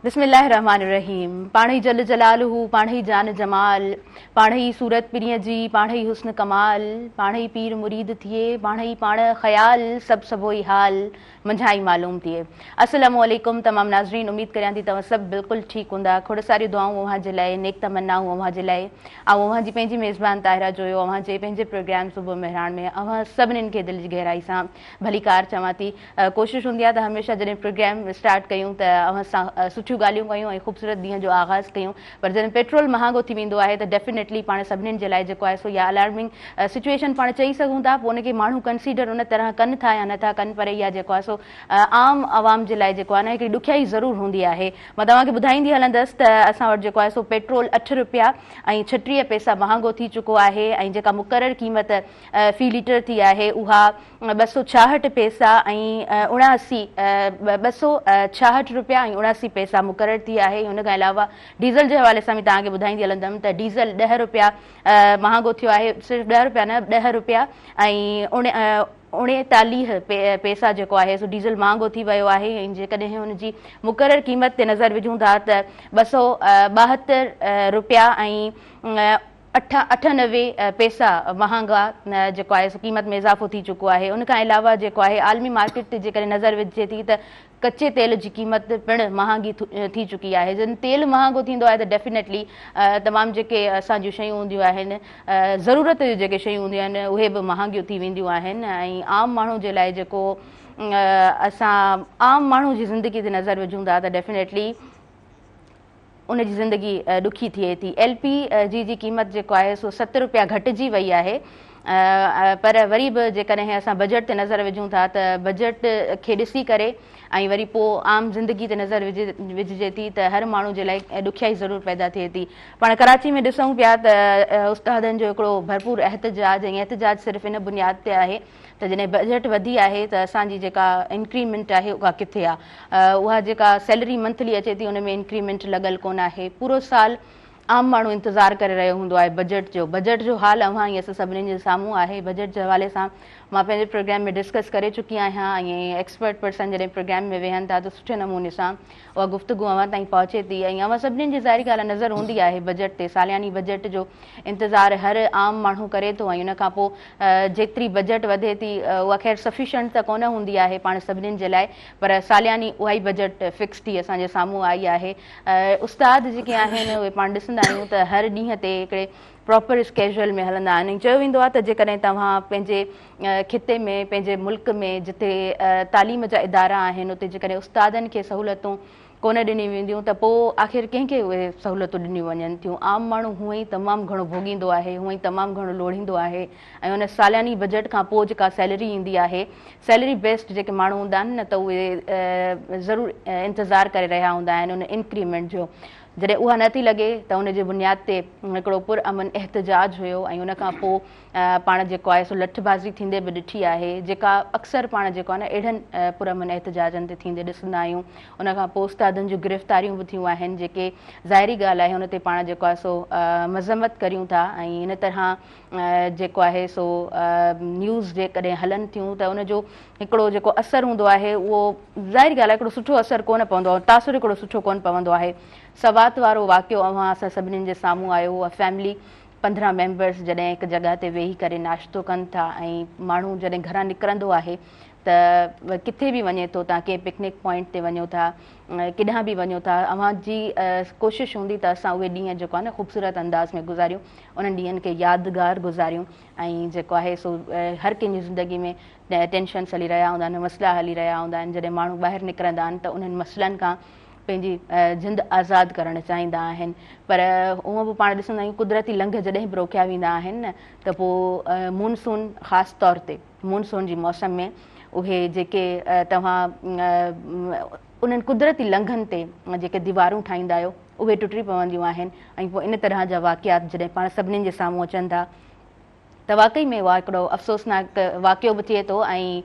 बिस्मिल्लाहिर्रहमानिर्रहीम। पाणई जल जलालहू, पाणई जान जमाल, पाणई सूरत पिरीअ जी, पाणई हुस्न कमाल, पाणई पीर मुरीद थिए, पाणई पाण ख़याल, सभु सबोई हाल मंझाई मालूम थिए। अस्सलामु अलैकुम तमाम नाज़रीन, उम्मीद करियां थी तव्हां सभु बिल्कुलु ठीकु हूंदा। खोड़ सारी दुआऊं अव्हां जे लाइ, नेक तमन्नाऊं अव्हां जे लाइ। ऐं अव्हां जी पंहिंजी मेज़बान ताहिरा जोयो, अव्हां जे पंहिंजे प्रोग्राम सुबुह मेहरान में अव्हां सभिनीनि खे दिलि जी गहराई सां भलीकार चवां थी। कोशिशि हूंदी आहे त हमेशह जॾहिं प्रोग्राम स्टार्ट कयूं त अव्हां सां सुठियूं ॻाल्हियूं कयूं ऐं ख़ूबसूरत ॾींहं जो आगाज़ कयूं, पर जॾहिं पेट्रोल महांगो थी वेंदो आहे त डेफिनेटली पाण सभिनीनि जे लाइ जेको आहे सो इहा अलार्मिंग सिचुएशन पाण चई सघूं था। पोइ उनखे माण्हू कंसीडर उन तरह कनि था या नथा कनि, पर इहा जेको आहे सो आम आवाम जे लाइ जेको आहे न हिकिड़ी ॾुखियाई ज़रूरु हूंदी आहे। मां तव्हांखे ॿुधाईंदी हलंदसि त असां वटि जेको आहे सो पेट्रोल 8 रुपया ऐं 36 पैसा महांगो थी चुको आहे ऐं जेका मुक़ररु क़ीमत फ़ी लीटर थी आहे उहा 266 पैसा ऐं 266 रुपया ऐं 79 पैसा मुक़ररु थी आहे। हुन खां अलावा डीज़ल जे हवाले सां बि तव्हांखे ॿुधाईंदी हलंदमि त डीज़ल 10 रुपया महांगो थियो आहे, सिर्फ़ु 10 रुपया न 10 रुपया ऐं 39 पैसा जेको आहे सो डीज़ल महांगो थी वियो आहे। ऐं जेकॾहिं हुनजी मुक़ररु क़ीमत ते नज़र विझूं था त 272 रुपया ऐं 98 पैसा महांगा जेको आहे सो क़ीमत में इज़ाफ़ो थी चुको आहे। उन खां अलावा जेको आहे आलमी मार्केट ते जेकॾहिं नज़र विझे थी त कचे तेल जी क़ीमत पिणु महांगी थी चुकी आहे। जॾहिं तेल महांगो थींदो आहे त डेफिनेटली तमामु जेके असां जूं शयूं हूंदियूं आहिनि, ज़रूरत जूं जेके शयूं हूंदियूं आहिनि उहे बि महांगियूं थी वेंदियूं आहिनि। ऐं आम माण्हू जे लाइ जेको असां आम माण्हू जी ज़िंदगी ते नज़र विझूं था त डेफिनेटली उन जी ज़िंदगी ॾुखी थिए थी। LPG जी क़ीमत जेको आहे सो 7 रुपया घटिजी वई आहे, पर वरी बि जेकॾहिं असां बजट ते नज़र विझूं था त बजट खे ॾिसी करे ऐं वरी पोइ आम ज़िंदगी ते नज़र विझिजे थी त हर माण्हू जे लाइ ॾुखियाई ज़रूरु पैदा थिए थी। पाण कराची में ॾिसूं पिया त उस्तादनि जो हिकिड़ो भरपूर एहतजाज, ऐं एहतजाज सिर्फ़ु इन बुनियाद ते आहे त जॾहिं बजट वधी आहे त असांजी जेका इंक्रीमेंट आहे उहा किथे आहे। उहा जेका सैलरी मंथली अचे थी उन में इंक्रीमेंट लॻल कोन आहे। पूरो साल आम माण्हू इंतज़ारु करे रहियो हूंदो आहे बजट जो हाल अव्हां ई असां सभिनीनि जे साम्हूं आहे। बजट जे हवाले सां मां पंहिंजे प्रोग्राम में डिस्कस करे चुकी आहियां ऐं एक्सपर्ट पर्सन जॾहिं प्रोग्राम में वेहनि था त सुठे नमूने सां उहा गुफ़्तगू अव्हां ताईं पहुचे थी। ऐं अव्हां सभिनीनि जी ज़ाहिरी ॻाल्हि नज़र हूंदी आहे बजट ते, सालियानी बजट जो इंतज़ारु हर आम माण्हू करे थो। ऐं उन खां पोइ जेतिरी बजट वधे थी उहा ख़ैर सफिशंट त कोन हूंदी आहे पाण सभिनीनि जे लाइ, पर सालियानी उहा ई बजट फिक्स थी असांजे साम्हूं आई आहे। उस्ताद जेके आहिनि उहे पाण ॾिसंदा आहियूं त हर ॾींहं ते हिकिड़े प्रॉपर स्केड्यूल में हलंदा आहिनि। चयो वेंदो आहे त जेकॾहिं तव्हां पंहिंजे खिते में, पंहिंजे मुल्क में जिते तालीम जा इदारा आहिनि उते जेकॾहिं उस्तादनि खे सहूलियतूं कोन ॾिनी वेंदियूं त पोइ आख़िर कंहिंखे उहे सहूलियतूं ॾिनियूं वञनि थियूं। आम माण्हू हूअं ई तमामु घणो भोॻींदो आहे, हूअं ई तमामु घणो लोड़ींदो आहे। ऐं उन सालियानी बजट खां पोइ जेका सैलरी ईंदी आहे, सैलरी बेस्ड जेके माण्हू हूंदा आहिनि न त उहे ज़रूरु इंतज़ारु करे रहिया हूंदा आहिनि उन इंक्रीमेंट जो। जॾहिं उहा नथी लॻे त उनजे बुनियाद ते हिकिड़ो पुरअमन एहतजाज हुयो ऐं उन खां पोइ पाण जेको आहे सो लठबाज़ी थींदे बि ॾिठी आहे, जेका अक्सर पाण जेको आहे न अहिड़नि पुरअमन एहतजाजनि ते थींदे ॾिसंदा आहियूं। उन खां पोइ उस्तादनि जूं गिरफ़्तारियूं बि थियूं आहिनि, जेके ज़ाहिरी ॻाल्हि आहे हुन ते पाण जेको आहे सो मज़म्मत करियूं था। ऐं इन तरह जेको आहे सो न्यूज़ जेकॾहिं हलनि थियूं त उनजो हिकिड़ो जेको असरु हूंदो आहे उहो ज़ाहिरी ॻाल्हि आहे हिकिड़ो सुठो असरु कोन पवंदो आहे, तासुर हिकिड़ो सुठो कोन पवंदो आहे। सवात वारो वाक़ियो अव्हां असां सभिनीनि जे साम्हूं आयो। उहा फैमिली 15 मेंबर्स जॾहिं हिकु जॻह ते वेही करे नाश्तो कनि था ऐं माण्हू जॾहिं घरां निकिरंदो आहे त किथे बि वञे थो, तव्हां कंहिं पिकनिक पॉइंट ते वञो था, केॾांहुं बि वञो था, अव्हां जी कोशिशि हूंदी त असां उहे ॾींहं जेको आहे न ख़ूबसूरत अंदाज़ में गुज़ारियूं, उन्हनि ॾींहंनि खे यादगार गुज़ारियूं। ऐं जेको आहे सो हर कंहिंजी ज़िंदगी में टेंशन्स हली रहिया हूंदा आहिनि, मसइला हली रहिया हूंदा आहिनि। जॾहिं माण्हू ॿाहिरि निकिरंदा आहिनि त उन्हनि मसइलनि खां पंहिंजी जिंद आज़ादु करणु चाहींदा आहिनि। पर उहो बि पाण ॾिसंदा आहियूं कुदरती लंघ जॾहिं बि रोकिया वेंदा आहिनि न त पोइ मूनसून ख़ासि तौर ते मूनसून जी मौसम में उहे जेके तव्हां उन्हनि कुदरती लंघनि ते जेके दीवारूं ठाहींदा आहियो उहे टुटी पवंदियूं आहिनि। ऐं पोइ इन तरह जा वाक़ियात जॾहिं पाण सभिनीनि जे साम्हूं अचनि था त वाक़ई में उहा हिकिड़ो अफ़सोसनाक वाक़ियो बि थिए थो ऐं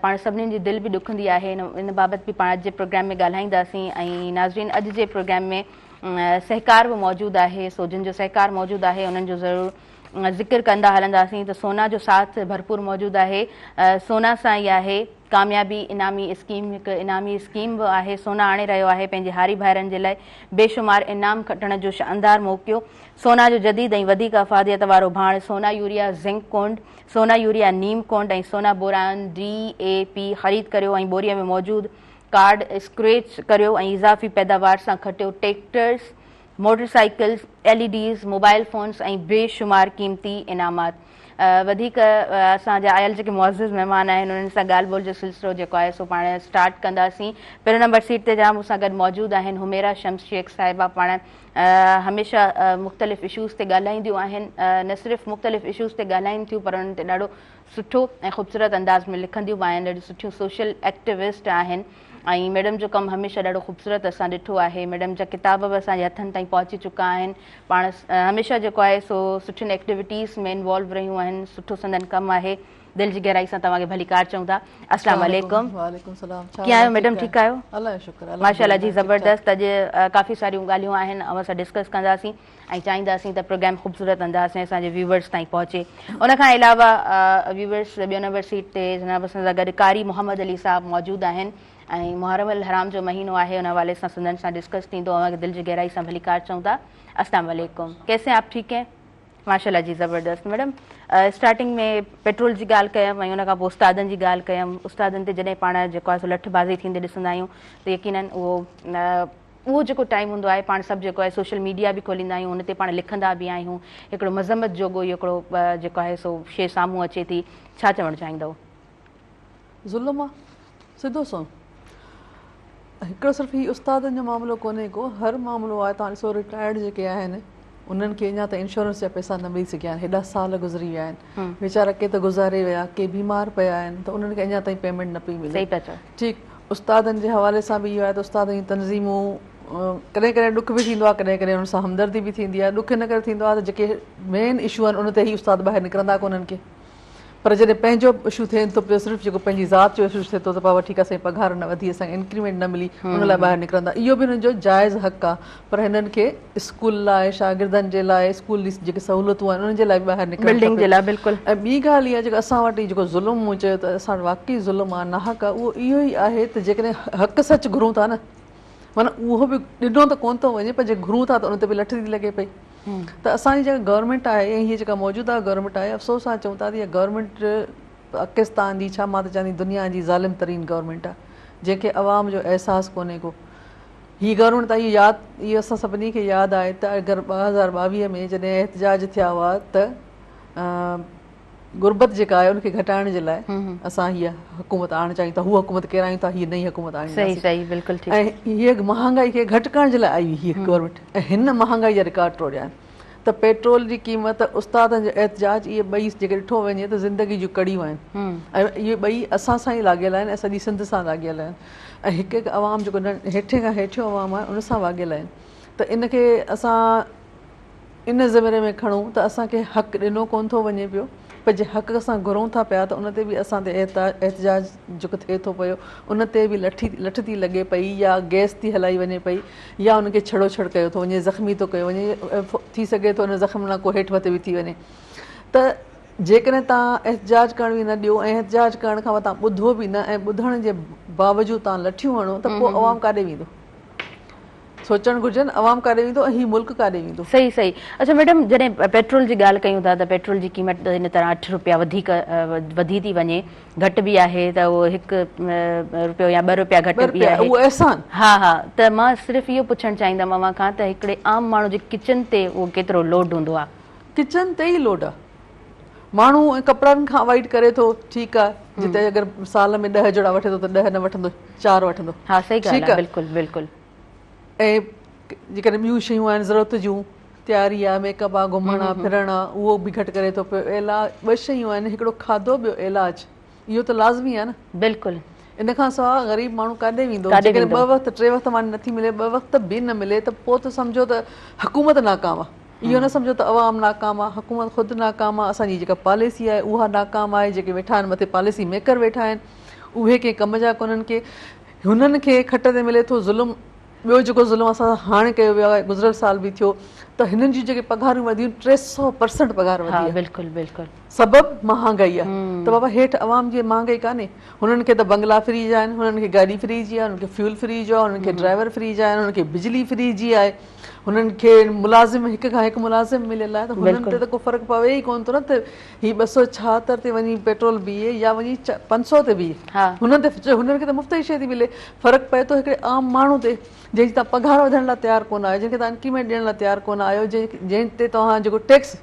पाण सभिनीनि जी दिलि बि ॾुखंदी आहे। इन बाबति बि पाण अॼु जे प्रोग्राम में ॻाल्हाईंदासीं। ऐं नाज़रीन, अॼु जे प्रोग्राम में सहकार बि मौजूदु आहे, सो जिन जो सहकार मौजूदु आहे उन्हनि जो ज़रूरु ज़िक्र कंदा हलंदासीं त सोना जो साथ भरपूर मौजूदु आहे। सोना सां ई आहे कामयाबी इनामी स्कीम, हिकु इनामी स्कीम बि आहे। सोना आणे रहियो आहे पंहिंजे हारी भाइरनि जे लाइ बेशुमार इनाम खटण जो शानदार मौक़ो। सोना जो जदीद ऐं वधीक अफ़ादियत वारो भाण सोना यूरिया ज़िंक कोंड, सोना यूरिया नीम कोंड ऐं सोना बोरान DAP ख़रीद करियो ऐं बोरीअ में मौजूदु कार्ड स्क्रेच करियो ऐं इज़ाफ़ी पैदावार सां खटियो tractors, motorcycles, LEDs, mobile phones ऐं बेशुमार क़ीमती इनामात। वधीक असांजा आयल जेके मुअज़्ज़िज़ महिमान आहिनि उन्हनि सां ॻाल्हि ॿोल जो सिलसिलो जेको आहे सो पाण स्टार्ट कंदासीं। पहिरियों नंबर सीट ते जाम मूंसां गॾु मौजूदु आहिनि हुमेरा शम्स शेख साहिबा। पाण हमेशह मुख़्तलिफ़ इशूज़ ते ॻाल्हाईंदियूं आहिनि, न सिर्फ़ु मुख़्तलिफ़ इशूज़ ते ॻाल्हाइनि थियूं पर उन्हनि ते ॾाढो सुठो ऐं ख़ूबसूरत अंदाज़ में लिखंदियूं बि आहिनि। ॾाढियूं सुठियूं सोशल एक्टिविस्ट आहिनि ऐं मैडम जो कमु हमेशह ॾाढो ख़ूबसूरत असां ॾिठो आहे। मैडम जा किताब बि असांजे हथनि ताईं पहुची चुका आहिनि। पाण हमेशह जेको आहे सो सुठियुनि एक्टिविटीज़ में इन्वॉल्व रहियूं आहिनि। सुठो संदन कमु आहे। दिलि जी गहराई सां तव्हांखे भली कार चऊं था। अस्सलाम वालेकुम। कीअं आहियो मैडम? ठीकु आहियो? माशाअल्लाह जी, ज़बरदस्त। अॼु काफ़ी सारियूं ॻाल्हियूं आहिनि ऐं असां डिस्कस कंदासीं ऐं चाहींदासीं त प्रोग्राम ख़ूबसूरत अंदाज़ में असांजे व्यूवर्स ताईं पहुचे। उनखां अलावा व्यूवर्स ॿियों नंबर सीट ते जनाब असां सां गॾु कारी मोहम्मद अली साहब मौजूदु आहिनि ऐं मुहर्रम अल हराम जो महीनो आहे, उन हवाले सां सिंधनि सां डिस्कस थींदो। दिलि जी गहराई सां भली कार चऊं था। अस्सलाम वालेकुम, कैसे हैं आप? ठीक हैं माशाअल्लाह जी, ज़बरदस्त। मैडम स्टार्टिंग में पेट्रोल जी ॻाल्हि कयमि ऐं उनखां पोइ उस्तादनि जी ॻाल्हि कयमि। उस्तादनि ते जॾहिं पाण जेको आहे सो लठबाज़ी थींदे ॾिसंदा आहियूं त यकीनन उहो जेको टाइम हूंदो आहे पाण सभु जेको आहे सोशल मीडिया बि खोलींदा आहियूं, उन ते पाण लिखंदा बि आहियूं। हिकिड़ो मज़म्मत जोॻो हिकिड़ो जेको आहे सो शइ साम्हूं अचे थी। छा चवणु चाहींदव? ज़ुल्म आहे सिधो सो। हिकिड़ो सिर्फ़ु ही उस्तादनि जो मामिलो कोन्हे को, हर मामिलो आहे। तव्हां ॾिसो रिटायर्ड जेके आहिनि उन्हनि खे अञा त इंश्योरेंस जा पैसा न मिली सघिया आहिनि। हेॾा साल गुज़री विया आहिनि वीचारा, के त गुज़ारे विया, के बीमार पिया आहिनि, त उन्हनि खे अञा ताईं पेमेंट न पई मिले। ठीकु, उस्तादनि जे हवाले सां बि इहो आहे त उस्तादनि जी तनज़ीमूं कॾहिं कॾहिं ॾुख बि थींदो आहे, कॾहिं कॾहिं उन सां हमदर्दी बि थींदी आहे। ॾुख इन करे थींदो आहे त जेके मेन इशू आहिनि उन ते ई उस्ताद ॿाहिरि निकिरंदा कोन्हनि के, पर जॾहिं पंहिंजो इशू थिए थो पियो, सिर्फ़ु जेको पंहिंजी ज़ात जो इशू थिए थो त पाव ठीकु आहे, असांजी पघार न वधी, असांखे इंक्रीमेंट न मिली, उन लाइ ॿाहिरि निकिरंदा। इहो बि हुननि जो जाइज़ हक़ आहे, पर हिननि खे स्कूल लाइ, शागिर्दनि जे लाइ, स्कूल जी जेके सहूलियतूं आहिनि उन्हनि जे लाइ बि ॿाहिरि निकिरनि जे लाइ। बिल्कुलु। ऐं ॿी ॻाल्हि इहा जेको असां वटि जेको ज़ुल्म मूं चयो त असां वटि वाक़ई ज़ुल्म आहे, नाहक आहे, उहो इहो ई आहे त जेकॾहिं हक़ सच घुरूं था न, माना उहो बि ॾिनो त कोन थो वञे, पर जे घुरूं था त उन ते बि लठ थी लॻे पई। त असांजी जेका गवर्नमेंट आहे ऐं हीअ जेका मौजूदा गवर्नमेंट आहे, अफ़सोस सां चऊं था त इहा गवर्नमेंट पाकिस्तान जी, छा मां त चवंदी दुनिया जी ज़ालिम तरीन गवर्नमेंट आहे, जंहिंखे अवाम जो अहसासु कोन्हे को। हीअ गवर्नमेंट त इहो असां सभिनी खे यादि आहे त अगरि 2022 में जॾहिं एहतजाज थिया हुआ त गुरबत जेका आहे उनखे घटाइण जे लाइ असां हीअ हुकूमत आणणु चाहियूं था। हूअ हुकूमत केरायूं था, हीअ नई हुकूमत आणींदासीं। ऐं हीअ महांगाई खे घटि करण जे लाइ आई हीअ गवर्नमेंट, ऐं हिन महांगाई जा रिकॉर्ड टोड़िया आहिनि। त पेट्रोल जी क़ीमत, उस्तादनि जो एहतजाज, इहे ॿई जेके ॾिठो वञे त ज़िंदगी जूं कड़ियूं आहिनि ऐं इहे ॿई असां सां ई लाॻियल आहिनि ऐं सॼी सिंध सां लाॻियल आहिनि ऐं हिकु हिकु अवाम जेको हेठे खां हेठियो अवाम आहे उन सां वाॻियल आहिनि। त इनखे असां इन ज़मिरे में खणूं त असांखे हक़ु ॾिनो कोन थो वञे पियो, पर जे हक़ असां घुरूं था पिया त उन ते बि असां ते एहतजाज जेको थिए थो पियो उन ते बि लठ थी लॻे पई, या गैस थी हलाई वञे पई, या उनखे छड़ो छड़ कयो थो वञे, ज़ख़्मी थो कयो वञे, थी सघे थो उन ज़ख़्म लाइ को हेठि मथे बि थी वञे। त जेकॾहिं तव्हां एहतजाज करण बि न ॾियो ऐं एहतजाज करण खां पोइ तव्हां ॿुधो बि न ऐं ॿुधण जे बावजूदि तव्हां लठियूं हणो त पोइ अवाम काॾे वेंदो? सोचणु घुरिजे न, अवाम काॾे वेंदो ऐं हीउ मुल्क काॾे वेंदो? सही सही। अच्छा मैडम, जॾहिं पेट्रोल जी ॻाल्हि कयूं था त पेट्रोल जी क़ीमत हिन तरह 8 रुपया वधीक वधी थी वञे, घटि बि आहे त उहो 1 रुपयो या 2 रुपया घटि बि आहे, उहो अहसान। हा हा, त मां सिर्फ़ु इहो पुछणु चाहींदमि अव्हां खां त हिकिड़े आम माण्हू जे किचन ते उहो केतिरो लोड हूंदो आहे? किचन ते ई लोड आहे। माण्हू कपिड़नि खां अवॉइड करे थो, ठीकु आहे, जिते अगरि साल में 10 जोड़ा वठे थो त 10 न वठंदो, 4 वठंदो। हा सही ॻाल्हि आहे, बिल्कुलु बिल्कुलु। ऐं जेकॾहिं ॿियूं शयूं आहिनि ज़रूरत जूं, तयारी आहे, मेकअप आहे, घुमण आहे, फिरण आहे, उहो बि घटि करे थो पियो। इलाज 2 शयूं आहिनि, हिकिड़ो खाधो, ॿियो इलाज, इहो त लाज़मी आहे न। बिल्कुलु। इन खां सवाइ ग़रीब माण्हू काॾे वेंदो? जेकॾहिं 2 वक़्त 3 वक़्त मानी नथी मिले, 2 वक़्त बि न मिले त पोइ त सम्झो त हुकूमत नाकाम आहे। इहो न सम्झो त अवाम नाकाम आहे, हुकूमत ख़ुदि नाकाम आहे, असांजी जेका पॉलिसी आहे उहा नाकाम आहे, जेके वेठा आहिनि मथे पॉलिसी मेकर वेठा आहिनि उहे कंहिं कम जा कोन्हनि के, हुननि खे खट ते मिले थो ज़ुल्म ॿियो जेको ज़ुल्म असां हाणे कयो वियो आहे, गुज़िरियल साल बि थियो, त हिननि जी जेके पघारूं वधियूं 300% पघार वधी हा आहे। बिल्कुलु बिल्कुलु। सबबु महांगाई आहे। त बाबा हेठि अवाम जी महांगाई कान्हे, हुननि खे त बंगला फ्री जा आहिनि, हुननि खे गाॾी फ्री जी आहे, हुननि खे फ्यूल फ्री जो आहे, हुननि खे ड्राइवर फ्री जा आहिनि, हुननि खे बिजली फ्री जी आहे, हुननि खे मुलाज़िम हिक खां हिकु मुलाज़िम मिलियल आहे। त हुननि ते त को फ़र्क़ु पवे ई कोन थो न त हीअ 276 ते वञी पेट्रोल बीहे या वञी 500 ते बीहे, हुननि खे त मुफ़्त जी शइ थी मिले। फ़र्क़ु पए थो हिकिड़े आम माण्हू ते, जंहिंजी तव्हां पघार वधण लाइ तयारु कोन आहियो, जंहिंखे तव्हां इंक्रीमेंट ॾियण लाइ तयारु कोन आहियो, जंहिं ते तव्हां जेको टैक्स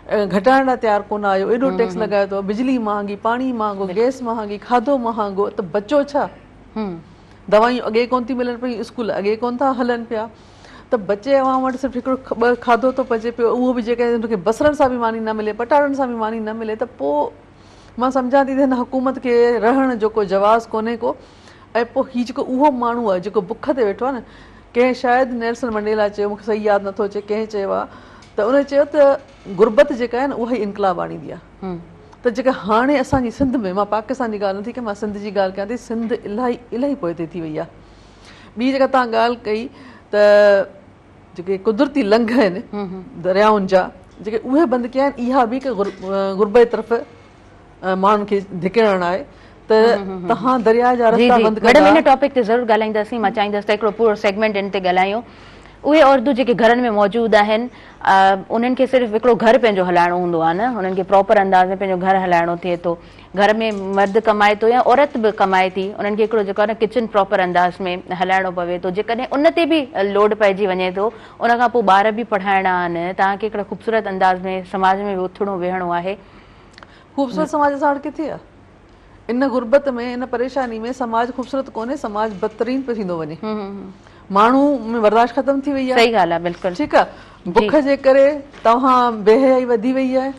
घटाइण लाइ तयारु कोन आहियो, एॾो टैक्स लॻायो अथव, बिजली महांगी, पाणी महांगो, गैस महांगी, खाधो महांगो, त बचो छा? दवायूं अॻे कोन थी मिलनि पियूं, स्कूल अॻे कोन था हलनि पिया, त बचे अवाम वटि सिर्फ़ु हिकिड़ो खाधो थो पचे पियो, उहो बि जेके हुनखे बसरनि सां बि मानी न मिले, पटाटनि सां बि मानी न मिले, त पोइ मां सम्झां थी त हिन हुकूमत खे रहण जो को जवाज़ कोन्हे को। ऐं पोइ हीउ जेको उहो माण्हू आहे जेको बुख ते वेठो आहे न, कंहिं शायदि नेल्सन मंडेला चयो, मूंखे सही यादि नथो अचे कंहिं चयो आहे, त उन चयो त गुरबत जेका आहे न उहा ई इनकलाब आणींदी आहे। त जेका हाणे असांजी सिंध में, मां पाकिस्तान जी ॻाल्हि नथी कयां, मां सिंध जी ॻाल्हि कयां थी, सिंध इलाही पोइ ते थी वई आहे। ॿी जेका तव्हां ॻाल्हि कई त जेके कुदरती लंघ आहिनि दरियाउनि जा, जेके उहे बंदि कया आहिनि, इहा बि हिकु गुरबत तरफ़ माण्हुनि खे धिकरण आहे। त तव्हां दरिया जा रस्ता बंदि मैडम इन टॉपिक ते ज़रूरु ॻाल्हाईंदासीं। मां चाहींदसि त हिकिड़ो पूरो सेगमेंट इन ते ॻाल्हायूं। उहे औरतूं जेके घरनि में मौजूदु आहिनि, उन्हनि खे सिर्फ़ु हिकिड़ो घर पंहिंजो हलाइणो हूंदो आहे न, हुननि खे प्रॉपर अंदाज़ में पंहिंजो घर हलाइणो थिए थो। घर में मर्द कमाए थो या औरत बि कमाए थी, उन्हनि खे हिकिड़ो जेको आहे न किचन प्रॉपर अंदाज़ में हलाइणो पवे थो। जेकॾहिं उन ते बि लोड पइजी वञे थो, उन खां पोइ ॿार बि पढ़ाइणा आहिनि, तव्हांखे हिकिड़ो ख़ूबसूरत अंदाज़ में समाज में बि उथणो वेहणो आहे। ख़ूबसूरत समाज असां वटि किथे आहे? इन गुरबत में, इन परेशानी में समाज ख़ूबसूरत कोन्हे, समाज बदतरीन पियो थींदो वञे। माण्हू में बर्दाश्त ख़तम थी वई आहे। सही ॻाल्हि आहे, बिल्कुलु ठीकु आहे। बुख जे करे तव्हां बेहयाई वधी वई आहे,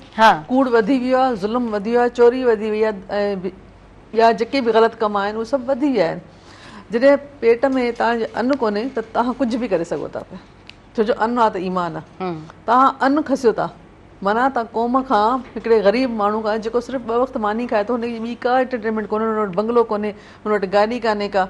कूड़ वधी वियो आहे, ज़ुल्म वधी वियो आहे, चोरी वधी वई आहे, या जेके बि ग़लति कम आहिनि उहे सभु वधी विया आहिनि। जॾहिं पेट में तव्हांजे अन्न कोन्हे त तव्हां कुझु बि करे सघो था पिया, छो जो अन्न आहे त ईमान आहे। तव्हां अन्न खसियो था, माना तव्हां क़ौम खां, हिकिड़े ग़रीब माण्हू खां जेको सिर्फ़ु 2 वक़्तु मानी खाए थो, हुनजी ॿी का एंटरटेनमेंट कोन्हे, हुन वटि बंगलो कोन्हे, हुन वटि गाॾी कान्हे का,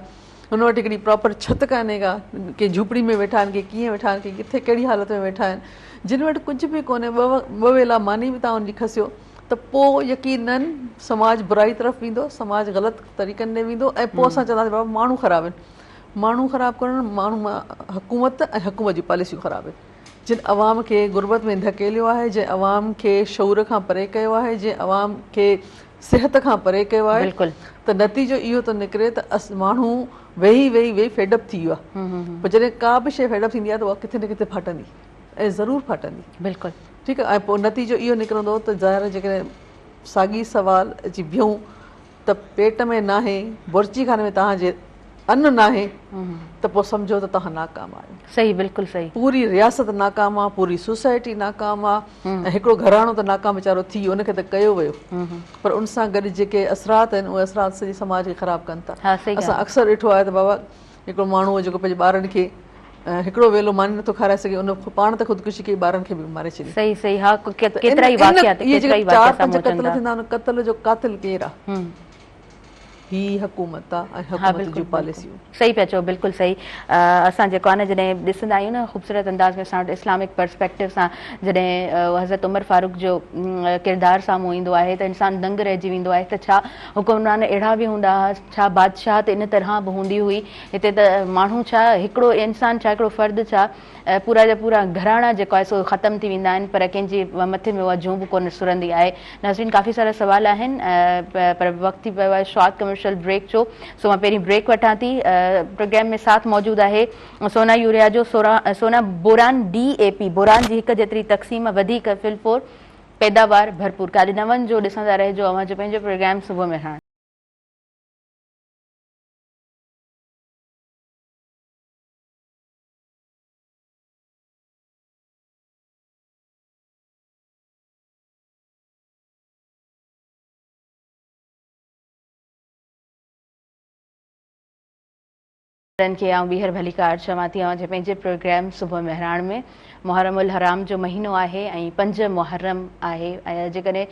हुन वटि हिकिड़ी प्रॉपर छित कान्हे का, के झूपड़ी में वेठा आहिनि, के कीअं वेठा आहिनि, के किथे कहिड़ी हालत में वेठा आहिनि, जिन वटि कुझु बि कोन्हे, 2 वेला मानी बि तव्हां हुनजी खसियो, त पोइ यकीनन समाज बुराई तरफ़ वेंदो, समाज ग़लति तरीक़नि ॾे वेंदो। ऐं पोइ असां चवंदासीं बाबा माण्हू ख़राबु आहिनि। माण्हू ख़राबु करणु, माण्हू हुकूमत ऐं हुकूमत जी पॉलिसियूं ख़राबु आहिनि, जिन अवाम खे गुरबत में धकेलियो आहे, जंहिं अवाम खे शऊर खां परे कयो आहे, जंहिं अवाम खे सिहत खां परे कयो आहे, त नतीजो इहो थो निकिरे त माण्हू वेही वेही वेही फेडअप थी वियो आहे। पोइ जॾहिं का बि शइ फेडअप थींदी आहे त उहा किथे न किथे फाटंदी, ऐं ज़रूरु फाटंदी। बिल्कुलु ठीकु आहे। ऐं पोइ नतीजो इहो निकिरंदो त ज़ाहिर जेकॾहिं साॻी सुवाल अची बीहूं त पेट में नाहे, बुर्ची खाने में तव्हांजे अन्न नाहे, त पोइ सम्झो त तव्हां नाकाम आहियो। सही, बिल्कुुलु सही। पूरी रियासत नाकाम आहे, पूरी सोसाइटी नाकाम आहे, ऐं हिकिड़ो घराणो त नाकाम वीचारो थी वियो, उनखे त कयो वियो, पर उन सां गॾु जेके असरात आहिनि उहे असरात सॼे समाज खे ख़राबु कनि था। असां अक्सर ॾिठो आहे त बाबा हिकिड़ो माण्हू जेको पंहिंजे ॿारनि खे हिकिड़ो वेलो मानी नथो खाराए सघे, उन पाण त ख़ुदकुशी कई, ॿारनि खे बि मारे छॾी। सही सही। हा, केतिरा ई वाक़ियात, इहे जेके 4-5 क़त्ल थींदा, उन क़त्ल जो क़ातिल केरु आहे? ही हुकूमत आहे ऐं हुकूमत जूं पॉलिसियूं। सही पिया चओ, बिल्कुलु सही। असां जेको आहे न, जॾहिं ॾिसंदा आहियूं न ख़ूबसूरत अंदाज़ में, असां वटि इस्लामिक पर्सपेक्टिव सां जॾहिं हज़रत उमर फारूक जो किरदारु साम्हूं ईंदो आहे त इंसानु दंग रहिजी वेंदो आहे त छा हुकुमरान अहिड़ा बि हूंदा हुआ, छा बादशाह त इन तरह बि हूंदी हुई। हिते त माण्हू छा, हिकिड़ो इंसानु छा, हिकिड़ो फ़र्द छा, पूरा जा पूरा घराणा जेको आहे सो ख़तमु थी वेंदा आहिनि, पर कंहिंजे मथे में उहा जूं बि कोन सुरंदी आहे। नाज़रीन, काफ़ी सारा सुवाल आहिनि, पर वक़्तु थी पियो आहे शॉर्ट कमर्शियल ब्रेक जो, सो मां पहिरीं ब्रेक वठां थी। प्रोग्राम में साथ मौजूदु आहे सोना यूरिया जो, सोना बोरान DAP, बोरान जी हिक जेतिरी तक़सीम, वधीक फिलफोर, पैदावार भरपूर। काॾे न वञिजो, ॾिसंदा रहिजो अवां जो पंहिंजो प्रोग्राम सुबुह में हाणे। खे आउं ॿीहर भली कार चवां थी जे पंहिंजे प्रोग्राम सुबुह मेहरान में। मुहर्रम उल हराम जो महीनो आहे ऐं 5 मुहर्रम आहे। ऐं जेकॾहिं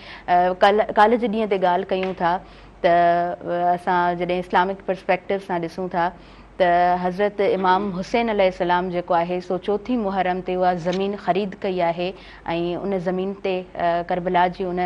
काल्ह जे ॾींहं ते ॻाल्हि कयूं था त असां जॾहिं इस्लामिक पर्सपेक्टिव सां ॾिसूं था त हज़रत इमाम हुसैन अलैहिस्सलाम जेको आहे सो 4 मुहर्रम ते उहा ज़मीन ख़रीद कई आहे ऐं उन ज़मीन ते करबला जी उन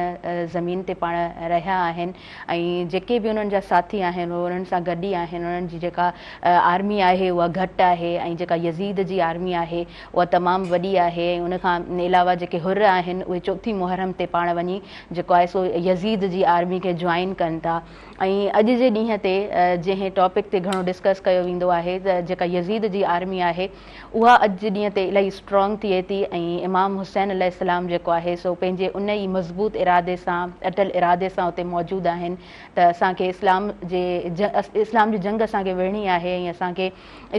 ज़मीन ते पाण रहिया आहिनि ऐं जेके बि उन्हनि जा साथी आहिनि उहे उन्हनि सां गॾु ई आहिनि। उन्हनि जी जेका आर्मी आहे उहा घटि आहे ऐं जेका यज़ीद जी आर्मी आहे उहा तमामु वॾी आहे ऐं उनखां अलावा जेके हुर आहिनि उहे 4 मुहर्रम ते पाण वञी जेको आहे सो यज़ीद जी आर्मी खे जॉइन कनि था। ऐं अॼु जे ॾींहं ते जंहिं टॉपिक ते घणो डिस्कस कयो वेंदो आहे त जेका यज़ीद जी आर्मी आहे उहा अॼु जे ॾींहं ते इलाही स्ट्रॉन्ग थिए थी ऐं इमाम हुसैन अलैहिस्सलाम जेको आहे सो पंहिंजे उन ई मज़बूत इरादे सां अटल इरादे सां उते मौजूदु आहिनि त असांखे इस्लाम जी जंग असांखे विढ़णी आहे ऐं असांखे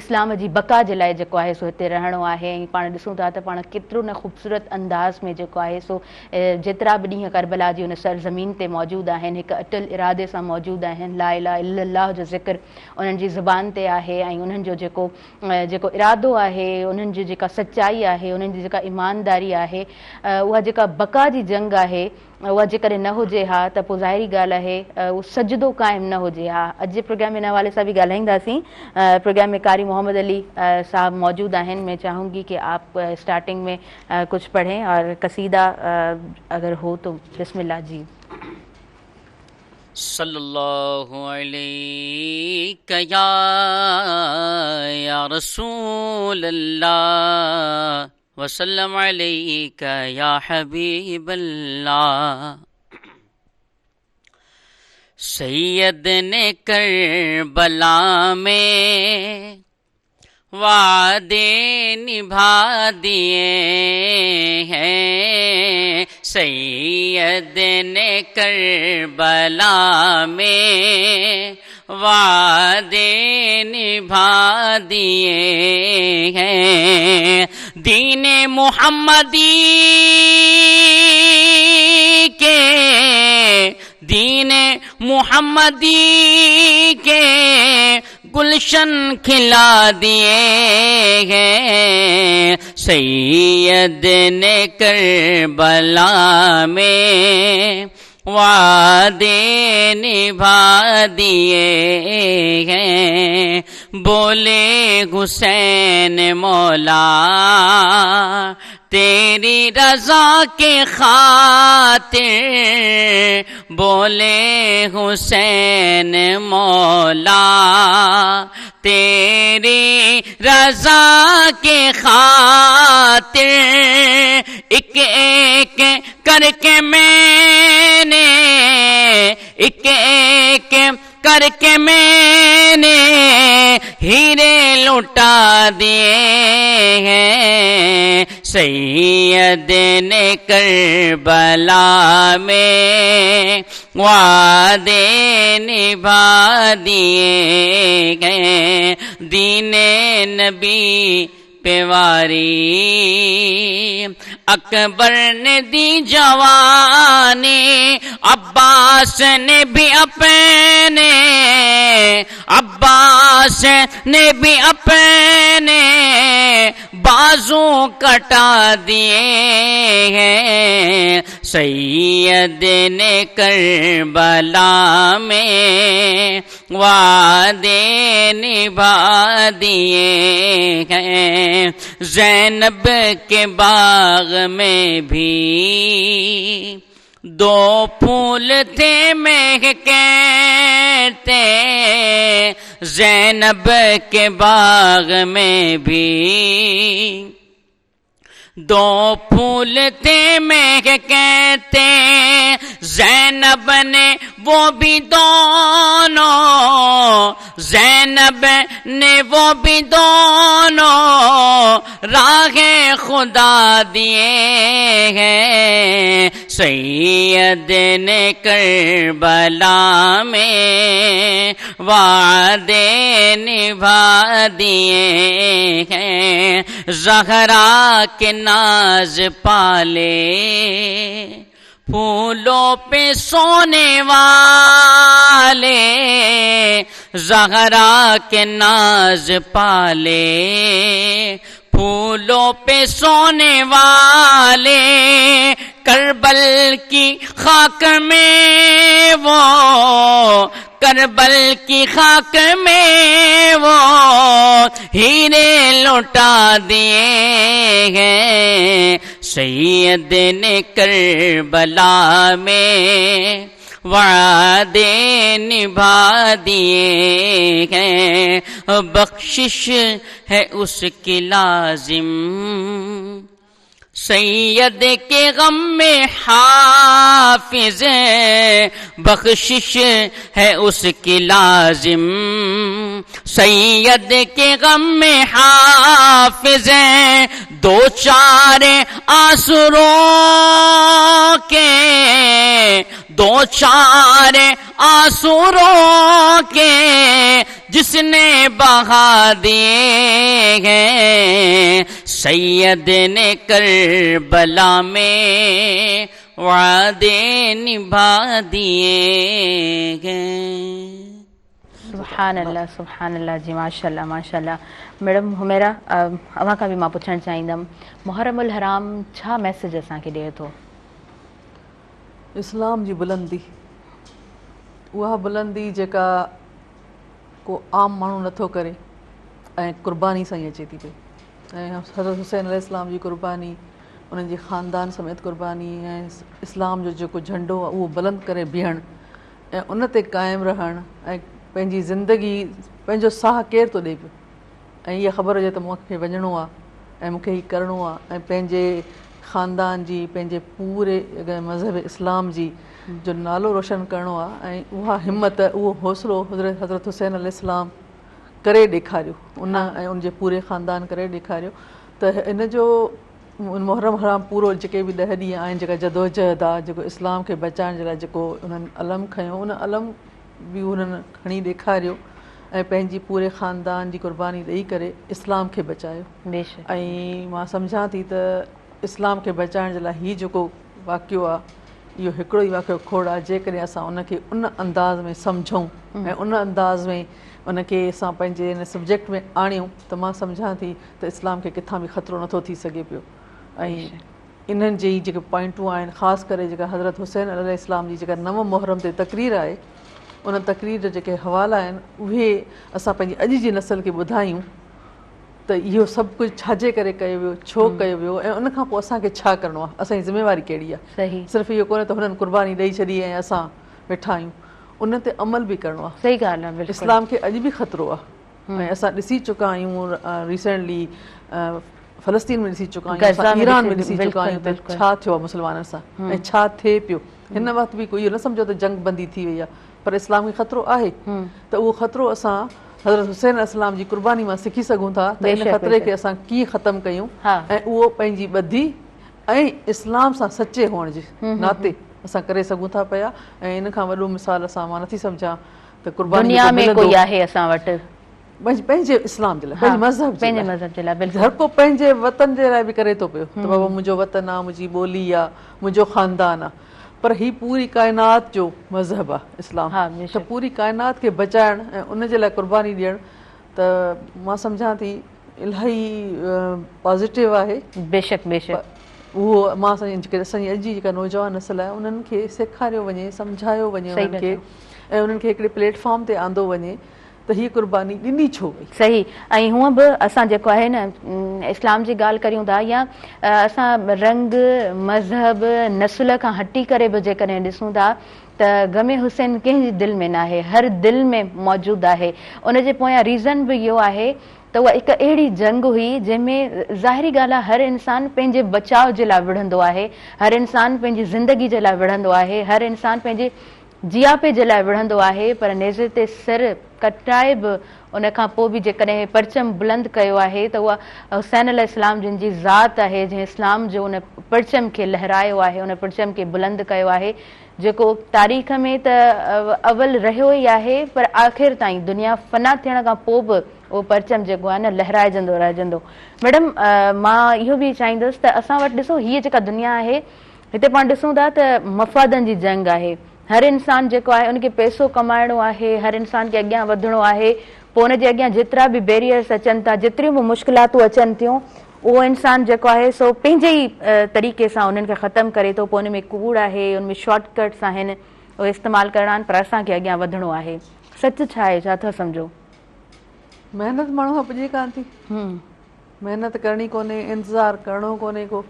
इस्लाम जी बका जे लाइ जेको आहे सो हिते रहणो आहे। ऐं पाण ॾिसूं था त पाण केतिरो न ख़ूबसूरत अंदाज़ में जेको आहे सो जेतिरा बि ॾींहं करबला जी उन सरज़मीन ते मौजूदु आहिनि हिकु अटल इरादे सां मौजूदु आहिनि। ला इलाहा इल्लल्लाह जो ज़िक्र उन्हनि जी ज़ुबान ते आहे ऐं उन्हनि जो जेको इरादो आहे उन्हनि जी जेका सचाई आहे उन्हनि जी जेका ईमानदारी आहे उहा जेका बका जी जंग आहे उहा जेकॾहिं न हुजे हा त पोइ ज़ाहिरी ॻाल्हि आहे उहो सजदो क़ाइमु न हुजे हा। अॼु जे प्रोग्राम में इन हवाले सां बि ॻाल्हाईंदासीं। प्रोग्राम में कारी मोहम्मद अली साहब मौजूद आहिनि। मैं चाहूँगी कि आप स्टार्टिंग में कुछ पढ़ें और कसीदा अगर हो तो बिस्मिल्लाह जी। सल्लल्लाहु अलैका या रसूल अल्लाह वसल्लम अलैका या हबीब अल्लाह। सैयद ने करबला में वादे निभा दिए हैं। सैयद ने करबला में वादे निभा दिए हैं। दीन मुहम्मदी के गुलशन खिला दिए हैं। सैयद ने करबला में वादे निभा दिए हैं। बोले हुसैन मौला तेरी रज़ा के खातिर, बोले हुसैन मौला तेरी रज़ा के खातिर एक एक करके मैंने हीरे लुटा दिए हैं। सैयद ने करबला में वादे निभा दिए हैं। दीने नबी पेवारी अकबर ने दी जवानी, अब्बास ने भी अपने बाजू कटा दिए हैं। सैयद ने करबला में वादे निभा दिए हैं। ज़ैनब के बाग में भी दो फूल थे महके थे। ज़ैनब के बाग में भी दो फूल थे महके। ज़ैनब ने वो भी दोनों राहे खुदा दिए हैं। सैयद ने करबला में वादे निभा दिए हैं। ज़हरा के नाज पाले फूलों पे सोने वाले, ज़हरा के नाज पाले फूलों पे सोने वाले। करबल की खाक में वो ہیرے لوٹا دیے ہیں، سید نے کربلا میں وعدے نبھا دیے ہیں، بخشش ہے اس کی لازم، سید کے غم میں حافظ بخشش ہے اس کی لازم، سید کے غم میں حافظ دو چار آسروں کے، دو چار آسروں کے جس نے بہا دیے ہیں، سید نے کربلا میں وعدے نبھا دیے ہیں۔ سبحان اللہ سبحان اللہ جی، ماشاء اللہ ماشاء اللہ۔ میڈم حمیرا اوہاں کا بھی मां पुछण चाहींदमि मुहर्रम उल हराम छा मैसेज असांखे ॾिए थो? इस्लाम जी बुलंदी, उहा बुलंदी जेका को आम माण्हू नथो करे ऐं क़ुर्बानी सां ई अचे थी पई। ऐं हज़रत हुसैन अलैहिस्सलाम जी क़ुर्बानी, उन्हनि जे ख़ानदान समेत क़ुर्बानी ऐं इस्लाम जो जेको झंडो आहे उहो बुलंद करे बीहणु ऐं उन ते क़ाइमु रहणु ऐं पंहिंजी ज़िंदगी, पंहिंजो साह केरु थो ॾिए पियो ऐं इहा ख़बर हुजे त मूंखे वञिणो आहे ऐं मूंखे हीउ करिणो आहे ऐं पंहिंजे ख़ानदान जी, पंहिंजे पूरे मज़हब इस्लाम जी जो नालो रोशन करिणो आहे ऐं उहा हिमत, उहो हौसलो हज़रत हुसैन अलैहिस्सलाम करे ॾेखारियो, उन ऐं उनजे पूरे ख़ानदान करे ॾेखारियो। त इन जो मुहर्रम हराम पूरो जेके बि 10 ॾींहं आहिनि, जेका जदोजहद आहे, जेको इस्लाम खे बचाइण जे लाइ जेको उन्हनि अलम खयो, उन अलम बि उन्हनि खणी ॾेखारियो ऐं पंहिंजी पूरे ख़ानदान जी क़ुर्बानी ॾेई करे इस्लाम खे बचायो। बेशक। ऐं मां सम्झां थी त इस्लाम खे बचाइण जे लाइ हीउ जेको वाक़ियो आहे, इहो हिकिड़ो ई वाक़ियो खोड़ आहे। जेकॾहिं असां उनखे उन अंदाज़ में सम्झूं ऐं उन अंदाज़ में उनखे असां पंहिंजे इन सब्जेक्ट में आणियूं त मां सम्झां थी त इस्लाम खे किथां बि ख़तरो नथो थी सघे पियो। ऐं इन्हनि जी जेके पॉइंटूं आहिनि, ख़ासि करे जेका हज़रत हुसैन अलैहिस्सलाम जी जेका 9 मुहर्रम ते तक़रीर आहे, उन तक़रीर जा जेके हवाला आहिनि उहे असां पंहिंजी अॼु जी नस्ल खे ॿुधायूं त इहो सभु कुझु छाजे करे कयो वियो, छो कयो वियो ऐं उनखां पोइ असांखे छा करिणो आहे, असांजी ज़िमेवारी कहिड़ी आहे। सही। सिर्फ़ु इहो कोन्हे त हुननि क़ुर्बानी ॾेई छॾी ऐं असां वेठा आहियूं, उन ते अमल बि करिणो आहे। सही ॻाल्हि आहे, बिल्कुलु। इस्लाम खे अॼु बि ख़तरो आहे ऐं असां ॾिसी चुका आहियूं, रिसेंटली फ़लस्तीन में ॾिसी चुका आहियूं, असां ईरान में ॾिसी चुका आहियूं त छा थियो आहे मुस्लमाननि सां ऐं छा थिए पियो। हिन वक़्तु बि कोई इहो न सम्झो त जंग बंदी थी वई आहे, पर इस्लाम खे ख़तरो आहे। त उहो ख़तरो असां हज़रत हुसैन अलैहिस्सलाम जी क़ुर्बानी मां सिखी सघूं था त इन ख़तरे खे असां कीअं ख़तमु कयूं ऐं उहो पंहिंजी ॿधी ऐं इस्लाम सां सचे हुअण जे नाते असां करे सघूं था पिया। ऐं इन खां वॾो मिसाल असां मां नथी सम्झां त क़ुर्बानी दुनिया में कोई आहे असां वटि पंहिंजे इस्लाम जे लाइ, पंहिंजे मज़हब जे लाइ, हर को पंहिंजे वतन जे लाइ बि करे थो पियो त बाबा मुंहिंजो वतन आहे, मुंहिंजी ॿोली आहे, मुंहिंजो ख़ानदान आहे, पर ही पूरी काइनात जो मज़हब आहे इस्लाम। त पूरी काइनात खे बचाइण ऐं उन जे लाइ क़ुर्बानी ॾियणु त मां सम्झां थी इलाही पॉज़िटिव आहे। बेशक बेशक। उहो मां असांजी अॼु जी जेका नौजवान नस्ल आहे उन्हनि खे सेखारियो वञे, सम्झायो वञे उन्हनि खे ऐं उन्हनि खे हिकिड़े प्लेटफॉर्म ते आंदो वञे त हीअ क़ुर्बानी ॾिनी छो वई। सही। ऐं हूअं बि असां जेको आहे न इस्लाम जी ॻाल्हि करियूं था या असां रंग मज़हब नस्ल खां हटी करे बि जेकॾहिं ॾिसूं था त ग़मे हुसैन कंहिंजी दिलि में न आहे, हर दिलि में मौजूदु आहे। उनजे पोयां रीज़न बि इहो आहे त उहा हिकु अहिड़ी जंग हुई जंहिंमें ज़ाहिरी ॻाल्हि आहे हर इंसान पंहिंजे बचाव जे लाइ विढ़ंदो आहे, हर इंसान पंहिंजी ज़िंदगी जे लाइ विढ़ंदो आहे, हर इंसान पंहिंजे जियापे जे लाइ विढ़ंदो आहे, पर नेज़े ते सिर कटाए बि उन खां पोइ बि जेकॾहिं परचम बुलंद कयो आहे त उहा हुसैन अलैहिस्सलाम जिन जी ज़ात आहे, जंहिं इस्लाम जो उन परचम खे लहरायो आहे, उन परचम खे बुलंद कयो आहे, जेको तारीख़ में त अवल रहियो ई आहे, पर आख़िर ताईं दुनिया फ़ना थियण खां पोइ बि उहो परचम जेको आहे न लहराइजंदो रहिजंदो। मैडम मां इहो बि चाहींदुसि त असां वटि ॾिसो हीअ जेका दुनिया आहे हिते पाण ॾिसूं था त मफ़ादनि जी जंग आहे। हर इंसान जेको आहे उनखे पैसो कमाइणो आहे, हर इंसान खे अॻियां वधिणो आहे, पोइ उनजे अॻियां जेतिरा बि बैरियर्स अचनि था, जेतिरियूं बि मुश्किलातूं अचनि थियूं, उहो इंसान जेको आहे सो पंहिंजे ई तरीक़े सां उन्हनि खे ख़तमु करे थो। पोइ उन में कूड़ आहे, उन में शॉर्टकट्स आहिनि, उहे इस्तेमालु करणा आहिनि, पर असांखे अॻियां वधिणो आहे। सच छा आहे, छा था सम्झो? महिनत माण्हू खां पुॼे कान थी, महिनत करणी कोन्हे, इंतज़ारु करिणो कोन्हे को,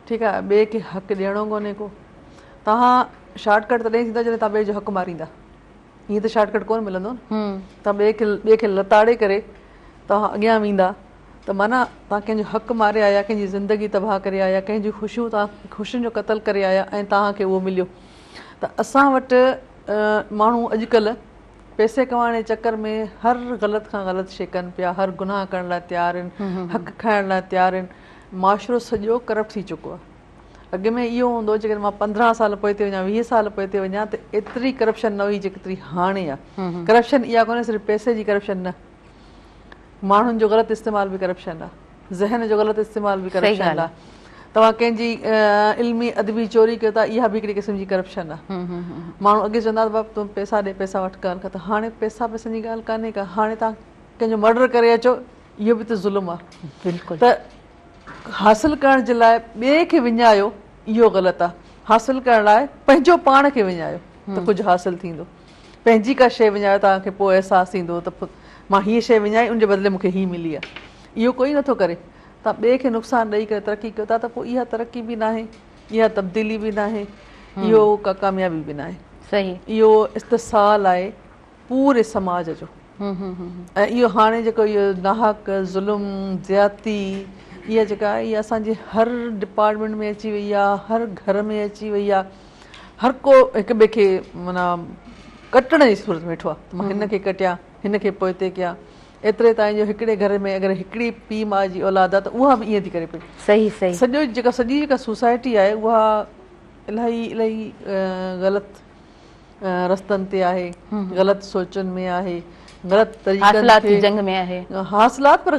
ठीकु आहे, ॿिए खे हक़ु ॾियणो कोन्हे को। तव्हां शॉर्टकट तॾहिं थींदा जॾहिं तव्हां ॿिए जो हक़ु मारींदा, ईअं त शॉर्टकट कोन मिलंदो न। तव्हां ॿिए खे लताड़े करे तव्हां अॻियां वेंदा त माना तव्हां कंहिंजो हक़ु मारे आया, कंहिंजी ज़िंदगी तबाह करे आया, कंहिंजी ख़ुशियूं तव्हां ख़ुशियुनि जो क़तल करे आया ऐं तव्हांखे उहो मिलियो। त असां वटि माण्हू अॼुकल्ह पैसे कमाइण जे चकर में हर ग़लति खां ग़लति शइ कनि पिया, हर गुनाह करण लाइ तयारु आहिनि, हक़ु खाइण लाइ तयारु आहिनि। माशरो सॼो करप्ट थी चुको आहे। अॻु में इहो हूंदो जेकॾहिं मां 15 साल पोइ ते वञा, 20 साल पोइ ते वञा त एतिरी करप्शन न हुई जेतिरी हाणे आहे। करप्शन इहा कोन्हे सिर्फ़ु पैसे जी करप्शन, न, माण्हुनि जो ग़लति इस्तेमालु बि करप्शन आहे, ज़हन जो ग़लति इस्तेमालु बि करप्शन आहे। तव्हां कंहिंजी इल्मी अदबी चोरी कयो था, इहा बि हिकिड़ी क़िस्म जी करप्शन आहे। माण्हू अॻे चवंदा हुआ तूं पैसा ॾे, पैसा वठि ॻाल्हि कर, त हाणे पैसा पैसनि जी ॻाल्हि कान्हे का। हाणे तव्हां कंहिंजो मर्डर करे अचो, इहो बि त ज़ुल्म आहे। बिल्कुलु। त हासिलु करण जे लाइ ॿिए खे विञायो, इहो ग़लति आहे। हासिलु करण लाइ पंहिंजो पाण खे विञायो त कुझु हासिलु थींदो। पंहिंजी का शइ विञायो, तव्हांखे पोइ अहसासु थींदो त मां हीअ शइ विञाई, उनजे बदिले मूंखे हीअ मिली आहे। इहो कोई नथो करे। तव्हां ॿिए खे नुक़सानु ॾेई करे तरक़ी कयो था त पोइ इहा तरक़ी बि न आहे, इहा तब्दीली बि न आहे, इहो का कामयाबी बि न आहे। सही, इहो इस्तिसाल आहे पूरे समाज जो। ऐं इहो हाणे जेको इहो नाहक ज़ुल्म ज़्यादती इहा जेका आहे, इहा असांजे हर डिपार्टमेंट में अची वई आहे, हर घर में अची वई आहे। हर को हिक ॿिए खे माना कटण जी सूरत में वेठो आहे। मां हिन खे कटियां, हिन खे पोइ ते कयां। एतिरे ताईं जो हिकिड़े घर में अगरि हिकिड़ी पीउ माउ जी औलाद आहे त उहा बि ईअं थी करे पई। सही सही। सॼी जेका सोसाइटी आहे उहा इलाही इलाही ग़लति रस्तनि ते आहे, ग़लति सोचनि में आहे, ग़लति तरीक़े जंग में आहे, हासिलात पर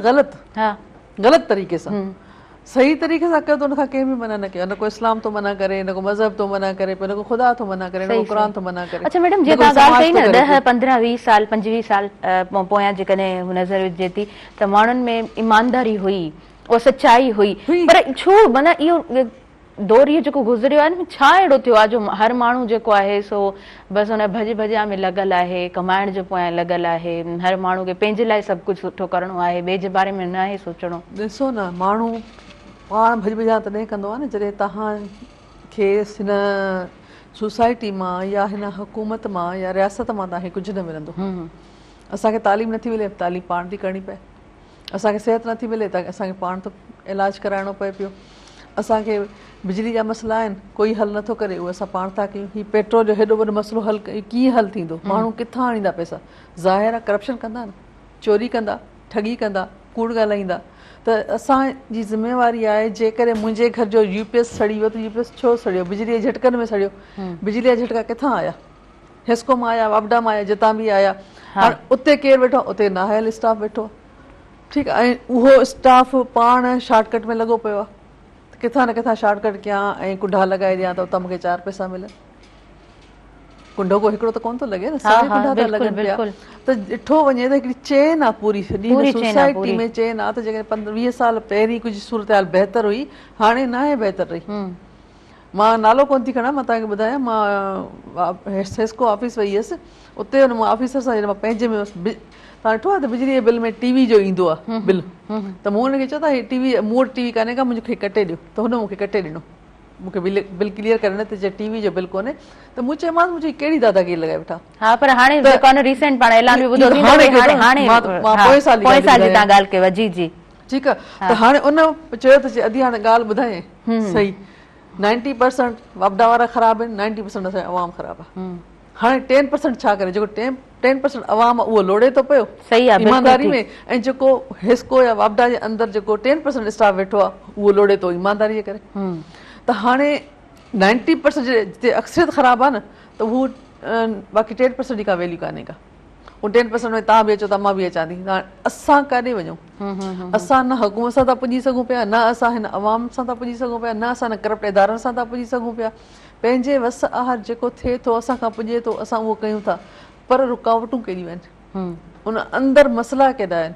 ग़लति तरीक़े सां। सही तरीक़े सां कयो त उनखां कंहिं बि मना न कयो, न को इस्लाम थो मना करे, न को मज़हब थो मना करे, न को ख़ुदा थो मना करे, न को क़ुरान थो मना करे। अच्छा मैडम, जीअं तव्हां ॻाल्हि कई न 10, 15, 20 साल 25 साल पोयां जेकॾहिं नज़र विझे थी त माण्हुनि में ईमानदारी हुई, उहा सचाई हुई, पर छो माना इहो दौर इहो जेको गुज़रियो आहे न, छा अहिड़ो थियो आहे जो हर माण्हू जेको आहे सो बसि हुन भॼ भॼा में लॻल आहे, कमाइण जे पोयां लॻल आहे। हर माण्हू खे पंहिंजे लाइ सभु कुझु सुठो करिणो आहे, ॿिए जे बारे में न आहे सोचणो। ॾिसो न, माण्हू पाण भॼ भॼा तॾहिं कंदो आहे न जॾहिं तव्हांखे हिन सोसाइटी मां या हिन हुकूमत मां या रियासत मां तव्हांखे कुझु न मिलंदो। असांखे तालीम नथी मिले, तालीम पाण थी करणी पए। असांखे सिहत नथी मिले त असांखे पाण थो इलाजु कराइणो पए पियो। असांखे बिजली जा मसइला आहिनि, कोई हल नथो करे, उहे असां पाण था कयूं। हीउ पेट्रोल जो हेॾो वॾो मसइलो हल कीअं हल थींदो? माण्हू किथां आणींदा पैसा? ज़ाहिर आहे करप्शन कंदा न, चोरी कंदा, ठगी कंदा, कूड़ ॻाल्हाईंदा। त असांजी ज़िम्मेवारी आहे, जेकॾहिं मुंहिंजे घर जो यूपीएस सड़ी वियो त यूपीएस छो सड़ियो? बिजली जे झटकनि में सड़ियो। बिजली जा झटका किथां आया? हिस्को मां आया, वापडा मां आया, जितां बि आया। हाणे उते केरु वेठो? उते नाहियल स्टाफ वेठो आहे। ठीकु आहे, ऐं उहो स्टाफ पाण शॉर्टकट में लॻो पियो आहे। किथां न किथां शॉर्टकट कयां ऐं कुंडा लॻाए ॾियां त उतां मूंखे 4 पैसा मिलनि। कुंडो को हिकिड़ो त कोन थो लॻे न, सारे कुंडा था लॻनि पिया। त ॾिठो वञे त हिकिड़ी चेन आहे, पूरी सॼी सोसाइटी में चेन आहे। त जेकॾहिं 15-20 साल पहिरीं कुझु सूरत हाल बहितर हुई, हाणे न आहे बहितर रही। मां नालो कोन थी खणां, मां तव्हांखे ॿुधायां, मां हेस्को ऑफिस वई हुयसि। उते हुन ऑफिसर सां मां पंहिंजे में तव्हां ॾिठो आहे त बिजली जे बिल में टीवी जो ईंदो आहे बिल, त मूं हुनखे चयो त टीवी मूं वटि टीवी कान्हे का, मूंखे कटे ॾियो। त हुन मूंखे कटे ॾिनो, मूंखे बिल क्लियर करे न, त चए टीवी जो बिल कोन्हे। त मूं चयोमांसि मुंहिंजी कहिड़ी दादागिरी लॻाए वेठा। हा, पर हाणे रीसेंट पाण ऐलान बि ॿुधो थींदो, हाणे पोइ साल जी तव्हां ॻाल्हि कयव। जी जी, ठीकु आहे। त हाणे उन चयो त अधी हाणे ॻाल्हि ॿुधाए सही, 90% वापडा वारा ख़राबु आहिनि, 90% असांजो अवाम ख़राबु आहे। हाणे 10% छा करे? जेको 10% अवाम उहो लोड़े थो पियो ईमानदारी में, ऐं जेको हिस्को या वापडा जे अंदरि जेको 10% स्टाफ वेठो आहे उहो लोड़े थो ईमानदारी जे करे। त हाणे 90% जिते अक्सरियत ख़राबु आहे न, त उहो बाक़ी 10% जी का वैल्यू कान्हे का। उहो 10% में तव्हां बि अचो त मां बि अचां थी। हाणे असां काॾे वञूं? असां न हुकूमत सां था पुॼी सघूं पिया, न असां हिन अवाम सां था पुॼी सघूं पिया, न असां हिन करप्ट इदारनि सां था पुॼी सघूं पिया। पंहिंजे वस आहार जेको थिए थो असांखां पुॼे थो, असां उहो कयूं था, पर रुकावटूं केॾियूं आहिनि? उन अंदरि मसइला केॾा आहिनि?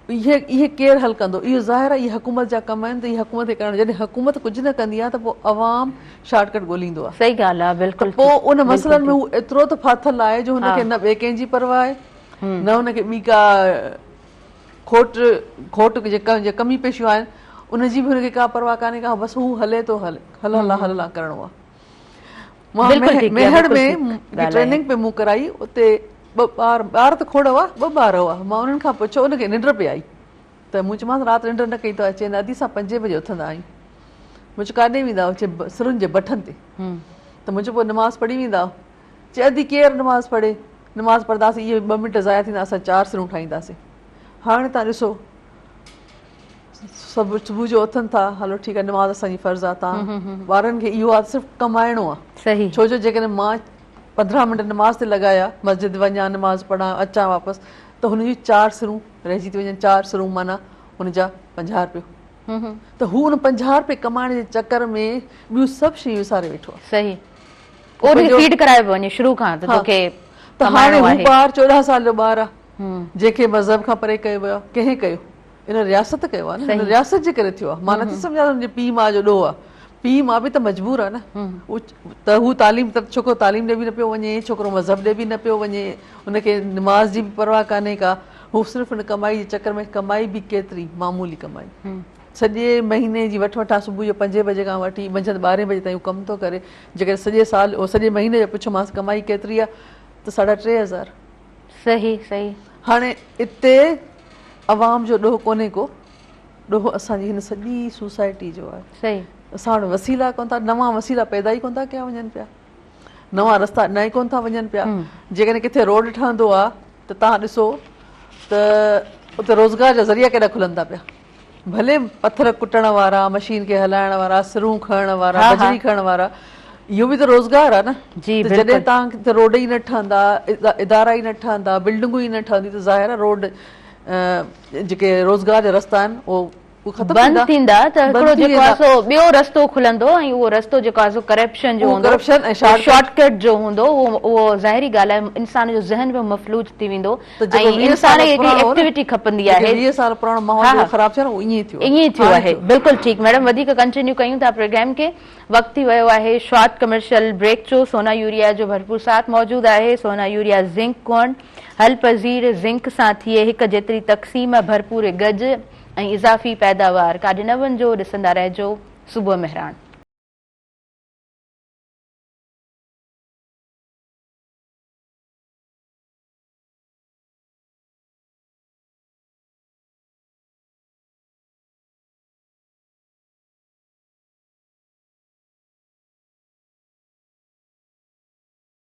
इहे केरु हल कंदो? इहो ज़ाहिर आहे इहे हुकूमत जा कम आहिनि, त इहे हुकूमत खे करणु। जॾहिं हुकूमत कुझु न कंदी आहे त पोइ अवाम शॉर्टकट ॻोल्हींदो आहे। सही ॻाल्हि आहे, बिल्कुलु। पोइ उन मसइलनि में हू एतिरो त फाथल आहे जो हुनखे न ॿिए कंहिंजी परवाह आहे, न हुनखे ॿी का खोट जे कमी पेशियूं आहिनि उनजी बि हुनखे का परवाह कान्हे का, बसि हू हले थो हलला करिणो आहे। मां मेहड़ में ट्रेनिंग पे मूं कराई, उते ॿार त खोड़ हुआ, 2 ॿार हुआ। मां उन्हनि खां पुछो, उनखे निंड पे आई त मूं चयोमांसि राति निंड न कई, त अचे न अधी सां 5 बजे उथंदा आहियूं। मूं चयो काॾे वेंदा चए सिरुनि जे बठनि ते। त मुंहिंजो पोइ नमाज़ पढ़ी वेंदा। चए अधी केरु नमाज़ पढ़े, नमाज़ पढ़ंदासीं इहे 2 मिंट ज़ाया थींदा, असां 4 सिरूं ठाहींदासीं। हाणे तव्हां ॾिसो सभु सुबुह जो उथनि था, हलो ठीकु आहे नमाज़ असांजी फ़र्ज़ु आहे, तव्हां ॿारनि खे इहो आहे सिर्फ़ु कमाइणो आहे। सही। छो जो जेकॾहिं मां 15 मिंट नमाज़ ते लॻाया, मस्जिद वञा नमाज़ पढ़ां अचां वापसि, त हुनजी 4 सिरूं रहिजी थी वञनि। 4 सिरूं माना हुनजा 50 रुपयो। त हू उन 50 रुपए कमाइण जे चकर में ॿियूं सभु शयूं विसारे वेठो आहे। सही। फीड कराए वञे शुरू खां त तोखे त हाणे हू ॿार 14 साल जो ॿार आहे, जंहिंखे मज़हब खां परे कयो वियो आहे। कंहिं कयो? इन रियासत कयो आहे न, हिन रियासत जे करे थियो आहे। मां नथी सम्झां मुंहिंजे पीउ माउ जो ॾोह आहे, पीउ माउ बि त मजबूर आहे न। त हू तालीम, त छोकिरो तालीम ॾे बि न पियो वञे, छोकिरो मज़हब ॾे बि न पियो वञे, हुनखे नमाज़ जी बि परवाह कान्हे का। हू सिर्फ़ु हिन कमाई जे चकर में, कमाई बि केतिरी मामूली कमाई, सॼे महीने जी वठां सुबुह जो 5 बजे खां वठी मंझंदि 12 बजे ताईं कमु थो करे। जेकॾहिं सॼे साल सॼे महीने जो पुछोमांसि कमाई केतिरी आहे, त 3,500। सही सही। हाणे हिते अवाम जो ॾोह कोन्हे को, ॾोह असांजी हिन सॼी सोसाइटी जो आहे। सही। असां वटि वसीला कोन था, नवां वसीला पैदा ई कोन था कया वञनि पिया, नवां रस्ता न ई कोन था वञनि पिया। जेकॾहिं किथे रोड ठहंदो आहे त तव्हां ॾिसो त उते रोज़गार जा ज़रिया केॾा खुलनि था पिया। भले पथर कुटण वारा, मशीन खे हलाइण वारा, सिरूं खणण वारा, बजरी खणण वारा, इहो बि त रोज़गार आहे न। जॾहिं तव्हां रोड ई न ठहंदा, इदारा ई न ठहंदा, बिल्डिंगूं ई न ठहंदी, त ज़ाहिर आहे रोड जेके रोज़गार जा रस्ता आहिनि बंदि थींदा, त हिकिड़ो जेको आहे सो ॿियो रस्तो खुलंदो, ऐं उहो रस्तो जेको आहे सो करप्शन जो हूंदो, शॉर्टकट जो हूंदो, उहो ज़ाहिरी ॻाल्हि आहे इंसान जो ज़हन बि मफ़लूज थी वेंदो ऐं इंसान खे हिकिड़ी एक्टिविटी खपंदी आहे। 20 साल पुराणो माहौल ख़राब थियो, ईअं थियो आहे। बिल्कुलु ठीकु मैडम, वधीक कंटिन्यू कयूं था प्रोग्राम खे। वक़्तु थी वियो आहे शॉर्ट कमर्शियल ब्रेक जो। सोना यूरिया जो भरपूर साथ मौजूदु आहे। सोना यूरिया ज़िंक कॉर्न हल पज़ीर ज़िंक सां थिए हिक जेतिरी तक़सीम, भरपूर गज ऐं इज़ाफ़ी पैदावार। काॾे न वञिजो, ॾिसंदा रहिजो सुबुह मेहरान।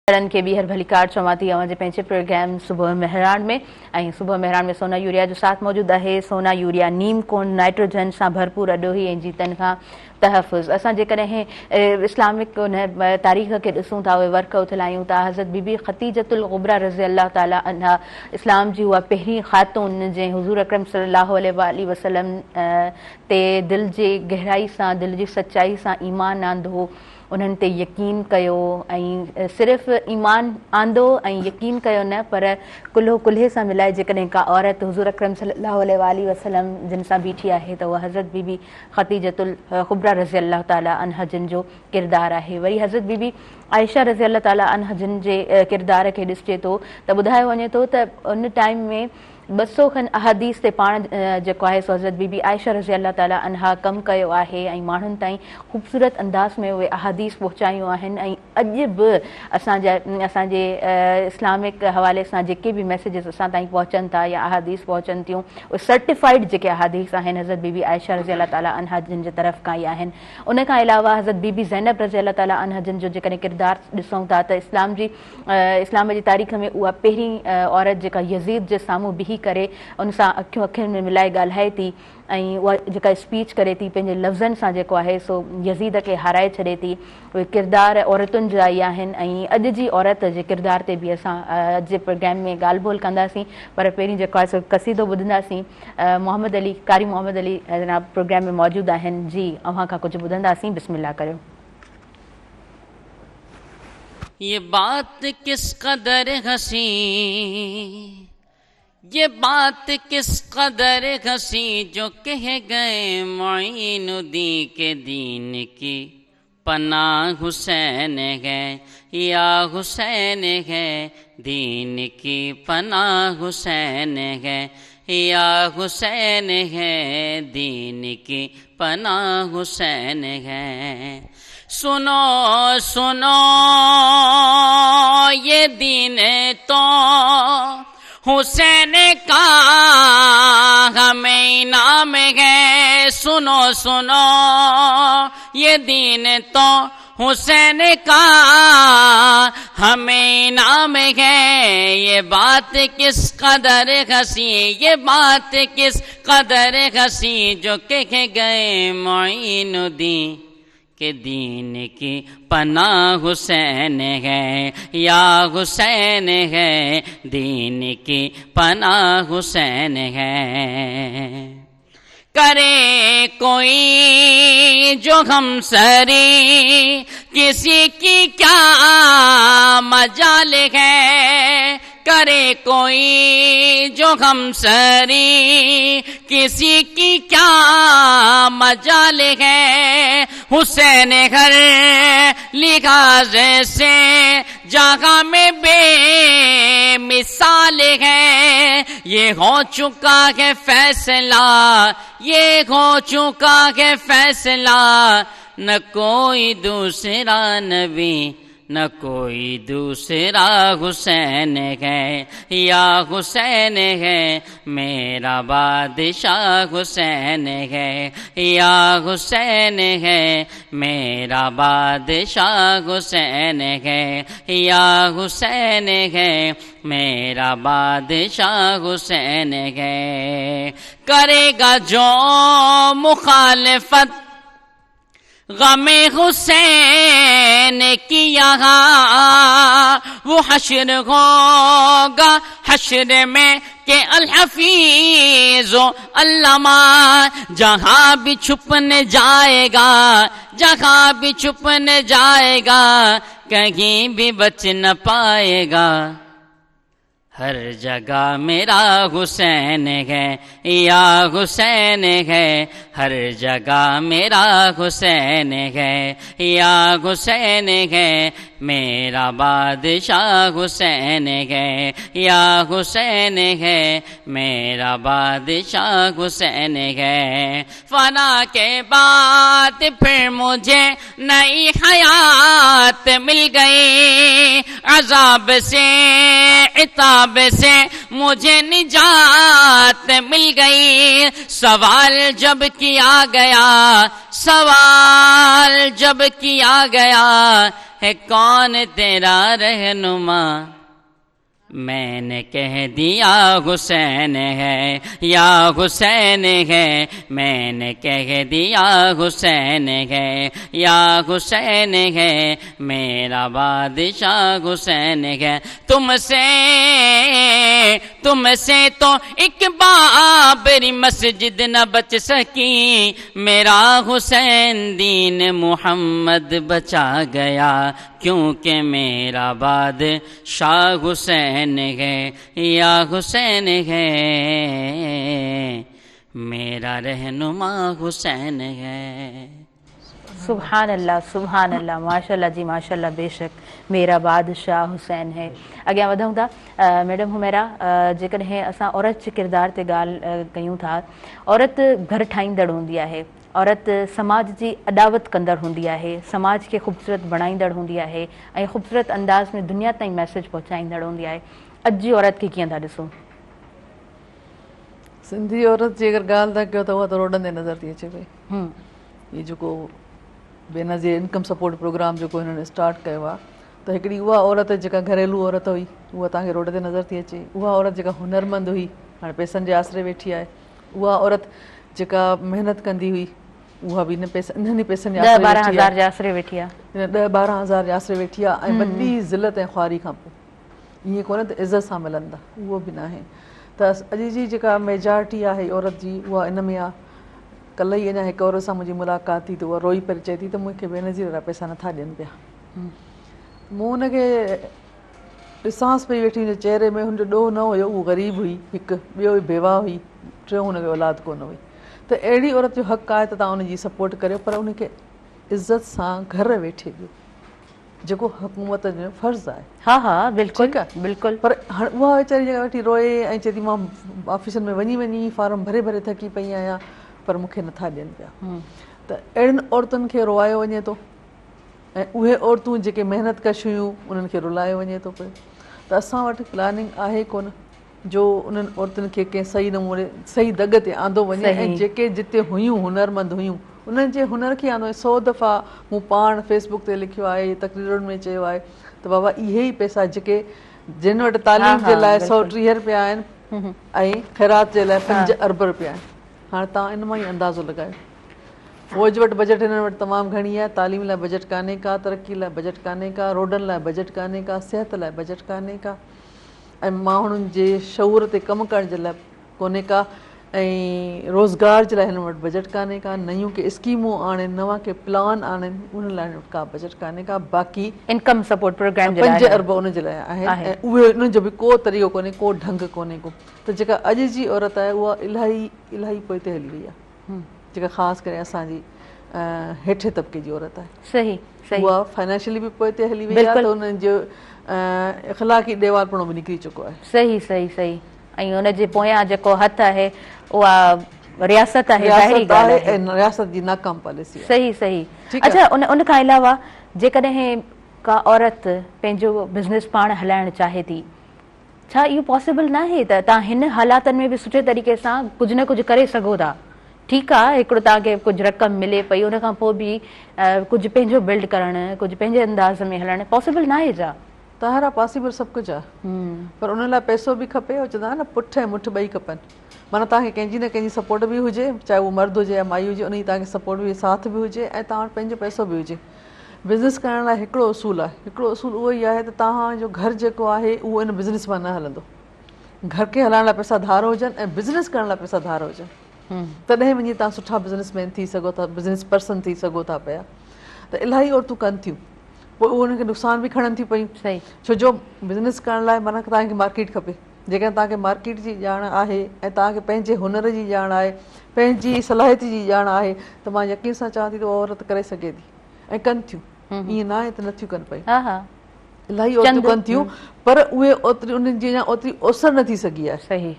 खे ॿीहर भली कार चवां थी अवां जे पंहिंजे प्रोग्राम सुबुह मेहरान में। ऐं सुबुह मेहरान में सोना यूरिया जो साथ मौजूदु आहे। सोना यूरिया नीम कोन नाइट्रोजन सां भरपूर अॾोही ऐं जीतनि खां तहफ़ुज़। असां जेकॾहिं इस्लामिक उन तारीख़ खे ॾिसूं था, उहे वर्क उथियल आहियूं था। हज़रत बीबी ख़तीजतुल कुबरा रज़ी अल्लाह ताला अन्हा इस्लाम जी उहा पहिरीं ख़ातून जंहिं हुज़ूर अकरम सल्लल्लाहु अलैहि वसल्लम ते दिलि जे गहराई सां, दिलि जी सचाई सां ईमान आंदो, उन्हनि ते यकीन कयो, ऐं सिर्फ़ु ईमान आंदो ऐं यकीन कयो न, पर कुल्हो कुल्हे सां मिलाए जेकॾहिं का औरत हुज़ूर अकरम सल्लल्लाहु अलैहि वसल्लम जिन सां बीठी आहे त उहा हज़रत बीबी ख़तीजतुल कुबरा रज़ी अल्लाह ताला अन्हा जिन जो किरदारु आहे। वरी हज़रत बीबी आयशा रज़ी अल्लाह ताला अन्हा जिन जे किरदार खे ॾिसिजे थो त ॿुधायो वञे थो त उन टाइम में 200 खनि अहादीस ते पाण जेको आहे सो हज़रत बीबी आयशा रज़ी अल्लाह ताला अन्हा कमु कयो आहे ऐं माण्हुनि ताईं ख़ूबसूरत अंदाज़ में उहे अहादीस पहुचायूं आहिनि। ऐं अॼु बि असांजे इस्लामिक हवाले सां जेके बि मैसेजिस असां ताईं पहुचनि था या अहादीस पहुचनि थियूं, उहे सर्टिफाइड जेके अहादीस आहिनि हज़रत बीबी आयशा रज़ी अल्लाह ताला अन्हा जिन जे तरफ़ खां ई आहिनि। उन खां अलावा हज़रत बीबी ज़ैनब रज़ी अल्लाह ताला अन्हा जिन जो जेकॾहिं किरदारु ॾिसूं था त इस्लाम जी तारीख़ में उहा पहिरीं औरत जेका यज़ीद जे साम्हूं बीही करे उन सां अखियुनि में मिलाए ॻाल्हाए थी ऐं उहा जेका स्पीच करे थी, पंहिंजे लफ़्ज़नि सां जेको आहे सो यज़ीद खे हाराए छॾे थी। उहे किरदार औरतुनि जा ई आहिनि ऐं अॼु जी औरत जे किरदार ते बि असां अॼु जे प्रोग्राम में ॻाल्हि ॿोल कंदासीं। पर पहिरीं जेको आहे सो क़सीदो ॿुधंदासीं। मोहम्मद अली, कारी मोहम्मद अली जनाब प्रोग्राम में मौजूदु आहिनि। जी, अव्हां खां कुझु ॿुधंदासीं, बिस्मिल्लाह करियो। ये बात किस कदर हसी, ये बात किस कदर हसी जो कह गए मोइनुद्दीन के दीन की पनाह हुसैन है, या हुसैन है दीन की पनाह हुसैन है, یا حسین ہے، دین کی پناہ حسین ہے۔ سنو سنو یہ دین تو حسین کا ہمیں انعام ہے۔ سنو سنو یہ دین تو حسین کا ہمیں انعام ہے۔ یہ بات کس قدر ہنسی، یہ بات کس قدر ہنسی جو کہ گئے معین الدین کہ دین کی پناہ حسین ہے، یا حسین ہے، دین کی پناہ حسین ہے۔ کرے کوئی جو ہم سری کسی کی کیا مجال ہے، کرے کوئی جو ہم سری کسی کی کیا مجال ہے۔ حسین ہر لحاظ سے جگہ میں بے مثال ہے۔ یہ ہو چکا ہے فیصلہ، یہ ہو چکا ہے فیصلہ، نہ کوئی دوسرا نبی نہ کوئی دوسرا حسین ہے، یا حسین ہے میرا بادشاہ حسین ہے، یا حسین ہے میرا بادشاہ حسین ہے، یا حسین ہے میرا بادشاہ حسین ہے۔ کرے گا جو مخالفت غم حسین کی یہاں، وہ حشر ہوگا حشر میں کہ الحفیظ و علامہ، جہاں بھی چھپنے جائے گا، جہاں بھی چھپنے جائے گا، کہیں بھی بچ نہ پائے گا۔ ہر جگہ میرا حسین ہے، یا حسین ہے، ہر جگہ میرا حسین ہے، یا حسین ہے میرا بادشاہ حسین ہے، یا حسین ہے میرا بادشاہ حسین ہے۔ فنا کے بعد پھر مجھے نئی حیات مل گئی، عذاب سے عتاب سے مجھے نجات مل گئی۔ سوال جب کیا گیا، سوال جب کیا گیا ہے کون تیرا رہنما، میں نے کہہ دیا حسین ہے، یا حسین ہے، میں نے کہہ دیا حسین ہے، یا حسین ہے میرا بادشاہ حسین ہے۔ تم سے تو ایک بابری مسجد نہ بچ سکی، میرا حسین دین محمد بچا گیا، کیونکہ میرا بادشاہ حسین ہے، یا حسین ہے میرا رہنما حسین ہے۔ سبحان اللہ، سبحان اللہ، ماشاء اللہ جی، ماشاء اللہ، بے شک میرا بادشاہ حسین ہے۔ اگیاں وڌوں था میڈم हुमेरा، जेकॾहिं असां औरत जे किरदार ते ॻाल्हि कयूं था, औरत घर ठाहींदड़ हूंदी आहे, औरत समाज जी अॾावत कंदड़ हूंदी आहे, समाज खे ख़ूबसूरत बणाईंदड़ हूंदी आहे ऐं ख़ूबसूरत अंदाज़ में दुनिया ताईं मैसेज पहुचाईंदड़ हूंदी आहे। अॼु जी औरत खे कीअं था ॾिसो? सिंधी औरत जी अगरि ॻाल्हि था कयो त उहा त रोडनि ते नज़र थी अचे पई। हीअ जेको बेनज़ीर इनकम सपोर्ट प्रोग्राम जेको हिननि स्टार्ट कयो आहे, त हिकिड़ी उहा औरत जेका घरेलू औरत हुई उहा तव्हांखे रोड ते नज़र थी अचे, उहा औरत जेका हुनरमंद हुई हाणे पैसनि जे आसरे वेठी आहे, उहा औरत जेका महिनत कंदी हुई उहा बि इन्हनि पैसनि जे आसरे वेठी आहे, 10-12 हज़ार जे आसरे वेठी आहे, ऐं वॾी ज़िलत ऐं ख़्वारी खां पोइ ईअं कोन्हे त इज़त सां मिलंदा, उहो बि न आहे। त अॼु जी जेका मेजॉरिटी आहे औरत जी उहा इन में आहे। कल्ह ई अञा हिकु औरत सां मुंहिंजी मुलाक़ात थी त उहा रोई पई चए थी त मूंखे बेनज़ीर वारा पैसा नथा ॾियनि पिया। मूं हुनखे ॾिसांसि पई वेठी, हुनजे चहिरे में हुनजो ॾोह न हुयो, उहो ग़रीब हुई, हिकु ॿियो बेवा हुई, टियों हुनखे औलाद कोन हुई। त अहिड़ी औरत जो हक़ु आहे त तव्हां हुनजी सपोर्ट करियो, पर उनखे इज़त सां घर वेठे ॾियो। जेको हुकूमत जो फ़र्ज़ु आहे। हा हा बिल्कुलु ठीकु आहे। बिल्कुलु। पर हाणे उहा वीचारी जॻह वेठी रोए ऐं चए थी मां ऑफिसनि में वञी वञी फार्म भरे भरे थकी पई आहियां पर मूंखे नथा ॾियनि पिया। त अहिड़ियुनि औरतुनि खे रोआयो वञे थो ऐं उहे औरतूं जेके महिनत कशि हुयूं उन्हनि खे रुलायो वञे थो पियो। त असां वटि प्लानिंग आहे कोन जो उन्हनि औरतुनि खे कंहिं सही नमूने सही दॻ ते आंदो वञे ऐं जेके जिते हुयूं हुनरमंद हुयूं उन्हनि जे हुनर खे आंदो। 100 दफ़ा मूं पाण फेसबुक ते लिखियो आहे, तक़रीरुनि में चयो आहे त बाबा इहे ई पैसा जेके जिन वटि तालीम जे लाइ 130 रुपया आहिनि ऐं ख़ैरात जे लाइ 5 अरब रुपया आहिनि। हाणे तव्हां इन मां ई अंदाज़ो लॻायो। फ़ौज वटि बजट हिननि वटि तमामु घणी आहे, तालीम लाइ बजट कान्हे का, तरक़ी लाइ बजट कान्हे का, रोडनि लाइ बजट कान्हे का, सिहत लाइ बजट कान्हे का, ऐं माण्हुनि जे शऊर ते कमु करण जे लाइ कोन्हे का, ऐं रोज़गार जे लाइ हिन वटि बजट कान्हे का, नयूं के स्कीमूं आणनि, नवां के प्लान आणनि, उन लाइ का बजट कान्हे का। बाक़ी इनकम सपोर्ट प्रोग्राम 5 अरब उन जे लाइ आहिनि ऐं उहे उन्हनि जो बि को तरीक़ो कोन्हे, को ढंग कोन्हे को। त जेका अॼु जी औरत आहे उहा इलाही इलाही पोइते हली वई आहे, जेका ख़ासि करे असांजी हेठे तबिके जी औरत आहे। सही सही। उहा फाइनेंशियली बि पोइते हली वई आहे, त उन्हनि जो इख़लाक़ी ॾेवालपणो बि निकिरी चुको आहे। सही सही सही। ऐं उनजे पोयां जेको हथु आहे उहा रियासत आहे, रियासत जी नाकाम पॉलिसी। सही सही। अच्छा, उन खां अलावा जेकॾहिं का औरत पंहिंजो बिज़नेस पाण हलाइणु चाहे थी, छा इहो पॉसिबल न आहे त तव्हां हिन हालातनि में बि सुठे तरीक़े सां कुझु न कुझु करे सघो था? ठीकु आहे, हिकिड़ो तव्हांखे कुझु रक़म मिले पई, उन खां पोइ बि कुझु पंहिंजो बिल्ड करणु, कुझु पंहिंजे अंदाज़ में हलणु पॉसिबल न आहे छा? तव्हांरा पॉसिबल सभु कुझु आहे, पर उन लाइ पैसो बि खपे। ऐं चवंदा आहिनि न पुठ ऐं मुठ ॿई खपनि। माना तव्हांखे कंहिंजी न कंहिंजी सपोर्ट बि हुजे, चाहे उहो मर्द हुजे या माई हुजे, उन जी तव्हांखे सपोर्ट बि साथ बि हुजे ऐं तव्हां वटि पंहिंजो पैसो बि हुजे। बिज़नेस करण लाइ हिकिड़ो उसूल आहे, हिकिड़ो उसूल उहो ई आहे त तव्हांजो घर जेको आहे उहो इन बिज़नेस मां न हलंदो। घर खे हलाइण लाइ पैसा धार हुजनि ऐं बिज़नेस करण लाइ पैसा धार हुजनि, तॾहिं वञी तव्हां सुठा बिज़नेसमैन थी सघो था, बिज़नेस पर्सन थी सघो था पिया। त इलाही औरतूं कनि थियूं, पोइ उहो उनखे नुक़सान बि खणनि थियूं पयूं। सही। छो जो बिज़नेस करण लाइ माना तव्हांखे मार्केट खपे। जेकॾहिं तव्हांखे मार्केट जी ॼाण आहे ऐं तव्हांखे पंहिंजे हुनर जी ॼाण आहे, पंहिंजी सलाहियत जी ॼाण आहे, त मां यकीन सां चवां थी त उहा औरत करे सघे थी ऐं कनि थियूं। ईअं न आहे त नथियूं कनि पयूं, इलाही औरतूं कनि थियूं, पर उहे ओतिरी उन्हनि जी अञा ओतिरी ओसर न थी सघी आहे। सही।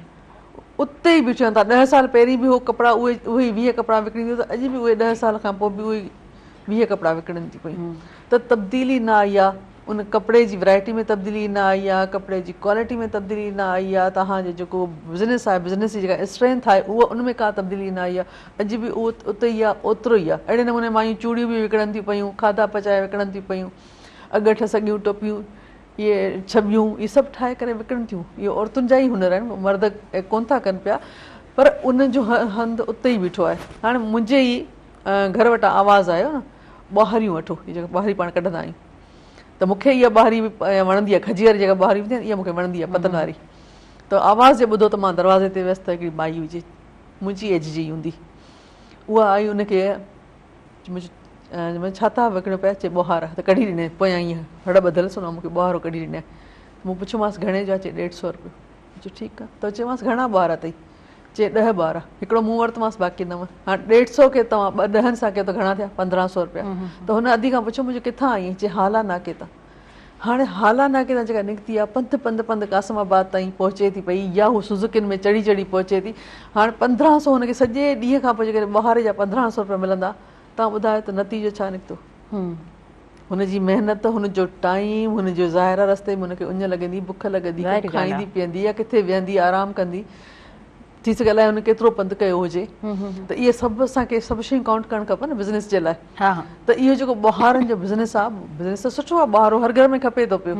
उते ई बीठियूं था। 10 साल पहिरीं बि उहो कपिड़ा उहे 20 कपिड़ा विकिणींदियूं, त अॼु बि उहे 10 साल खां पोइ बि उहे 20 कपिड़ा विकिणनि थी पयूं। त तब्दीली न आई आहे, उन कपिड़े जी वैरायटी में तब्दीली न आई आहे, कपिड़े जी क्वालिटी में तब्दीली न आई आहे, तव्हांजो जेको बिज़नेस आहे, बिज़नेस जी जेका स्ट्रेंथ आहे उहा उन में का तब्दीली न आई आहे। अॼु बि उहो उते ई आहे, ओतिरो ई आहे। अहिड़े नमूने मायूं चूड़ियूं बि विकिणनि थियूं पयूं, खाधा पचाए विकिणनि थियूं पयूं, अगठ सॻियूं टोपियूं, इहे छबियूं, इहे सभु ठाहे करे विकिणनि थियूं। इहे औरतुनि जा ई हुनर आहिनि, मर्द कोन था कनि पिया, पर उनजो हंधु उते ई बीठो आहे। हाणे मुंहिंजे ई घर वटां आवाज़ु आयो न, ॿुहारियूं वठो, इहे जेका ॿुहारी पाण कढंदा आहियूं, त मूंखे इहा ॿुहारी बि वणंदी आहे। खजीअर जेका ॿुहारी हूंदी आहे इहा मूंखे वणंदी आहे, पतन वारी। त आवाज़ जे ॿुधो त मां दरवाज़े ते वियसि त हिकिड़ी माई हुजे, मुंहिंजी एज जी हूंदी, उहा आई, उनखे छा था विकिणो पिया? चए ॿुहार। त कढी ॾिनई, पोयां ईअं हड़ ॿधलसि, उन मूंखे ॿुहारो कढी ॾिनई। मूं पुछियोमांसि घणे जो आहे? चए 150 रुपयो। चयो ठीकु आहे। त चयोमांसि घणा ॿुहार अथई? चए 10 ॿुहार। हिकिड़ो मूं वरितोमांसि, बाक़ी न। हाणे 150 खे तव्हां 2 ॾहनि सां कयो त घणा थिया? 1500 रुपया। त हुन अधी खां पुछियो मुंहिंजो किथां आई? चए हाला नाके तां। हाणे हाला नाके तां जेका निकिती आहे, पंधु कासमाबाद ताईं पहुचे थी पई, या हू सुज़ुकियुनि में चढ़ी चढ़ी पहुचे थी। हाणे 1500 हुनखे सॼे ॾींहं खां पोइ जेकॾहिं ॿुहारे जा 1500 रुपया मिलंदा, तव्हां ॿुधायो त नतीजो छा निकितो? हुनजी महिनत, हुनजो टाइम, हुनजो ज़ाहिर रस्ते में हुनखे उञ लॻंदी, बुख लॻंदी, खाईंदी पीअंदी, या किथे वेहंदी, आराम कंदी, थी सघे अलाए हुन केतिरो पंधु कयो हुजे। त इहे सभु असांखे सभु शयूं काउंट करणु खपनि बिज़नेस जे लाइ। त इहो जेको ॿुहारनि जो बिज़नेस आहे, बिज़नेस त सुठो आहे, ॿुहारो हर घर में खपे थो पियो,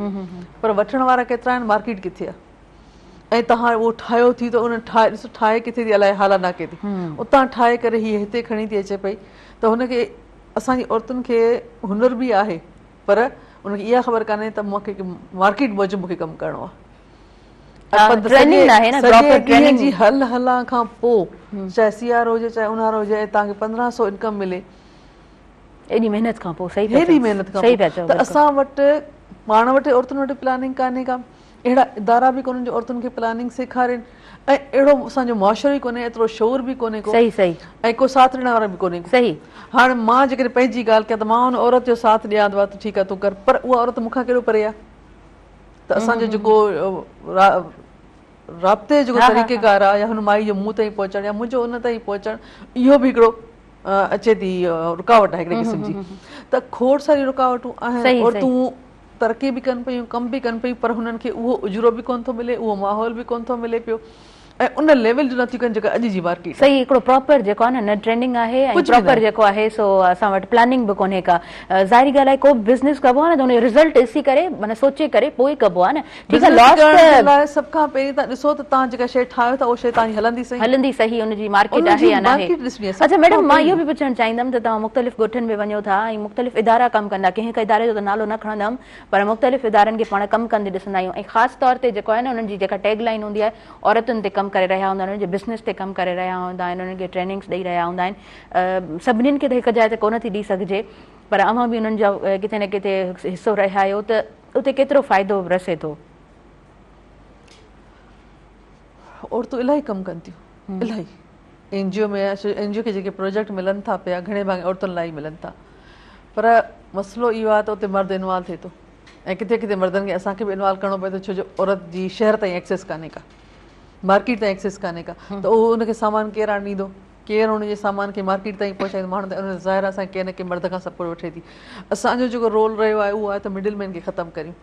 पर वठण वारा केतिरा आहिनि, मार्केट किथे आहे? ऐं तव्हां उहो ठाहियो थी त उन ठाहे किथे थी? अलाए हाला नाके ते। उतां ठाहे करे हीअ हिते खणी थी अचे पई। त हुनखे, असांजी औरतुनि खे हुनर बि आहे, पर उनखे इहा ख़बर कान्हे त मूंखे मार्केट मूजिबि मूंखे कमु करिणो आहे। हल हलां खां पोइ, चाहे सियारो हुजे चाहे ऊन्हारो हुजे, ऐं तव्हांखे 1500 इनकम मिले, एॾी महिनत खां पोइ। सही, हेॾी महिनत खां पोइ। त असां वटि, पाण वटि औरतुनि वटि प्लानिंग कान्हे का, अहिड़ा इदारा बि कोन्हनि जो औरतुनि खे प्लानिंग सेखारनि। ऐं अहिड़ो असांजो मुआशरो ई कोन्हे, एतिरो शौर बि कोन्हे को, सही सही ऐं को साथ ॾियण वारा बि कोन्हे को। सही हाणे मां जेकॾहिं पंहिंजी ॻाल्हि कयां त मां हुन औरत जो साथ ॾियां त ठीकु आहे तूं कर, पर उहा औरत मूंखां कहिड़ो परे आहे। त असांजो जेको राब्ते जो जेको तरीक़ेकार आहे या हुन माई जो मूं ताईं पहुचणु या मुंहिंजो उन ताईं पहुचणु, इहो बि हिकिड़ो अचे थी रुकावट आहे हिकिड़े क़िस्म जी। त खोड़ सारी रुकावटूं आहिनि और तूं तरक़ी बि कनि पियूं, कम बि कनि पियूं, पर हुननि खे उहो उजरो बि कोन थो मिले, उहो माहौल बि कोन थो मिले पियो, ऐं उन लेवल जो नथियूं कनि जेका अॼु जी मार्केट। सही हिकिड़ो प्रॉपर जेको आहे न ट्रेंडिंग आहे ऐं प्रॉपर जेको आहे सो असां वटि प्लानिंग बि कोन्हे का। ज़ाहिरी ॻाल्हि आहे को बिज़नेस कबो आहे न त हुन जो रिज़ल्ट ॾिसी करे माना सोचे करे पोइ कबो आहे न। ठीकु आहे, लॉस सभ खां पहिरीं तव्हां ॾिसो त तव्हां जेका शइ ठाहियो था उहा शइ तव्हांजी हलंदी सही, हुनजी मार्केट आहे या न आहे। अच्छा मैडम, मां इहो बि पुछणु चाहींदमि त तव्हां मुख़्तलिफ़ ॻोठनि में वञो था ऐं मुख़्तलिफ़ इदारा कमु कंदा, कंहिं हिकु इदारे जो त नालो न खणंदमि, पर मुख़्तलिफ़ इदारनि खे पाण कमु कंदे ॾिसंदा आहियूं, ऐं ख़ासि तौर ते जेको आहे न हुननि जी जेका टैगलाइन हूंदी आहे, औरतुनि ते कमु करे रहिया हूंदा आहिनि, बिज़नेस ते कमु करे रहिया हूंदा आहिनि, उन्हनि खे ट्रेनिंग्स ॾेई रहिया हूंदा आहिनि। सभिनीनि खे त हिकु जाइ ते कोन थी ॾेई सघिजे, पर अव्हां बि उन्हनि जा किथे न किथे हिसो रहिया आहियो, त उते केतिरो फ़ाइदो रसे थो? औरतूं इलाही कमु कनि थियूं, इलाही NGO में NGO खे जेके प्रोजेक्ट मिलनि था पिया घणे भाङे औरतुनि लाइ मिलनि था, पर मसइलो इहो आहे त उते मर्द इन्वॉल्व थिए थो, ऐं किथे किथे मर्दनि खे असांखे बि इन्वॉल्व करिणो पए थो, छो जो औरत जी शहर ताईं एक्सेस कान्हे का, मार्केट ताईं एक्सेस कान्हे का, त उहो उनखे सामान केरु आणींदो, केरु हुनजे सामान खे मार्केट ताईं पहुचाईंदो, माण्हू त उन ज़ाहिर आहे असांखे कंहिं न कंहिं मर्द खां सपोर्ट वठे थी। असांजो जेको रोल रहियो आहे उहो आहे त मिडिल मैन खे ख़तमु करियूं।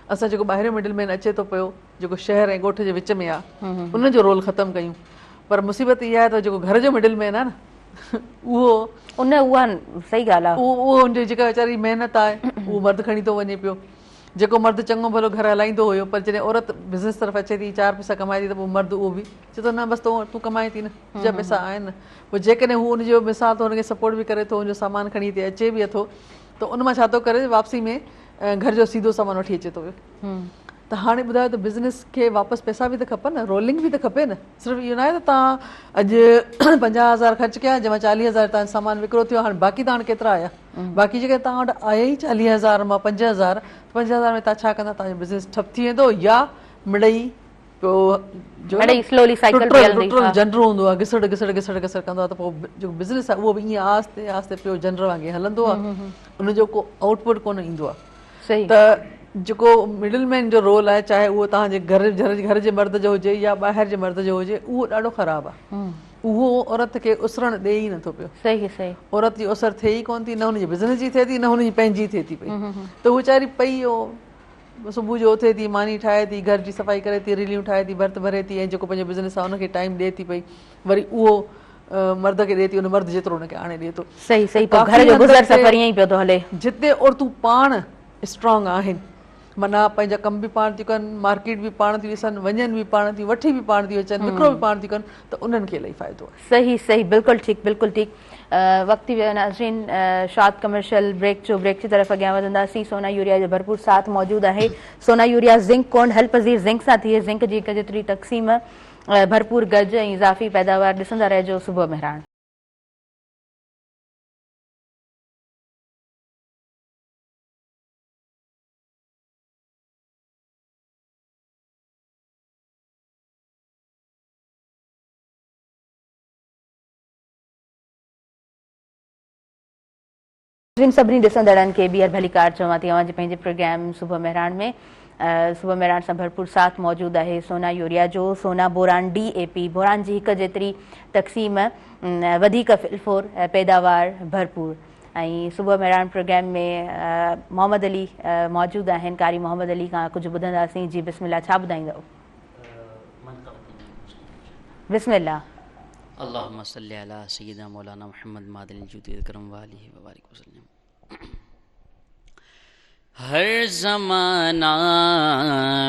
असां जेको ॿाहिरियों मिडिल मैन अचे थो पियो, जेको शहर ऐं ॻोठ जे विच में आहे, उनजो रोल ख़तमु कयूं। पर मुसीबत इहा आहे त जेको घर जो मिडिल मैन आहे न, उहा सही ॻाल्हि आहे, उहो हुनजी जेका वीचारी महिनत आहे उहो मर्द खणी थो वञे पियो। जेको मर्द चङो भलो घर हलाईंदो हुयो, पर जॾहिं औरत बिज़नेस तरफ़ अचे थी, 4 पैसा कमाए थी, त पोइ मर्द उहो बि चए थो न बसि तूं कमाए थी न, तुंहिंजा पैसा आहिनि न। पोइ जेकॾहिं हू हुनजो मिसाल त हुनखे सपोर्ट बि करे थो, हुनजो सामान खणी थी अचे बि अथो, त उन मां छा थो करे, वापसी में घर जो सीधो सामान वठी अचे थो पियो। त हाणे ॿुधायो त बिज़नेस खे वापसि पैसा बि त खपनि न, रोलिंग बि त खपे न। सिर्फ़ु इहो न आहे त तव्हां अॼु 50,000 ख़र्चु कया, जंहिंमां 40,000 तव्हां सामान विकिरो थियो, हाणे बाक़ी तव्हां वटि केतिरा आया, बाक़ी जेके तव्हां वटि आया ई 40,000 मां 5,000, 5,000 में तव्हां छा कंदा, तव्हांजो बिज़नेस ठप थी वेंदो, या मिड़ई जनर हूंदो आहे, घिसड़ कंदो आहे, त पोइ जेको बिज़नेस आहे उहो बि ईअं आहिस्ते आहिस्ते पियो जनर वांगुरु हलंदो आहे, उनजो को आउटपुट कोन ईंदो आहे। त जेको मिडिल मैन जो रोल आहे, चाहे उहो तव्हांजे घर जे मर्द जो हुजे या ॿाहिरि जे मर्द जो हुजे, उहो ॾाढो ख़राबु आहे। उहो औरत खे उसरणु ॾे ई नथो पियो। सही सही, औरत जी उसर थिए ई कोन थी, न हुनजी बिज़नेस जी थिए थी, न हुनजी पंहिंजी थिए थी पई। त हू वीचारी पई सुबुह जो उथे थी, मानी ठाहे थी, घर जी सफ़ाई करे थी, रिलियूं ठाहे थी, भर्त भरे थी, ऐं जेको पंहिंजो बिज़नेस आहे हुनखे टाइम ॾिए थी पई, वरी उहो मर्द खे ॾिए थी, उन मर्द जेतिरो हुनखे आणे ॾिए थो। सही सही, घर जो गुज़र सफ़र ईअं ई पियो थो हले। जिते औरतूं पाण स्ट्रॉन्ग आहिनि, माना पंहिंजा कम बि पाण थियूं कनि, मार्केट बि पाण थियूं ॾिसनि, वञनि बि पाण थियूं, वठी बि पाण थियूं अचनि, विकिरो बि पाण थियूं कनि, त उन्हनि खे इलाही फ़ाइदो आहे। सही सही, बिल्कुलु ठीकु, बिल्कुलु ठीकु। वक़्त थी वियो नाज़रीन, शाद कमर्शियल ब्रेक जी तरफ़ अॻियां वधंदासीं। सोना यूरिया जो भरपूर साथ मौजूदु आहे। सोना यूरिया ज़िंक कोन हेल्प पज़ीर ज़िंक सां थिए, ज़िंक जी हिकु जेतिरी तक़सीम, भरपूर गज ऐं इज़ाफ़ी पैदावार, ॾिसंदा रहिजो सुबुह मेहरान। सभिनी ॾिसंदड़नि खे ॿीहर भली कार चवां थी, अव्हांजे पंहिंजे प्रोग्राम सुबुह मेहरान में। सुबुह मेहरान सां भरपूर साथ मौजूदु आहे सोना यूरिया जो। सोना बोरान DAP, बोरान जी हिकु जेतिरी तक़सीम, वधीक फिलफोर, पैदावार भरपूर। ऐं सुबुह मेहरान प्रोग्राम में मोहम्मद अली मौजूदु आहिनि। कारी मोहम्मद अली खां कुझु ॿुधंदासीं। जी बिस्मिल्लाह, छा ॿुधाईंदव? बिस्मिल्लाह। अल्लाहुम्मा सल्ली अला सय्यिदना मौलाना मुहम्मद मादिल जूदी करम वालिहि व बारिक वसल्लम। हर ज़माना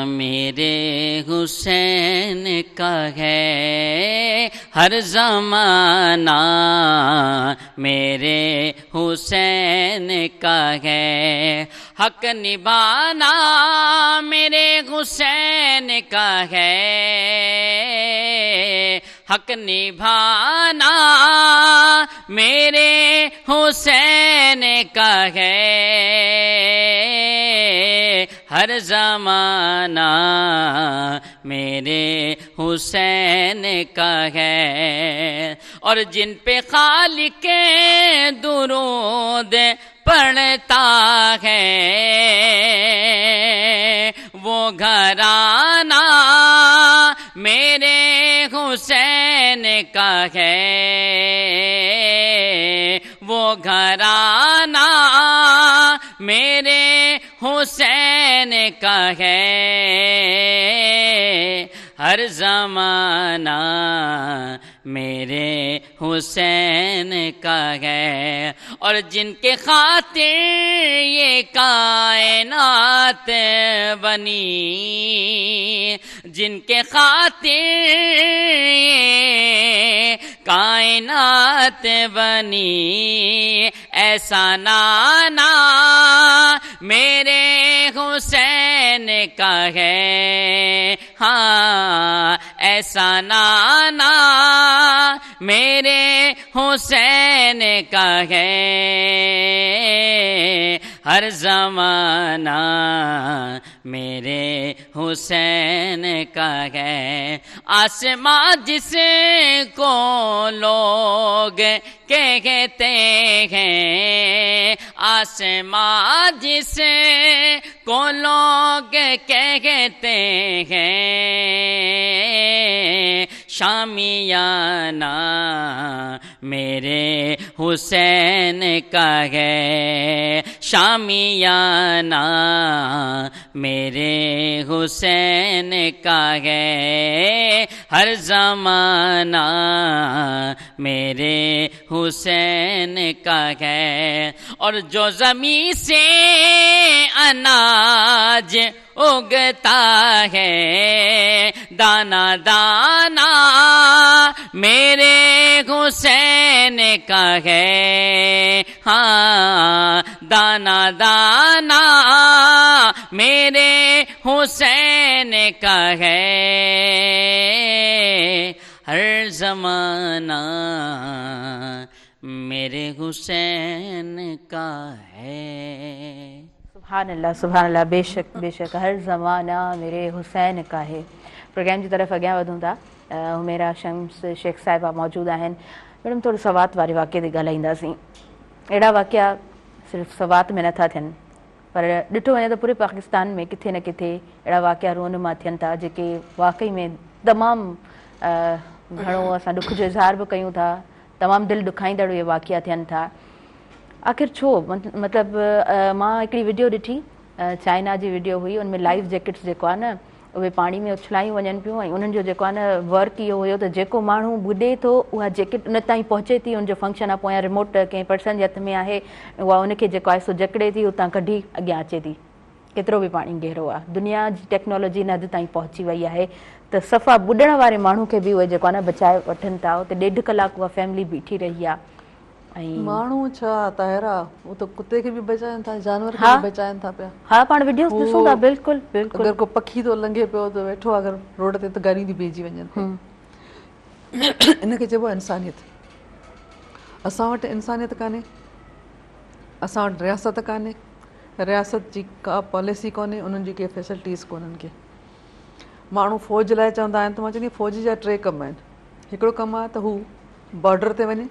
मेरे हुसैन का है, हर ज़माना मेरे हुसैन का है, हक निभाना मेरे हुसैन का है, हक निभाना मेरे हुसैन का है, हर ज़माना میرے حسین کا ہے، اور جن پہ خالق درود پڑھتا ہے وہ گھرانہ میرے حسین کا ہے، وہ گھرانہ میرے حسین کا ہے، ہر زمانہ میرے حسین کا ہے، اور جن کے خاطر یہ کائنات بنی، جن کے خاطر یہ کائنات بنی، ایسا نانا میرے حسین کا ہے، ہاں ایسا نانا میرے حسین کا ہے، ہر زمانہ میرے حسین کا ہے، آسمان جس کو لوگ کہتے ہیں، آسمان جس کو لوگ کہتے ہیں، شامیانہ میرے حسین کا ہے، شامیانہ میرے حسین کا ہے، ہر زمانہ میرے حسین کا ہے، اور جو زمین سے اناج اگتا ہے دانا دانا میرے حسین کا ہے، ہاں دانا دانا میرے حسین کا ہے، ہر زمانہ میرے حسین کا ہے۔ سبحان اللہ، بے شک ہر زمانہ میرے حسین کا ہے۔ پروگرام کی طرف اگیا ودوں تا، حمیرا شمس شیخ صاحبہ موجود ہیں۔ میڈم تھوڑا سوات وارے واقعے تے ڳالھائينداسين۔ اهڙا واقعا صرف سوات میں نٿا ٿين، پر ڏٺو وڃي त پورے پاڪستان میں کٿي نہ کٿي اهڙا واقعا رونما ٿين था जेके واقعي में تمام گھڻو اسان ڏک جو اظهار به कयूं था، تمام دل ڏکائيندڙ اهي واقعا ٿين था۔ آخر छो مطلب मां हिकिड़ी वीडियो ॾिठी चाइना जी वीडियो हुई، उन में लाइफ जैकेट्स जेको आहे न उहे पाणी में उछलायूं वञनि पियूं ऐं उन्हनि जो जेको आहे न वर्क इहो हुयो त जेको माण्हू बुॾे थो उहा जैकेट उन ताईं पहुचे थी, उनजो फंक्शन आहे पोयां रिमोट कंहिं पर्सन जे हथ में आहे, उहा उनखे जेको आहे सो जकड़े थी उतां कढी अॻियां अचे थी। केतिरो बि पाणी गहरो आहे, दुनिया जी टेक्नोलॉजी इन हद ताईं पहुची वई आहे त सफ़ा बुॾण वारे माण्हू खे बि उहे जेको आहे न बचाए वठनि था। उते 1.5 कलाक उहा फैमिली बीठी रही आहे। माण्हू छा ताहिरा, वो तो कुत्ते खे भी बचाइनि था, जानवर खे भी बचाइनि था पिया। हाँ, पाण वीडियोस ॾिसूं था। बिल्कुलु बिल्कुलु। अगरि को पखी तो लंघे पियो तो वेठो अगरि रोड ते त गाॾियूं थी बीहजी वञनि। इनखे चइबो आहे इंसानियत। असां वटि इंसानियत कान्हे, असां वटि रियासत कान्हे, रियासत जी का पॉलिसी कोन्हे, उन्हनि जी के फैसिलिटीज़ कोन्हनि के। माण्हू फ़ौज लाइ चवंदा आहिनि त मां चवंदी फ़ौज जा 3 कम आहिनि। हिकिड़ो कमु आहे त हू बॉर्डर ते वञे,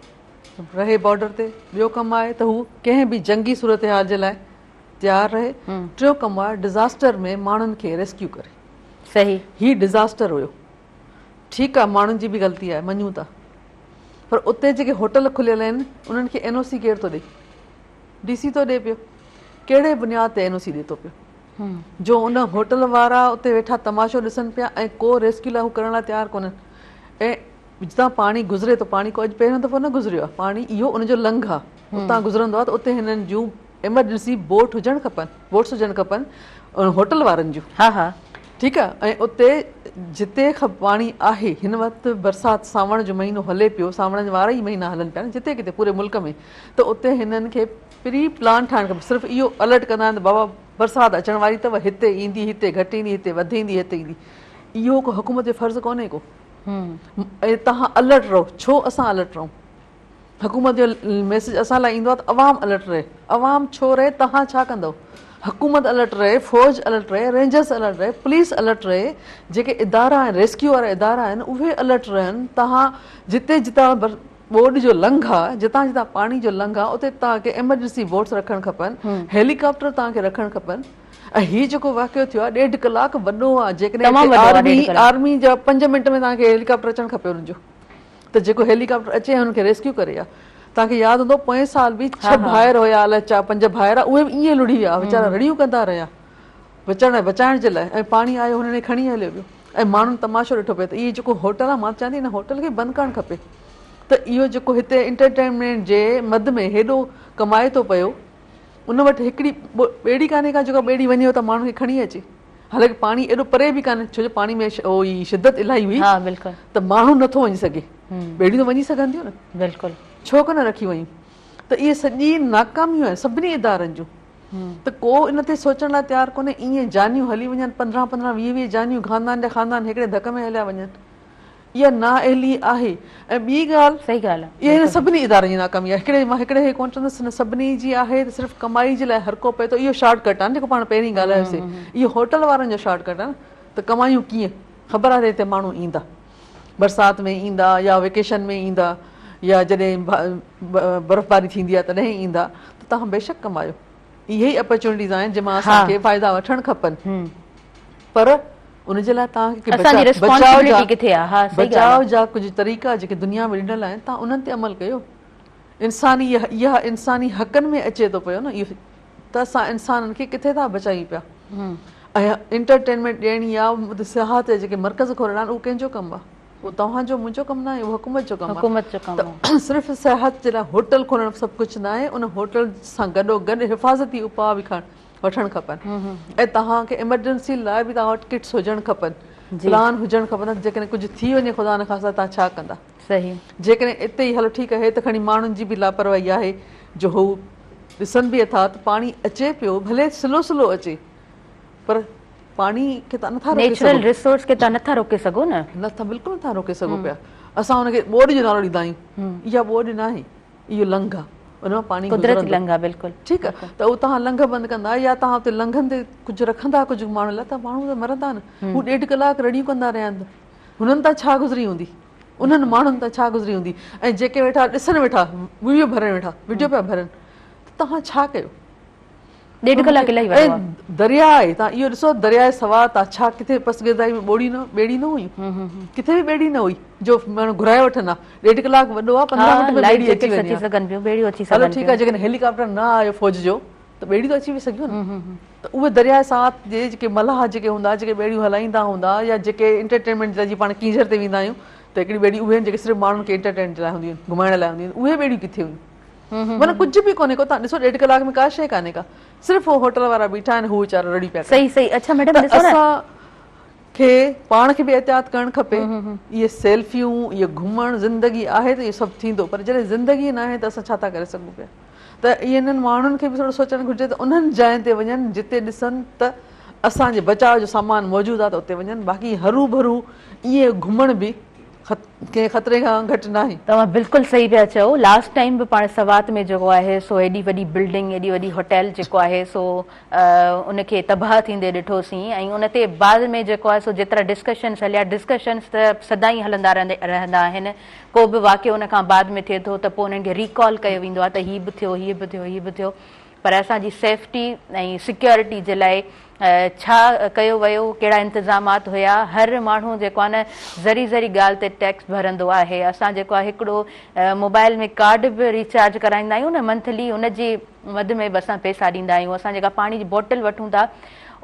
रहे बॉर्डर ते। ॿियो कमु आहे त हू कंहिं बि जंगी सूरत हाल जे लाइ तयारु रहे। टियों कमु आहे डिज़ास्टर में माण्हुनि खे रेस्क्यू करे। सही, ही डिज़ास्टर हुयो। ठीकु आहे, माण्हुनि जी बि ग़लती आहे, मञूं था, पर उते जेके होटल खुलियल आहिनि उन्हनि खे NOC केरु थो ॾे? DC थो ॾे पियो। कहिड़े बुनियाद ते NOC ॾे थो पियो? जो उन होटल वारा उते वेठा तमाशो ॾिसनि पिया ऐं को रेस्क्यू लाइ हू करण लाइ तयारु कोन्हनि। ऐं जितां पाणी गुज़रे थो, पाणी को अॼु पहिरियों दफ़ो न गुज़रियो आहे, पाणी इहो उनजो लंघ आहे। उतां गुज़रंदो आहे त उते हिननि जूं एमरजेंसी बोट्स हुजणु खपनि होटल वारनि जूं। हा हा, ठीकु आहे। ऐं उते जिते पाणी आहे, हिन वक़्तु बरसाति सावण जो महीनो हले पियो, सावण वारा ई महीना हलनि पिया न जिते किथे पूरे मुल्क में, त उते हिननि खे प्री प्लान ठाहिणु खपे। सिर्फ़ु इहो अलर्ट कंदा आहिनि त बाबा बरसाति अचण वारी अथव, हिते ईंदी, हिते घटि ईंदी, हिते वधि ईंदी, हिते ईंदी। इहो को हुकूमत जो फ़र्ज़ु कोन्हे को। ऐं तव्हां अलर्ट रहो। छो असां अलर्ट रहूं? हुकूमत जो मैसेज असां लाइ ईंदो आहे त अवाम अलर्ट रहे। अवाम छो रहे? तव्हां छा कंदव? हुकूमत अलर्ट रहे, फ़ौज अलर्ट रहे, रेंजर्स अलर्ट रहे, पुलिस अलर्ट रहे, जेके इदारा आहिनि रेस्क्यू वारा इदारा आहिनि उहे अलर्ट रहनि। तव्हां जिते जितां ॿोॾि जो लंघ आहे, जितां जितां पाणी जो लंघ आहे उते तव्हांखे एमरजेंसी बोट्स रखणु खपनि, हेलीकॉप्टर तव्हांखे रखणु खपनि। ऐं हीउ जेको वाक़ियो थियो आहे 1.5 कलाक वॾो आहे। जेकॾहिं आर्मी जा 5 मिंट में तव्हांखे हेलीकॉप्टर अचणु खपे हुनजो, त जेको हेलीकॉप्टर अचे हुनखे रेस्क्यू करे आहे। तव्हांखे यादि हूंदो पोएं साल बि 6 भाइर हुया, अलाए 4-5 भाइर, उहे बि ईअं लुड़ी विया, वीचारा रड़ियूं कंदा रहिया बचाइण जे लाइ। ऐं पाणी आयो हुननि खणी हलियो वियो ऐं माण्हुनि तमाशो ॾिठो पियो। त इहे जेको होटल आहे, मां चवां थी हिन होटल खे बंदि करणु खपे। त इहो जेको हिते एंटरटेनमेंट जे मद में हेॾो कमाए थो पियो, उन वटि हिकिड़ी ॿेड़ी कान्हे का जेका ॿेड़ी वञे त माण्हुनि खे खणी अचे। हालांकि पाणी एॾो परे बि कान्हे, छो जो पाणी में शिदत इलाही हुई, त माण्हू नथो वञी सघे। ॿेड़ियूं त वञी सघनि थियूं न, बिल्कुलु छो कोन रखी वयूं। त इहे सॼी नाकामियूं आहिनि सभिनी इदारनि जूं। त को इन ते सोचण लाइ तयारु कोन्हे। ईअं जानियूं हली वञनि, 15-15, 20-20 जानियूं ख़ानदान जा ख़ानदान हिकिड़े धक में हलिया वञनि, इहा नाअहली आहे। ऐं ॿी ॻाल्हि, सही ॻाल्हि आहे, इहा हिन सभिनी इदारनि जी नाकामी आहे। मां हिकिड़े कोन चवंदसि, हिन सभिनी जी आहे त सिर्फ़ु कमाई जे लाइ हर को पए थो। इहो शॉर्टकट आहे जेको पाण पहिरीं ॻाल्हायोसीं, इहो होटल वारनि जो शॉर्टकट आहे न। त कमायूं कीअं, ख़बर आहे हिते माण्हू ईंदा, बरसाति में ईंदा या वेकेशन में ईंदा या जॾहिं बर्फ़बारी थींदी आहे तॾहिं ईंदा, त तव्हां बेशक कमायो। इहे ई अपॉर्चुनिटीज़ आहिनि जंहिंमां असांखे फ़ाइदा वठणु खपनि। पर उनजे लाइ तव्हांखे बचाव जा कुझु तरीक़ा जेके दुनिया में ॾिनल आहिनि, तव्हां उन्हनि ते अमल कयो। इहा इंसानी हक़नि में अचे थो पियो न इहो, त असां इंसाननि खे किथे था बचायूं पिया। ऐं एंटरटेनमेंट ॾियणी आहे, सियाहत जा जेके मर्कज़ खोलणा आहिनि, उहो कंहिंजो कमु आहे? उहो तव्हांजो मुंहिंजो कमु न आहे, उहो हुकूमत जो कमु आहे। सिर्फ़ु सियाहत जे लाइ होटल खोलणु सभु कुझु न आहे, उन होटल सां गॾोगॾु हिफ़ाज़ती उपाउ बि वठणु खपनि। ऐं तव्हांखे एमरजेंसी लाइ बि तव्हां वटि किट्स हुजणु खपनि, प्लान हुजणु खपनि। जेकॾहिं कुझु थी वञे ख़ुदा न ख़ास्ता, तव्हां छा कंदा? सही। जेकॾहिं इते ई हलो ठीकु आहे, हे त खणी माण्हुनि जी बि लापरवाही आहे, जो हू ॾिसनि बि अथा त पाणी अचे पियो, भले स्लो स्लो अचे, पर पाणी खे तव्हां नथा नेचुरल रिसोर्स खे तव्हां नथा रोके सघो न, नथा, बिल्कुलु नथा रोके सघो पिया। असां हुनखे ॿोॾि जो नालो ॾींदा आहियूं, इहा ॿोॾि न आहे, इहो लंघ आहे, उनमां पाणी कुदरती लंघ आहे। बिल्कुलु ठीकु आहे। त उहो तव्हां लंघ बंदि कंदा या तव्हां हुते लंघनि ते कुझु रखंदा कुझु माण्हुनि लाइ, त माण्हू त मरंदा न। हू 1.5 कलाक रड़ियूं कंदा रहिया आहिनि, हुननि तां छा गुज़री हूंदी, उन्हनि माण्हुनि तां छा गुज़री हूंदी। ऐं जेके वेठा ॾिसण वेठा, वीडियो भरण वेठा, वीडियो पिया भरनि, त तव्हां छा कयो? 1.5 कलाक इलाही वॾो आहे। दरिया आहे, तव्हां इहो ॾिसो, दरिया जे सवाइ तव्हां छा किथे पसगिरदाई में ॿेड़ी न हुई, किथे बि ॿेड़ी न हुई जो माण्हू घुराए वठंदा। 1.5 कलाक वॾो आहे, 15 मिंट में ॿेड़ी अची वञे। हलो ठीकु आहे, जेकॾहिं हेलीकॉप्टर न आयो फ़ौज जो, त ॿेड़ी त अची बि सघियो न। त उहे दरिया जे साथ जे जेके मलाह जेके हूंदा, जेके ॿेड़ियूं हलाईंदा हूंदा, या जेके एंटरटेनमेंट जे लाइ जीअं पाण कींजर ते वेंदा आहियूं, त हिकिड़ी ॿेड़ी उहे आहिनि जेके सिर्फ़ु माण्हुनि खे एंटरटेनमेंट जे लाइ हूंदियूं आहिनि, घुमाइण लाइ हूंदियूं आहिनि। उहे ॿेड़ियूं किथे हुयूं? माना कुझु बि कोन्हे को। तव्हां ॾिसो 1.5 कलाक में का शइ कान्हे का, सिर्फ़ु होटल वारा बीठा आहिनि, हू वीचारा रड़ी पिया। सही सही। अच्छा मैडम, असांखे पाण खे बि एहतियात करणु खपे। इहे सेल्फियूं, इहे घुमणु, ज़िंदगी आहे त इहो सभु थींदो, पर जॾहिं ज़िंदगी न आहे त असां छा था करे सघूं पिया? त इहे इन्हनि माण्हुनि खे बि थोरो सोचणु घुरिजे त उन्हनि जायुनि ते वञनि जिते ॾिसनि त असांजे बचाव जो सामान मौजूदु आहे, त उते वञनि। बाक़ी हरू भरू इहे घुमण बि कंहिं ख़तरे खां घटि न आहे। तव्हां बिल्कुलु सही पिया चओ। लास्ट टाइम बि पाण सवात में जेको आहे सो एॾी वॾी बिल्डिंग, एॾी वॾी होटल जेको आहे सो उनखे तबाह थींदे ॾिठोसीं। ऐं उन ते बाद में जेको आहे सो जेतिरा डिस्कशन्स हलिया, डिस्कशन्स त सदाईं हलंदा रहंदा आहिनि। को बि वाक़ियो उन खां बाद में थिए थो त पोइ उन्हनि खे रिकॉल कयो वेंदो आहे त हीअ बि थियो, हीअ बि थियो, हीअ बि थियो। पर असांजी सेफ्टी ऐं सिक्योरिटी जे लाइ छा कयो वियो, कहिड़ा इंतज़ामात हुया? हर माण्हू जेको आहे न ज़री ज़री ॻाल्हि ते टैक्स भरंदो आहे। असां जेको आहे हिकिड़ो मोबाइल में कार्ड बि रिचार्ज कराईंदा आहियूं न मंथली, उनजे मद में बि असां पैसा ॾींदा आहियूं। असां जेका पाणी जी बोटल वठूं था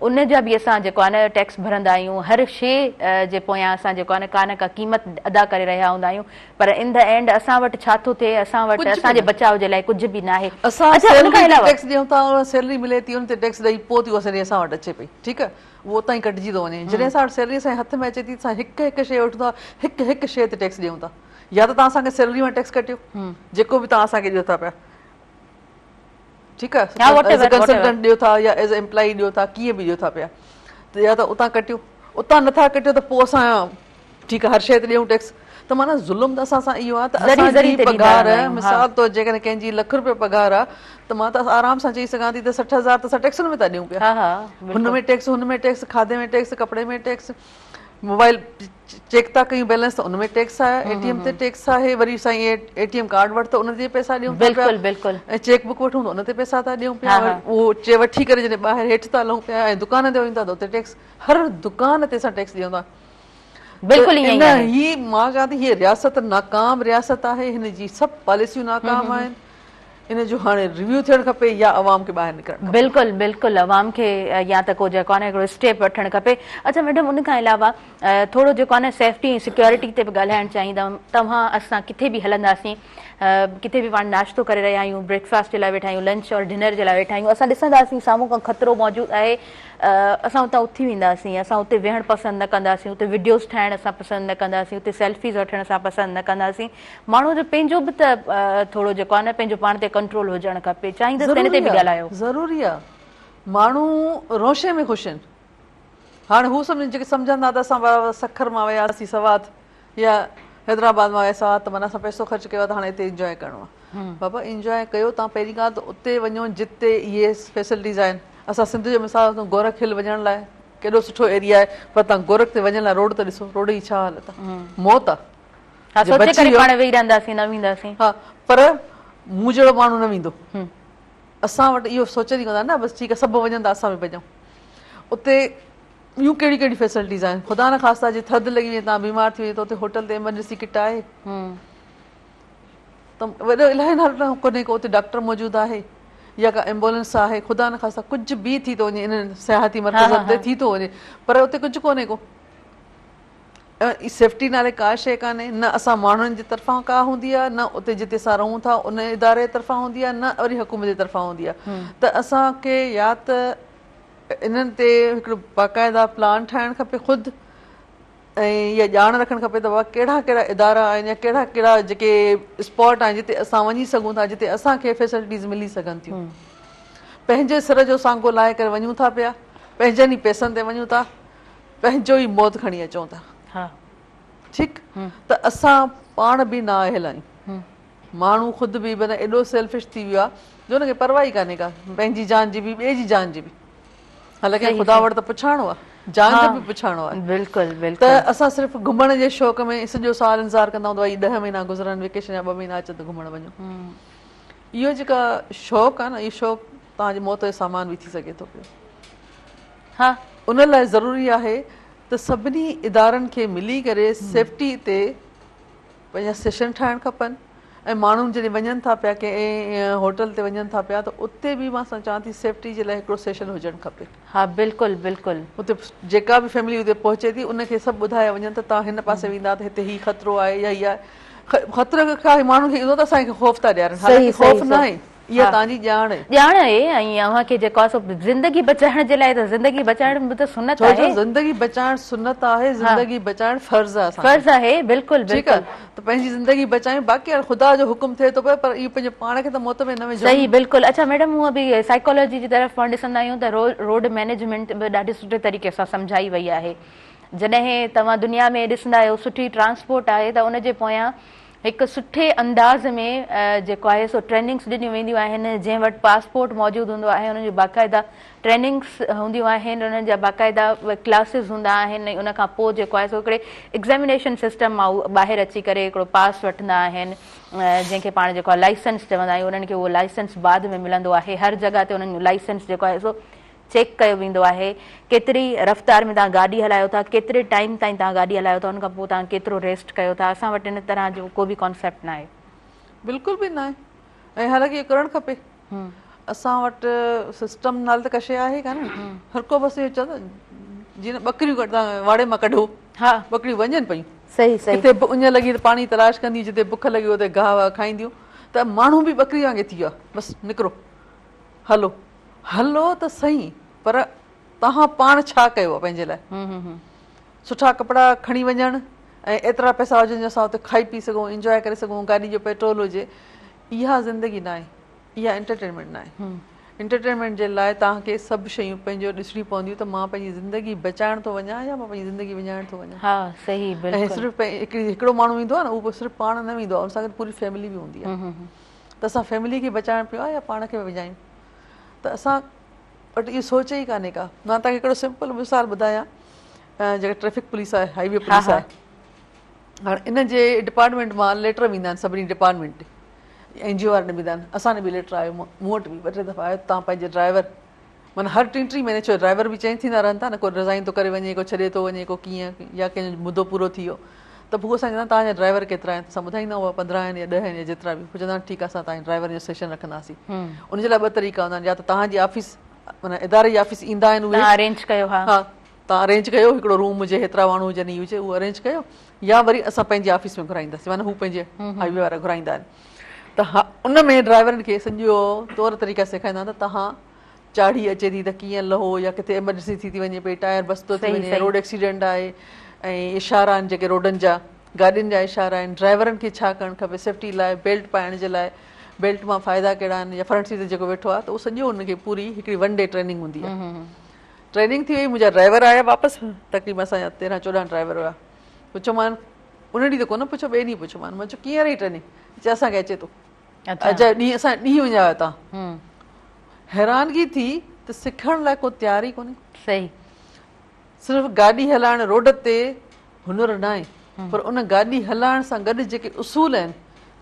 उन जा बि असां जेको आहे न टैक्स भरंदा आहियूं। हर शइ जे पोयां असां जेको आहे न का क़ीमत अदा करे रहिया हूंदा आहियूं। पर इन द एंड असां वटि छा थो थिए, असां वटि असांजे बचाव जे लाइ कुझु बि न आहे। टैक्स ॾियूं था, सैलरी मिले थी, उन ते टैक्स ॾेई पोइ थी उहा सैलरी असां वटि अचे पई, ठीकु आहे, उहो उतां ई कटिजी थो वञे। जॾहिं असां वटि सैलरी असांजे हथ में अचे थी, असां हिकु हिकु शइ वठूं था, हिकु हिकु शइ ते टैक्स ॾियूं था। या त तव्हां असांखे सैलरी मां टैक्स कटियो, जेको बि तव्हां असांखे ॾियो था पिया, ठीकु आहे, एज़ अ कंसल्टेंट ॾियो था या एज़ अ एम्प्लॉई ॾियो था, कीअं बि ॾियो था पिया, त या त उतां कटियो। उतां नथा कटियो त पोइ असां ठीकु आहे हर शइ ते ॾियूं टैक्स। त माना ज़ुल्म त असां सां इहो आहे त ज़री असांजी ते ॾींदा पघार रहंदा आहियूं, मिसाल तौरु जेकॾहिं कंहिंजी लख रुपयो पघार आहे त मां त आराम सां चई सघां थी त 60,000 त असां टैक्सनि में था ॾियूं पिया, हा हा हुन में टैक्स, हुन में टैक्स, खाधे में टैक्स, कपिड़े में टैक्स, मोबाइल चेक था कयूं बैलेंस त उन में टैक्स आहे, एटीएम ते टैक्स आहे, वरी साईं एटीएम कार्ड वठि त उन ते पैसा ॾियूं था पिया, बिल्कुलु बिल्कुलु ऐं चेक बुक वठूं त उन ते पैसा था ॾियूं पिया, हा, हा। उहो वठी करे जॾहिं ॿाहिरि हेठि था लहूं पिया ऐं दुकान ते वञूं था त उते टैक्स, हर दुकान ते असां टैक्स ॾियूं था। बिल्कुलु ईअं ई आहे। ही मां चवां थी हीअ रियासत नाकाम रियासत आहे, हिन जी सभु पॉलिसियूं नाकाम आहिनि, इन जो हाणे रिव्यू थियणु खपे या अवाम खे ॿाहिरि निकिरणु खपे। बिल्कुलु बिल्कुलु अवाम खे या त को जेको आहे न हिकिड़ो स्टेप वठणु खपे। अच्छा मैडम, उन खां अलावा थोरो जेको आहे न सेफ्टी ऐं सिक्योरिटी ते बि ॻाल्हाइणु चाहींदमि। तव्हां असां किथे बि हलंदासीं, किथे बि पाण नाश्तो करे रहिया आहियूं, ब्रेकफास्ट जे लाइ वेठा आहियूं, लंच और डिनर जे लाइ वेठा आहियूं, असां ॾिसंदासीं साम्हूं खां ख़तरो मौजूदु आहे, असां उतां उथी वेंदासीं, असां उते वेहणु पसंदि न कंदासीं, उते वीडियोज़ ठाहिणु असां पसंदि न कंदासीं, उते सेल्फीज़ वठणु असां पसंदि न कंदासीं। माण्हू जो पंहिंजो बि त थोरो जेको आहे न पंहिंजो पाण ते कंट्रोल हुजणु खपे। चाहींदसि हिन ते बि ॻाल्हायो। ज़रूरी आहे, माण्हू रोशे में ख़ुशि आहिनि। हाणे हू सभु जेके सम्झंदा त असां सखर मां वियासीं सवात या हैदराबाद मां वियासीं सवात, त माना असां पैसो ख़र्चु कयो त हाणे हिते इंजॉय करिणो आहे। बाबा इंजॉय कयो तव्हां पहिरीं खां त उते वञो जिते इहे फैसिलिटीज़ आहिनि। असां सिंध जो मिसाल वठूं, गोरख हिल वञण लाइ केॾो सुठो एरिया आहे, पर तव्हां गोरख ते वञण लाइ रोड त ॾिसो, रोड जी छा हालत आहे, मौत आहे। सोचे करे पाण वेही रहंदासीं, न वेंदासीं। हा, पर मूं जहिड़ो माण्हू न वेंदो। असां वटि इहो सोचंदी कंदा न बसि ठीकु आहे सभु वञनि था असां बि वञूं। उते ॿियूं कहिड़ी कहिड़ी फैसिलिटीज़ आहिनि, ख़ुदा न ख़ास्ता जे थधि लॻी वञे, तव्हां बीमार थी वञे त उते होटल ते एमरजेंसी किट आहे, त वॾो इलाही न कोन्हे को उते डॉक्टर मौजूदु आहे या का एम्बुलेंस आहे, ख़ुदा न ख़ास्ता कुझु बि थी थो वञे इन्हनि सियाहती मर्कज़नि ते थी थो वञे, पर उते कुझु कोन्हे को। सेफ्टी नाले का शइ कान्हे, न असां माण्हुनि जे तरफ़ां का हूंदी आहे, न उते जिते असां रहूं था उन इदारे तरफ़ां हूंदी आहे, न वरी हुकूमत जे तरफ़ां हूंदी आहे। त असांखे या त इन्हनि ते हिकिड़ो बाक़ाइदा प्लान ठाहिणु खपे ख़ुदि, ऐं इहा ॼाण रखणु खपे त बाबा कहिड़ा कहिड़ा इदारा आहिनि या कहिड़ा कहिड़ा जेके स्पॉट आहिनि जिते असां वञी सघूं था, जिते असांखे फैसिलिटीज़ मिली सघनि थियूं। पंहिंजे सिर जो सांगो लाहे करे वञूं था पिया, पंहिंजनि ई पैसनि ते वञूं था, पंहिंजो ई मौत खणी अचूं था। ठीकु, त असां पाण बि न हिलायूं, माण्हू ख़ुदि बि माना एॾो सेल्फिश थी वियो आहे जो हुनखे परवाह ई कान्हे का पंहिंजी जान जी बि, ॿिए जी जान जी बि। हालांकि ख़ुदा वटि त पुछाइणो आहे, जान जो बि पुछाइणो आहे। बिल्कुलु त बिल्कुलु। असां सिर्फ़ु घुमण जे शौक़ में सॼो साल इंतज़ारु कंदा हूंदा, वरी 10 महीना गुज़रनि, वेकेशन या 2 महीना अचनि त घुमणु वञूं। इहो जेका शौक़ु आहे न, इहो शौक़ु तव्हांजे मौत जो सामान बि थी सघे थो पियो। हा, उन लाइ ज़रूरी आहे त सभिनी इदारनि खे मिली करे सेफ्टी ते पंहिंजा सेशन ठाहिणु खपनि, ऐं माण्हू जॾहिं वञनि था पिया कंहिं होटल ते वञनि था पिया त उते बि मां चवां थी सेफ्टी जे लाइ हिकिड़ो सेशन हुजणु खपे। हा बिल्कुलु बिल्कुलु। उते जेका बि फैमिली उते पहुचे थी उनखे सभु ॿुधाए वञनि त तव्हां हिन पासे वेंदा त हिते हीउ ख़तरो आहे या इहा ख़तरो खां माण्हुनि खे ईंदो त असांखे ख़ौफ़ था ॾियारनि, हालांकि ख़ौफ़ न आहे, इहा तव्हांजी ॼाण आहे। ऐं अव्हांखे जेको आहे ज़िंदगी बचाइण जे लाइ त ज़िंदगी बचाइण बि त सुनत आहे। ज़िंदगी बचाइण सुनत आहे, ज़िंदगी बचाइण फर्ज़ आहे, फर्ज़ आहे। बिल्कुलु ठीकु आहे, त पंहिंजी ज़िंदगी बचायूं, बाक़ी ख़ुदा जो हुकुम थिए थो पियो, पर इहो पंहिंजे पाण खे त मौत में न विझो। सही, बिल्कुलु। अच्छा मैडम, हूअं बि साइकोलॉजी जी तरफ़ पाण ॾिसंदा आहियूं त रोड मैनेजमेंट बि ॾाढे सुठे तरीक़े सां सम्झाई वई आहे। जॾहिं तव्हां दुनिया में ॾिसंदा आहियो सुठी ट्रांसपोर्ट आहे त उनजे पोयां हिकु सुठे अंदाज़ में जेको आहे सो ट्रेनिंग्स ॾिनियूं वेंदियूं आहिनि, जंहिं वटि पासपोर्ट मौजूदु हूंदो आहे उन्हनि जूं बाक़ाइदा ट्रेनिंग्स हूंदियूं आहिनि, उन्हनि जा बाक़ाइदा क्लासिस हूंदा आहिनि, ऐं उन खां पोइ जेको आहे सो हिकिड़े एग्ज़ामिनेशन सिस्टम मां ॿाहिरि अची करे हिकिड़ो पास वठंदा आहिनि, जंहिंखे पाण जेको आहे लाइसेंस चवंदा आहियूं। उन्हनि खे उहो लाइसेंस बाद में मिलंदो आहे, हर जॻह ते उन्हनि जो लाइसेंस जेको आहे सो चेक कयो वेंदो आहे, केतिरी रफ़्तार में तव्हां गाॾी हलायो था, केतिरे टाइम ताईं तव्हां गाॾी हलायो था, उन खां पोइ तव्हां केतिरो रेस्ट कयो था। असां वटि इन तरह जो को बि कॉन्सेप्ट न आहे, बिल्कुलु बि न आहे, ऐं हालांकि इहो करणु खपे। असां वटि सिस्टम नाले त कशे आहे कान, हर को बसि इहो चवंदो जीअं ॿकरियूं तव्हां वाड़े मां कढो, हा ॿकरियूं वञनि पियूं, सही सही, जिते उञ लॻी त पाणी तलाश कंदियूं, जिते बुख लॻी उते गाह वाह खाईंदियूं, त माण्हू बि ॿकरी वांगुरु थी वियो आहे, बसि निकिरो हलो हलो त सही, पर तव्हां पाण छा कयो आहे पंहिंजे लाइ? सुठा कपिड़ा खणी वञणु ऐं एतिरा पैसा हुजनि जो असां उते खाई पी सघूं, इंजॉय करे सघूं, गाॾी जो पेट्रोल हुजे, इहा ज़िंदगी न आहे, इहा एंटरटेनमेंट न आहे। एंटरटेनमेंट जे लाइ तव्हांखे सभु शयूं पंहिंजो ॾिसणी पवंदियूं त मां पंहिंजी ज़िंदगी बचाइण थो वञा या मां पंहिंजी ज़िंदगी विञाइण थो वञा। हा सही ऐं बिल्कुलु। सिर्फ़ु हिकिड़ो माण्हू ईंदो आहे न, उहो सिर्फ़ु पाण न वेंदो आहे, उन सां गॾु पूरी फैमिली बि हूंदी आहे। त असां फैमिली खे बचाइण पियो आहे या पाण खे विञायूं, त असां वटि इहो सोच ई कान्हे का। मां तव्हांखे हिकिड़ो सिंपल मिसाल ॿुधायां, जेका ट्रैफिक पुलिस आहे, हाईवे पुलिस आहे, हाणे इन जे डिपार्टमेंट मां लेटर वेंदा आहिनि सभिनी डिपार्टमेंट, NGO वारनि ॾे वेंदा आहिनि। असां ॾे बि लेटर आयो, मूं वटि बि 2-3 दफ़ा आयो, तव्हां पंहिंजे ड्राइवर, माना हर 3-3 महीने छो ड्राइवर बि चेंज थींदा रहनि था न, को रिज़ाइन थो करे वञे, को छॾे थो वञे, को कीअं, या कंहिंजो मुदो पूरो थी वियो, त पोइ असां चवंदा तव्हांजा ड्राइवर केतिरा आहिनि, असां ॿुधाईंदा हुआ 15 आहिनि या 10 आहिनि या जेतिरा बि, पोइ चवंदा ठीकु आहे असां तव्हांजे ड्राइवर जो सेशन रखंदासीं। उनजे लाइ 2 तरीक़ा हूंदा आहिनि, या त तव्हांजी ऑफिस माना इदारे जी ऑफिस ईंदा आहिनि उहे अरेंज कयो। हा तव्हां अरेंज कयो, हिकिड़ो रूम हुजे, हेतिरा माण्हू हुजनि, हुजे उहो अरेंज कयो, या वरी असां पंहिंजी ऑफिस में घुराईंदासीं, माना हू पंहिंजे हाईवे वारा घुराईंदा आहिनि। त उन में ड्राइवरनि खे सॼो तौर तरीक़ा सेखारींदा आहिनि, त तव्हां चाढ़ी अचे थी त कीअं लहो, या किथे एमरजेंसी थी वञे पई, टायर बस्तो थी वञे, रोड एक्सीडेंट आहे, ऐं इशारा आहिनि जेके रोडनि जा, गाॾियुनि जा इशारा आहिनि, ड्राइवरनि खे छा करणु खपे सेफ्टी लाइ, बेल्ट पाइण जे लाइ, बेल्ट मां फ़ाइदा कहिड़ा आहिनि, या फ्रंट सीट ते जेको वेठो आहे, त उहो सॼो हुनखे पूरी हिकिड़ी 1 डे ट्रेनिंग हूंदी आहे। ट्रेनिंग थी वई, मुंहिंजा ड्राइवर आया वापसि, तक़रीबन असांजा 13-14 ड्राइवर हुआ। पुछोमान उन ॾींहुं त कोन पुछो, ॿिए ॾींहुं पुछोमान, मां चयो कीअं रही ट्रेनिंग, चए असांखे अचे थो, ॾींहुं असां ॾींहुं वञा हुआ तव्हां। हैरानगी थी त सिखण लाइ को तयारी कोन्हे। सही, सिर्फ़ु गाॾी हलाइण रोड ते हुनर न आहे, पर उन गाॾी हलाइण सां गॾु जेके उसूल आहिनि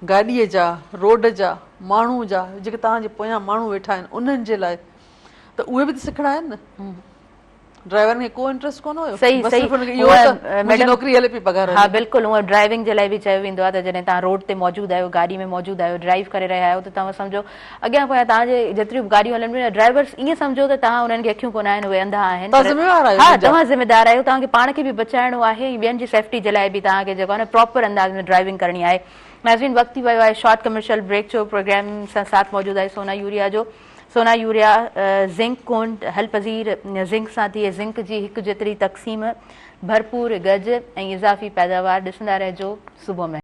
गाॾीअ जा, रोड जा, माण्हू जा, जेके तव्हांजे पोयां माण्हू वेठा आहिनि उन्हनि जे लाइ, त उहे बि त सिखणा आहिनि न। ड्राइवरनि खे को इंट्रस्ट कोन हुयो, सही सही मुंहिंजी नौकिरी हले पई पघार। हा बिल्कुलु, उहा ड्राइविंग जे लाइ बि चयो वेंदो आहे त जॾहिं तव्हां रोड ते मौजूदु आहियो, गाॾी में मौजूदु आहियो, ड्राइव करे रहिया आहियो, त तव्हां सम्झो अॻियां पोयां तव्हांजे जेतिरियूं बि गाॾियूं हलनि पियूं, ड्राइवर्स ईअं सम्झो त तव्हां उन्हनि खे अखियूं कोन आहिनि, उहे अंधा आहिनि। हा, तव्हां ज़िम्मेदार आहियो, तव्हांखे पाण खे बि बचाइणो आहे, ॿियनि जी सेफ्टी जे लाइ बि तव्हांखे जेको आहे न प्रॉपर अंदाज़ में ड्राइविंग करणी आहे। नाज़रीन, वक़्तु थी वियो आहे शॉर्ट कमर्शियल ब्रेक जो। प्रोग्राम सां साथ मौजूदु आहे सोना यूरिया जो। सोना यूरिया ज़िंक कोन हल पज़ीर ज़िंक सां थी ज़िंक जी हिकु जेतिरी तक़सीम, भरपूर गज ऐं इज़ाफ़ी पैदावार। ॾिसंदा रहिजो सुबुह में।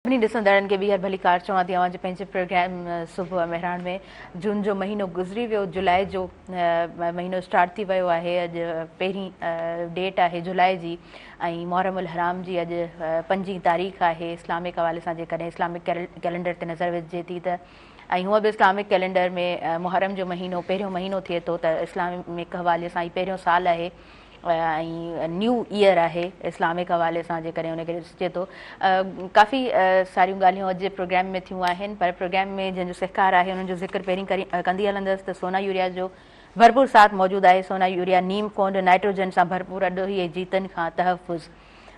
सभिनी ॾिसंदड़नि खे ॿीहर भली कार चवां थी अवां जे पंहिंजे प्रोग्राम सुबुह मेहरान में। जून जो महीनो गुज़री वियो, जुलाई जो महीनो स्टार्ट थी वियो आहे। अॼु पहिरीं डेट आहे जुलाई जी, ऐं मुहर्रम उल हराम जी अॼु 5 तारीख़ आहे। इस्लामिक हवाले सां जेकॾहिं इस्लामिक कैलेंडर ते नज़र विझे थी त, ऐं हूअं बि इस्लामिक कैलेंडर में मुहर्रम जो महीनो पहिरियों महीनो थिए थो, त इस्लामिक हवाले सां ई पहिरियों साल आहे ऐं न्यू ईयर आहे इस्लामिक हवाले सां जेकॾहिं उनखे ॾिसिजे थो। काफ़ी सारियूं ॻाल्हियूं अॼु जे प्रोग्राम में थियूं आहिनि, पर प्रोग्राम में जंहिंजो सिकार आहे उन्हनि जो ज़िक्र पहिरीं कंदी हलंदसि त सोना यूरिया जो भरपूर साथ मौजूदु आहे। सोना यूरिया नीम कोंड नाइट्रोजन सां भरपूर अॾोही ऐं जीतनि खां तहफ़ुज़।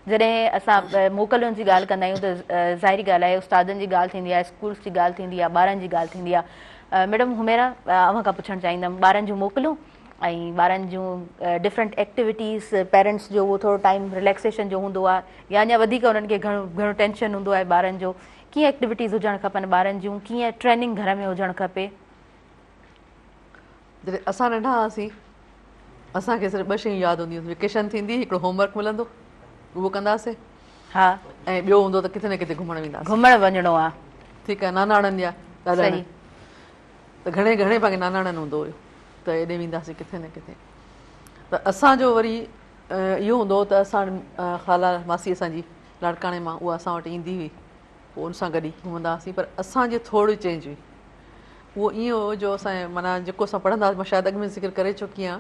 जॾहिं असां मोकलुनि जी ॻाल्हि कंदा आहियूं त ज़ाहिरी ॻाल्हि आहे उस्तादनि जी ॻाल्हि थींदी आहे, स्कूल्स जी ॻाल्हि थींदी आहे, ॿारनि जी ॻाल्हि थींदी आहे। मैडम हुमेरा, अव्हां खां पुछणु चाहींदमि, ॿारनि जूं मोकलूं ऐं ॿारनि जूं डिफरेंट एक्टिविटीज़, पेरेंट्स जो उहो थोरो टाइम रिलैक्सेशन जो हूंदो आहे, या अञा वधीक उन्हनि खे घणो टेंशन हूंदो आहे ॿारनि जो, कीअं एक्टिविटीज़ हुजणु खपनि ॿारनि जूं, कीअं ट्रेनिंग घर में हुजणु खपे? जॾहिं असां नंढा हुआसीं असांखे सिर्फ़ु 2 शयूं यादि हूंदियूं। वेकेशन थींदी, हिकिड़ो होमवर्क मिलंदो, उहो कंदासीं, हा, ऐं ॿियो हूंदो त किथे न किथे घुमणु वेंदासीं। घुमणु वञिणो आहे, ठीकु आहे, नानाणनि या ॾाॾाणनि, त घणे पंहिंजे नानाणनि हूंदो हुयो त एॾे वेंदासीं किथे न किथे। त असांजो वरी इहो हूंदो हो त असां ख़ाला मासी असांजी लाड़काणे मां, उहा असां वटि ईंदी हुई, पोइ उन सां गॾु ई घुमंदा हुआसीं। पर असांजी थोरी चेंज हुई, उहो ईअं हो जो असांजे माना जेको असां पढ़ंदा हुआसीं, मां शायदि अॻु में ज़िक्र करे चुकी आहियां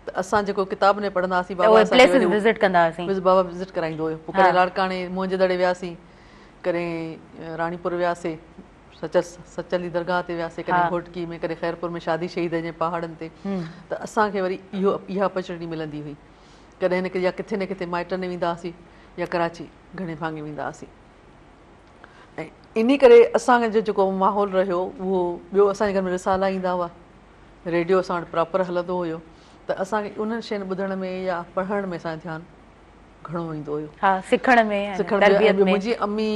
त असां जेको किताब में पढ़ंदा हुआसीं, बाबा विज़िट कराईंदो हुयो। पोइ कॾहिं लाड़काणे मुंहिंजे दड़े वियासीं, कॾहिं राणीपुर वियासीं, सचली दरगाह ते वियासीं, कॾहिं घोटकी में, कॾहिं ख़ैरपुर में शादी शहीद जे पहाड़नि ते। त असांखे वरी इहा अपॉर्चुनिटी मिलंदी हुई, कॾहिं न या किथे न किथे माइटनि में वेंदा हुआसीं या कराची घणे भाङे वेंदा हुआसीं। ऐं इन करे असांजो जेको माहौल रहियो उहो ॿियो, असांजे घर में रिसाला ईंदा हुआ, रेडियो असां वटि प्रॉपर हलंदो हुयो, त असांखे उन्हनि शयुनि ॿुधण में या पढ़ण में असांजो ध्यानु घणो ईंदो हुयो, सिखण में। मुंहिंजी अम्मी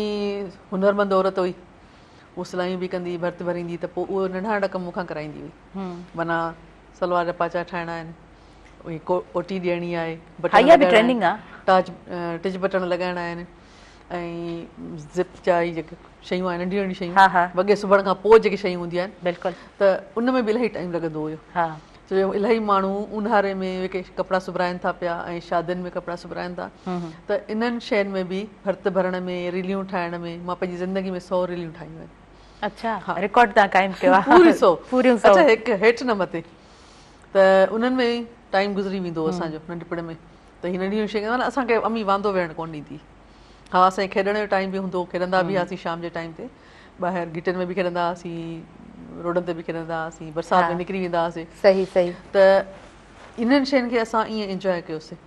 हुनरमंद औरत हुई, उहो सिलायूं बि कंदी, भर्त भरींदी, त पोइ उहो नंढा नंढा कम मूंखां कराईंदी हुई। माना सलवार पाचा ठाहिणा आहिनि, उहे कोटी ॾियणी आहे, टिच बटण लॻाइणा आहिनि, ऐं ज़िप जा ई जेके शयूं आहिनि नंढियूं नंढियूं शयूं, वॻे सिबण खां पोइ जेके शयूं हूंदियूं आहिनि, बिल्कुलु, त उन में बि इलाही टाइम लॻंदो हुयो। छो जो इलाही माण्हू ऊन्हारे में जेके कपिड़ा सिबाइनि था पिया ऐं शादियुनि में कपिड़ा सिबाइनि था, त इन्हनि शयुनि में बि भर्त भरण में, रिलियूं ठाहिण में मां पंहिंजी ज़िंदगी में 100 रिलियूं ठाहियूं आहिनि। अच्छा, रिकॉर्ड तव्हां काइम कयो आहे? पूरी 100। अच्छा, हिकु हेठि न मथे, त उन्हनि में टाइम गुज़री वेंदो असांजो नंढपण में, त हीअ नंढियूं शयूं माना असांखे अम्मी वांदो वेहणु कोन ॾींदी। हा, असांजे खेॾण जो टाइम बि हूंदो, खेॾंदा बि हुआसीं शाम जे टाइम ते, ॿाहिरि गीटनि में बि खेॾंदा हुआसीं, रोडनि ते बि खेॾंदा हुआसीं, बरसाति में निकिरी वेंदा हुआसीं। सही सही। त इन्हनि शयुनि खे असां ईअं इंजॉय कयोसीं।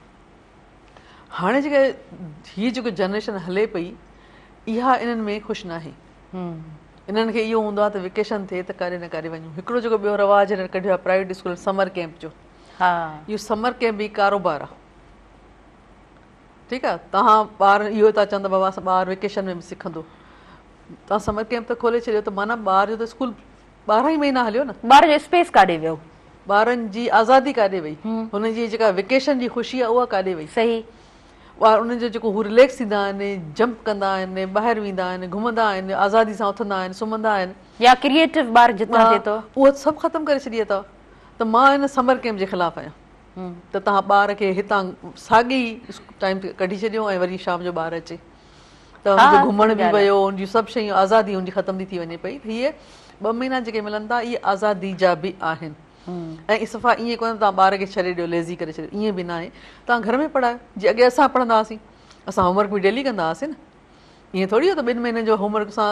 हाणे जेके हीअ जेको जनरेशन हले पई, इहा इन्हनि में ख़ुशि न आहे। इन्हनि खे इहो हूंदो आहे त वेकेशन थिए त काॾे न काॾे वञूं। हिकिड़ो जेको ॿियो रवाज हिन कढियो आहे प्राइवेट स्कूल समर कैंप जो, इहो समर कैंप बि कारोबार आहे। ठीकु आहे, तव्हां ॿार इहो था चवंदा बाबा असां ॿार वेकेशन में बि सिखंदो, तव्हां समर कैंप त खोले छॾियो, त माना ॿार जो त स्कूल 12 ई महीना हलियो न, ॿार जो स्पेस काॾे वियो, ॿारनि जी आज़ादी काॾे वई, हुनजी जेका वेकेशन जी ख़ुशी आहे उहा काॾे वई। सही। ॿार उन्हनि जो जेको हू रिलैक्स थींदा आहिनि, जंप कंदा आहिनि, ॿाहिरि वेंदा आहिनि, घुमंदा आहिनि, आज़ादी सां उथंदा आहिनि, सुम्हंदा आहिनि, या क्रिएटिव ॿार जितां थिए थो, उहो सभु ख़तमु करे छॾी अथव। त मां हिन समर कैंप जे ख़िलाफ़ु आहियां, त तव्हां ॿार खे हितां साॻी टाइम ते कढी छॾियो ऐं वरी शाम जो ॿारु अचे, त हुनजो घुमण बि वियो, हुनजी सभु शयूं, आज़ादी हुनजी ख़तम थी वञे पई। हीअ 2 महीना जेके मिलनि था इहे आज़ादी जा बि आहिनि, ऐं सफ़ा ईअं कोन्हे तव्हां ॿार खे छॾे ॾियो, लेज़ी करे छॾियो, ईअं बि न आहे। तव्हां घर में पढ़ायो, जीअं अॻे असां पढ़ंदा हुआसीं, असां होमवर्क बि डेली कंदा हुआसीं न, ईअं थोरी हो त 2 महीननि जो होमवर्क असां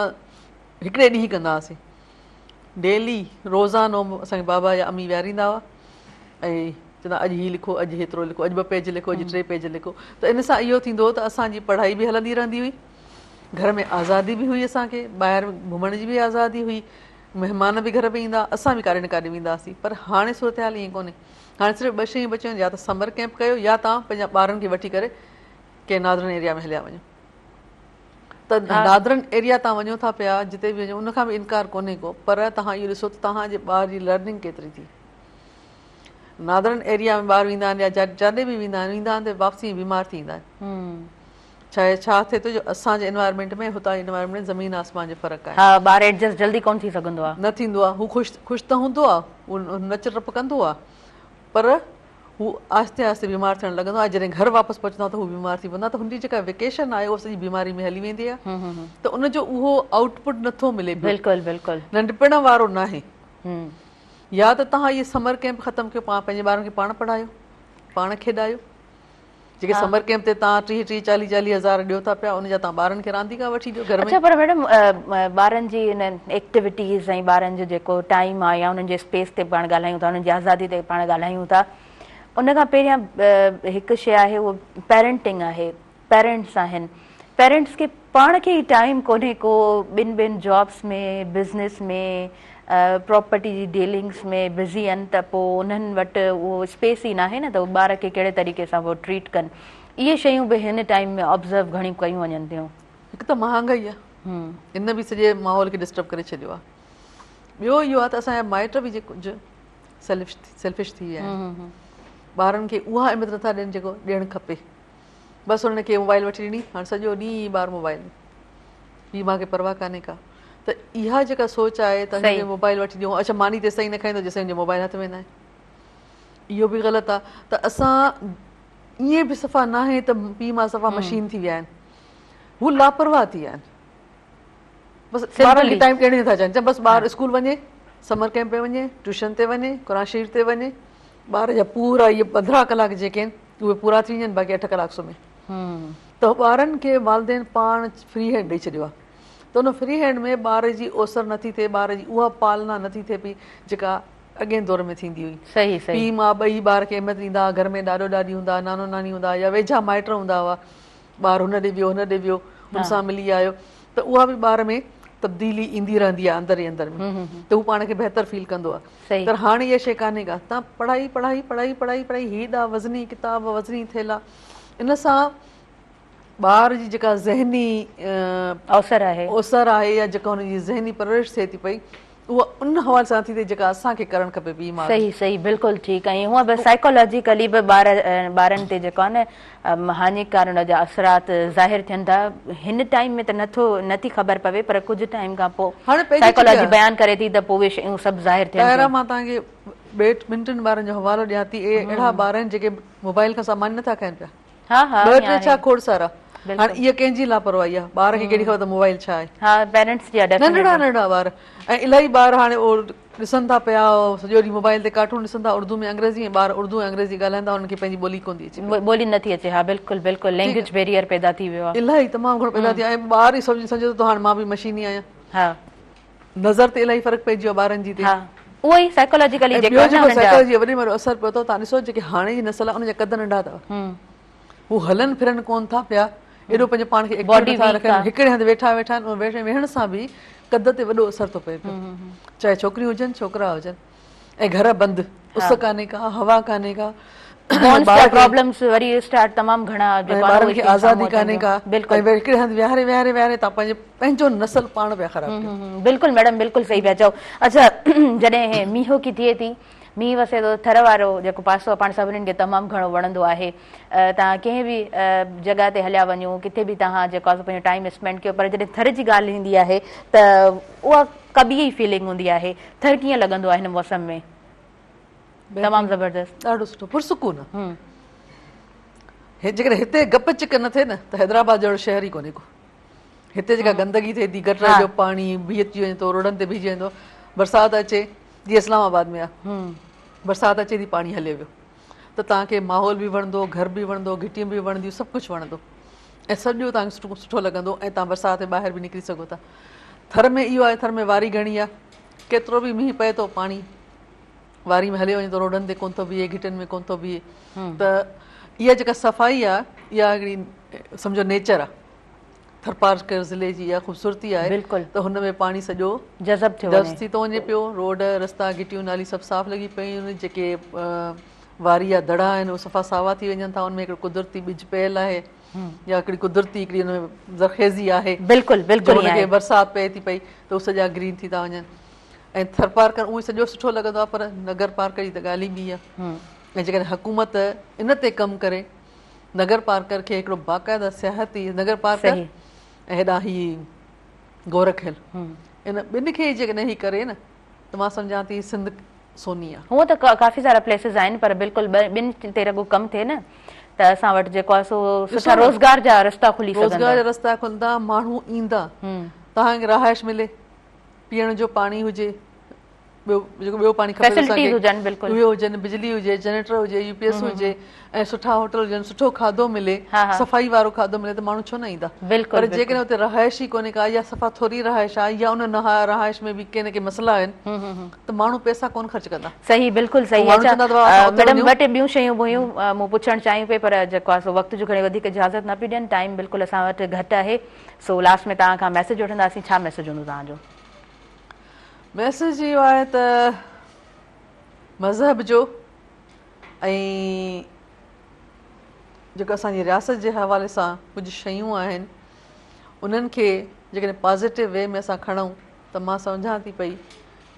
हिकिड़े ॾींहुं कंदा हुआसीं, डेली रोज़ानो असांखे बाबा या अम्मी विहारींदा हुआ ऐं चवंदा अॼु हीअ लिखो, अॼु हेतिरो लिखो, अॼु 2 पेज लिखो, अॼु 3 पेज लिखो। त इन सां इहो थींदो हो त असांजी पढ़ाई बि हलंदी रहंदी हुई, घर में आज़ादी बि हुई, असांखे ॿाहिरि घुमण जी बि आज़ादी हुई, महिमान बि घर में ईंदा, असां बि काॾे न काॾे वेंदा हुआसीं। पर हाणे सूरत हाल ईअं कोन्हे, हाणे सिर्फ़ु 2 शयूं बचियूं आहिनि, या त समर कैंप कयो या तव्हां पंहिंजा ॿारनि खे वठी करे कंहिं नादरन एरिया में हलिया वञो। त नादरन एरिया तव्हां वञो था पिया, जिते बि वञो उनखां बि इनकार कोन्हे को, पर तव्हां इहो ॾिसो त तव्हांजे ॿार जी लर्निंग केतिरी थी। नादरन एरिया में ॿार वेंदा आहिनि या जाॾे बि वेंदा आहिनि त वापसी बीमार थी ईंदा आहिनि। छा थिए थो जो असांजे एनवायरमेंट में हुतां एनवायरमेंट में ज़मीन आसमान जो फ़र्क़ु आहे। हा, ॿार एडजस्ट जल्दी कोन थी सघंदो आहे, न थींदो आहे। हू ख़ुशि त हूंदो आहे, हू नच टप कंदो आहे, पर हू आहिस्ते आहिस्ते बीमार थियणु लॻंदो आहे। जॾहिं घर वापसि पहुचंदो आहे त हू बीमार थी पवंदो आहे, त हुनजी जेका वेकेशन आहे उहा सॼी बीमारी में हली वेंदी आहे, त उनजो उहो आउटपुट नथो मिले। बिल्कुलु बिल्कुलु नंढपण वारो न आहे। या त तव्हां इहे समर कैंप ख़तमु कयो, पंहिंजे ॿारनि खे पाण पढ़ायो, पाण खेॾायो। जेके समर कैंप ते तव्हां 30-40 हज़ार ॾियो था पिया, उनजा तव्हां ॿारनि खे रांदीका वठी ॾियो घर में। अच्छा, पर मैडम ॿारनि जी इन्हनि एक्टिविटीज़ ऐं ॿारनि जो जेको टाइम आहे या उन्हनि जे स्पेस ते पाण ॻाल्हायूं था, उन्हनि जी आज़ादी ते पाण ॻाल्हायूं था, उन खां पहिरियां हिकु शइ आहे उहो पेरेंटिंग आहे, पेरेंट्स आहिनि। पेरेंट्स खे पाण खे ई टाइम कोन्हे को, ॿिनि जॉब्स में, बिज़नेस में, प्रॉपर्टी जी डीलिंग्स में बिज़ी आहिनि, त पोइ उन्हनि वटि उहो स्पेस ई न आहे न त उहो ॿार खे कहिड़े तरीक़े सां उहो ट्रीट कनि। इहे शयूं बि हिन टाइम में ऑब्ज़र्व घणी कयूं वञनि थियूं। हिकु त महांगाई आहे, इन बि सॼे माहौल खे डिस्टर्ब करे छॾियो आहे। ॿियो इहो आहे त असांजा माइट बि कुझु सेल्फिश थी विया आहिनि। ॿारनि खे उहा अहमियत नथा ॾियनि जेको ॾियणु खपे। बसि हुननि खे मोबाइल वठी ॾिनी, हाणे सॼो ॾींहुं ॿार मोबाइल में, हीअ मूंखे परवाह कान्हे का। त इहा जेका सोच आहे त हिनखे मोबाइल वठी ॾियूं, अच्छा मानी तेसिताईं न खाईंदो जेसिताईं मुंहिंजो मोबाइल हथ में न आहे, इहो बि ग़लति आहे। त असां ईअं बि सफ़ा न आहे त पीउ मां सफ़ा मशीन थी विया आहिनि, हू लापरवाह थी विया आहिनि। बसि ॿारनि खे टाइम ॾियण नथा चाहिनि। बसि ॿारु स्कूल वञे, समर कैंप पे वञे, ट्यूशन ते वञे, क़ुरान शरीफ़ ते वञे, ॿार जा पूरा इहे 15 कलाक जेके आहिनि उहे पूरा थी वञनि, बाक़ी 8 कलाक सुम्हे। त ॿारनि खे वालदेन पाण फ्री हैंड ॾेई छॾियो आहे, त उन फ्री हैंड में ॿार जी ओसर नथी थिए, ॿार जी उहा पालना नथी थिए पई जेका अॻे दौर में थींदी हुई। पीउ माउ ॿई ॿार खे अहमियत ॾींदा, घर में ॾाॾो ॾाॾी हूंदा, नानो नानी हूंदा, या वेझा माइट हूंदा हुआ, ॿार हुन ॾे वियो, हुन ॾे वियो, हुन सां मिली आयो, त उहा बि ॿार में तब्दीली ईंदी रहंदी आहे अंदरि ई अंदरि में, त हू पाण खे बहितर फील कंदो आहे। त हाणे इहा शइ कान्हे का, तव्हां पढ़ाई पढ़ाई पढ़ाई पढ़ाई पढ़ाई, हीअ वज़नी किताब, वज़नी थेला, इन सां ॿार जी जेका ज़हनी अवसर आहे ओसर आहे या जेका हुनजी ज़हनी परवरिश थिए थी पई उहा उन हवाले सां थी थिए जेका असांखे करणु खपे ॿी माउ सही सही बिल्कुलु ठीकु ऐं हूअं बि साइकोलॉजिकली बि ॿारनि ते जेको आहे न हानिकार हुन जा असरात ज़ाहिर थियनि था हिन टाइम में त नथी ख़बर पवे पर कुझु टाइम खां पोइ हाणे पंहिंजी साइकोलॉजी बयानु करे थी त पोइ उहे शयूं सभु ज़ाहिर थियनि पहिरियां मां तव्हांखे ॿिनि ॿारनि जो हवालो ॾियां थी अहिड़ा ॿार आहिनि जेके मोबाइल खां सामान नथा खाइनि पिया हा हा ॿ टे छा खोड़सारा हाणे इहा कंहिंजी लापरवाही आहे ॿार खे कहिड़ी ख़बर त मोबाइल छा आहे हा पेरेंट्स जी नंढड़ा नंढड़ा ॿार ऐं इलाही ॿार हाणे ॾिसनि था पिया सॼो ॾींहुं मोबाइल ते कार्टून ॾिसनि था उर्दू में अंग्रेज़ी ऐं ॿार उर्दू ऐं अंग्रेज़ी ॻाल्हाईंदा हुननि खे पंहिंजी ॿोली कोन थी अचे ॿोली नथी अचे हा बिल्कुलु बिल्कुलु लैंग्वेज बैरियर पैदा थी वियो आहे इलाही तमामु घणो पैदा थी वियो ऐं ॿार ई सम्झे थो हाणे मां बि मशीनी आहियां हा नज़र ते इलाही फ़र्क़ु पइजी वियो ॿारनि जी हा उहो ई साइकोलॉजिकली साइकोलॉजी वॾे में असरु पियो अथव तव्हां ॾिसो जेके हाणे जी नस्ल आहे उनजा कद नंढा अथव हू हलनि फिरनि कोन था पिया एॾो पंहिंजे पाण खे हिकिड़े हंधि वेठा आहिनि वेहण सां बि कद ते वॾो असरु थो पए पियो चाहे छोकिरियूं हुजनि छोकिरा हुजनि ऐं घर बंदि उस कान्हे का हवा कान्हे का प्रॉब्लम्स वरी स्टार्ट तमामु घणा ॿारनि खे आज़ादी कान्हे का हिकिड़े हंधि विहारे विहारे विहारे तव्हां पंहिंजो नस्ल पाण पिया ख़राबु बिल्कुलु मैडम बिल्कुलु सही पिया चओ अच्छा जॾहिं मींहुं की थिए थी मींहुं वसे थो थर वारो जेको पासो आहे पाण सभिनीनि खे तमामु घणो वणंदो आहे तव्हां कंहिं बि जॻह ते हलिया वञो किथे बि तव्हां जेको आहे पंहिंजो टाइम स्पेंड कयो पर जॾहिं थर जी ॻाल्हि ईंदी आहे त उहा कॿी ई फीलिंग हूंदी आहे थर कीअं लॻंदो आहे हिन मौसम में तमामु ज़बरदस्त ॾाढो सुठो पुरसुकून जेकॾहिं हिते गप चिक न थिए न त हैदराबाद जहिड़ो शहर ई कोन्हे को हिते जेका गंदगी थिए थी गटर जो पाणी बीहजी वञे थो रोडनि ते बीहजी वेंदो बरसाति अचे जीअं इस्लामाबाद में आहे बरसाति अचे थी पाणी हले वियो त तव्हांखे माहौल बि वणंदो घर बि वणंदो घिटियूं बि वणंदियूं सभु कुझु वणंदो ऐं सॼो तव्हांखे सुठो लॻंदो ऐं तव्हां बरसाति ॿाहिरि बि निकिरी सघो था थर में इहो आहे थर में वारी घणी आहे केतिरो बि मींहुं पए थो पाणी वारी में हले वञे थो रोडनि ते कोन थो बीहे घिटियुनि में कोन थो बीहे त इहा जेका सफ़ाई आहे इहा हिकिड़ी सम्झो नेचर आहे थरपारकर ज़िले जी इहा ख़ूबसूरती आहे त हुन में पाणी सॼो जज़ब थी थो वञे पियो रोड रस्ता घिटियूं नाली सभु साफ़ लॻी पियूं आहिनि जेके वारी या दड़ा आहिनि उहे सफ़ा सावा थी वञनि था हुन में हिकिड़ो कुदरती ॿिज पियल आहे या हिकिड़ी कुदरती हिकिड़ी हुन में ज़रखेज़ी आहे हुनखे बरसाति पए थी पई त उहे सॼा ग्रीन थी था वञनि ऐं थरपारकर उहो सॼो सुठो लॻंदो आहे पर नगर पार्कर जी त ॻाल्हि ई ॿी आहे ऐं जेकॾहिं हुकूमत इन ते कमु करे नगर पार्कर खे हिकिड़ो बाक़ाइदा सियाहती नगर पार्कर ऐं हेॾां ही गोरखियल इन ॿिनि खे जेकॾहिं ही करे न त मां सम्झां थी सिंध सोनी आहे हूअं त काफ़ी सारा प्लेसिस आहिनि पर बिल्कुलु ॿिनि ते रुॻो कमु थिए न त असां वटि जेको आहे सो सुठा रोज़गार जा रस्ता खुली रोज़गार जा रस्ता खुलंदा माण्हू ईंदा तव्हांखे रहाइश मिले पीअण जो पाणी हुजे ॿियो पाणी खपे उहे हुजनि बिजली हुजे जनरेटर हुजे यूपीएस हुजे ऐं सुठा होटल हुजनि सुठो खाधो मिले सफ़ाई वारो खाधो मिले त माण्हू छो न ईंदा पर जेकॾहिं हुते रहाइश ई कोन्हे का या सफ़ा थोरी रहाइश आहे या उन रहाइश में बि के न के मसइला आहिनि त माण्हू पैसा कोन ख़र्च कंदा सही बिल्कुलु सही मैडम ॿ टे ॿियूं शयूं हुयूं मूं पुछणु चाहियूं पई पर जेको आहे सो वक़्त जो खणी वधीक इजाज़त न पई ॾियनि टाइम बिल्कुलु असां वटि घटि आहे सो लास्ट में तव्हां खां मैसेज वठंदासीं छा मैसेज हूंदो तव्हांजो मैसेज इहो आहे त मज़हब जो ऐं जेको असांजी रियासत जे हवाले सां कुझु शयूं आहिनि उन्हनि खे जेकॾहिं पॉज़िटिव वे में असां खणूं त मां सम्झां थी पई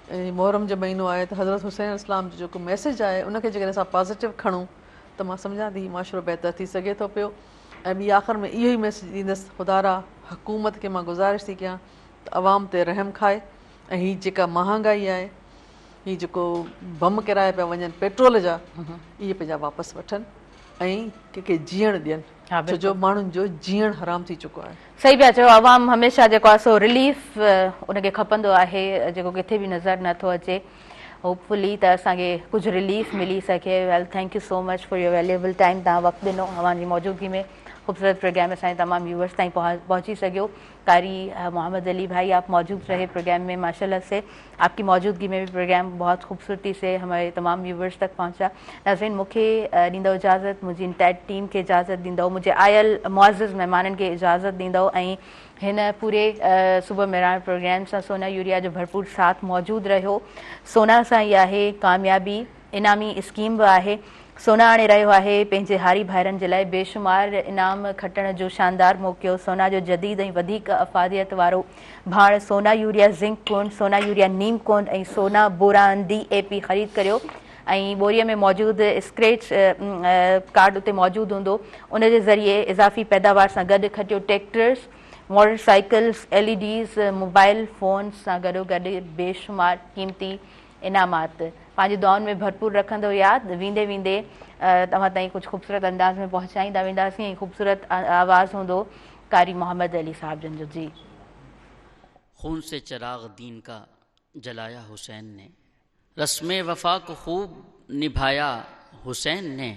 ऐं मुहर्रम जो महीनो आहे त हज़रत हुसैन इस्लाम जो जेको मैसेज आहे उनखे जेकॾहिं असां पॉज़िटिव खणूं त मां सम्झां थी माशरो बहितर थी सघे थो पियो ऐं ॿी आख़िर में इहो ई मैसेज ॾींदसि ख़ुदारा हुकूमत खे मां गुज़ारिश थी कयां त अवाम ते रहम खाए ऐं हीअ जेका महांगाई आहे हीअ जेको बम किराया पिया वञनि पेट्रोल जा इहे पंहिंजा वापसि वठनि ऐं कंहिंखे जीअण ॾियनि छो जो माण्हुनि जो जीअण हराम थी चुको आहे सही पिया चओ अवाम हमेशह जेको आहे सो रिलीफ उनखे खपंदो आहे जेको किथे बि नज़र नथो अचे होपफुली त असांखे कुझु रिलीफ मिली सघे well thank you so much for your valuable time तव्हां वक़्तु ॾिनो अवांजी मौजूदगी में खूबसूरत प्रोग्राम असांजे तमाम व्यूवर्स ताईं पहुंची सघियो कारी मोहम्मद अली भाई आप मौजूद रहे प्रोग्राम में माशाल्लाह से आपकी मौजूदगी में भी प्रोग्राम बहुत खूबसूरती से हमारे तमाम व्यूवर्स तक पहुंचा नाज़रीन मूंखे ॾींदो इजाज़त मुंहिंजी इंटायर टीम खे इजाज़त ॾींदो मुंहिंजे आयल मुआज़िज़ महिमाननि खे इजाज़त ॾींदो ऐं हिन पूरे सुबुह मेराण प्रोग्राम सां सोना यूरिया जो भरपूर साथ मौजूदु रहियो सोना सां ई आहे कामयाबी इनामी स्कीम बि आहे सोना आणे रहियो आहे पंहिंजे हारी भाइरनि जे लाइ बेशुमार इनाम खटण जो शानदार मौक़ो। सोना जो जदीद ऐं वधीक अफ़ादियत वारो भाण सोना यूरिया ज़िंक कोन, सोना यूरिया नीम कोन ऐं सोना बोरान DAP ख़रीद करियो ऐं ॿोरीअ में मौजूदु स्क्रैच कार्ड उते मौजूदु हूंदो। उन जे ज़रिए इज़ाफ़ी पैदावार सां गॾु खटियो tractors, motorcycles, LEDs, mobile phone सां गॾोगॾु बेशुमार क़ीमती इनामात। पंहिंजी दुआउनि में भरपूर रखंदो यादि। वेंदे वेंदे तव्हां ताईं कुझु ख़ूबसूरत अंदाज़ में पहुचाईंदा वेंदासीं ऐं ख़ूबसूरत आवाज़ हूंदो कारी मोहम्मद अली साहब जन जो। जी। खून से चिराग दीन का जलाया हुसैन ने, रस्म वफा को खूब निभाया हुसैन ने,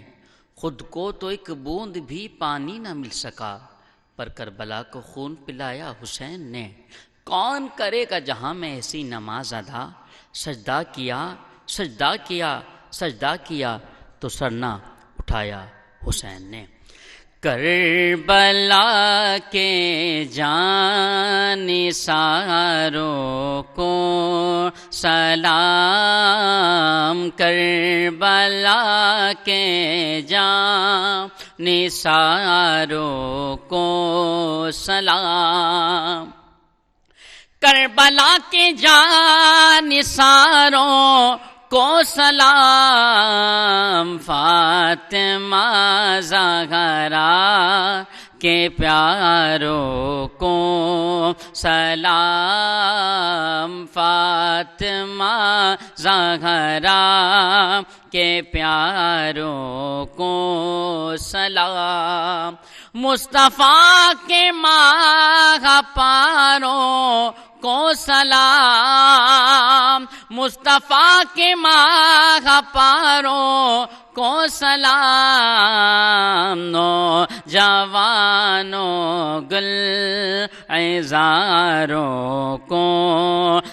खुद को तो एक बूंद भी पानी न मिल सका पर करबला को खून पिलाया हुसैन ने। कौन करेगा जहाँ में ऐसी नमाज अदा, सजदा किया सजदा किया सजदा किया तो सर ना उठाया हुसैन ने। करबला के जानिसारों को सलाम, करबला के जानिसारों को सलाम, करबला के जानिसारों को सलाम, फातिमा ज़हरा के प्यारों को सलाम, फातिमा ज़हरा के प्यारों को सलाम, मुस्तफ़ा के माह पारों को सलाम, मुस्तफ़ा के माह पारों को सलाम, नौजवानों गुल ऐज़ारों को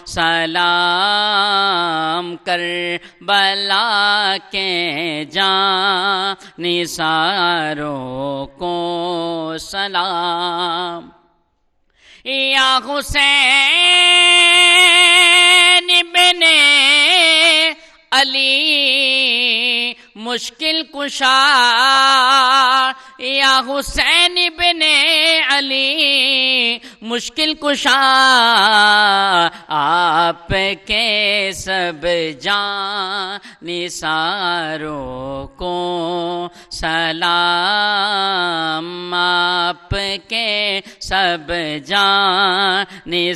सलाम, करबला के जानिसारों को सलाम। या हुसैन इब्ने अली मुश्किल कुशा, या हुसैन इब्ने अली मुश्किल कुशा, आपके सब जानिसारों को सलाम, आपके सब जानिसारों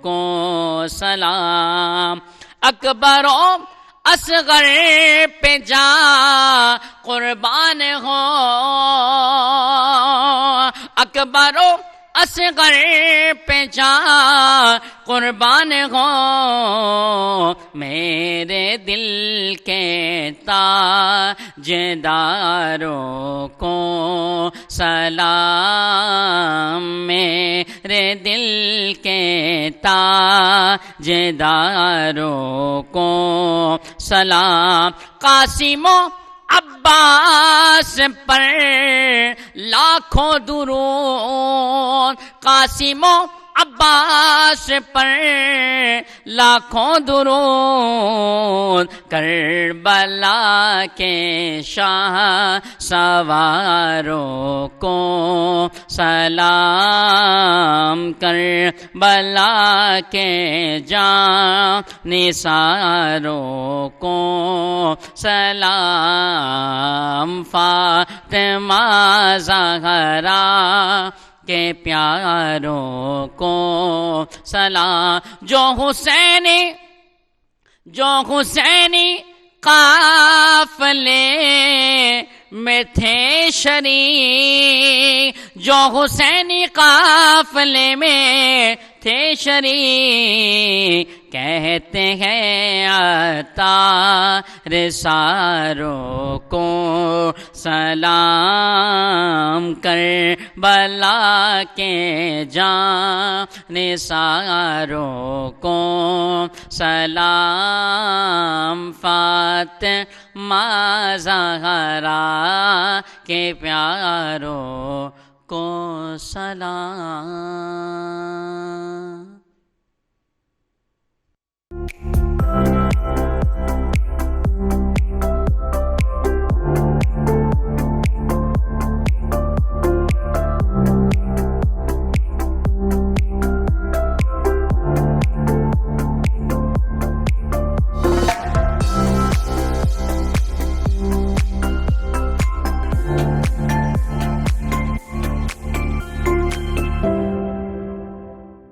को सलाम। अकबरो असगर पे जा कुर्बान हो, अकबरो असगर पे जा कुर्बान हो, मेरे दिल के ताजदारों को सलाम, मेरे दिल के ताजदारों को सलाम। कासिमो अब्बास पर लाखों दुरूद, कासिमो अब्बास पर लाखों दुरूद, करबला के शाह सवारों को सलाम, करबला के जानिसारों को सलाम, फातिमा ज़हरा के प्यारों को सलाम। जो हुसैनी काफले में थे शरीक, जो हुसैनी काफले में थे शरीक, कहते हैं अतार सारों को सलाम, करबला के जानिसारों को सलाम, फातिमा ज़हरा के प्यारों को सलाम।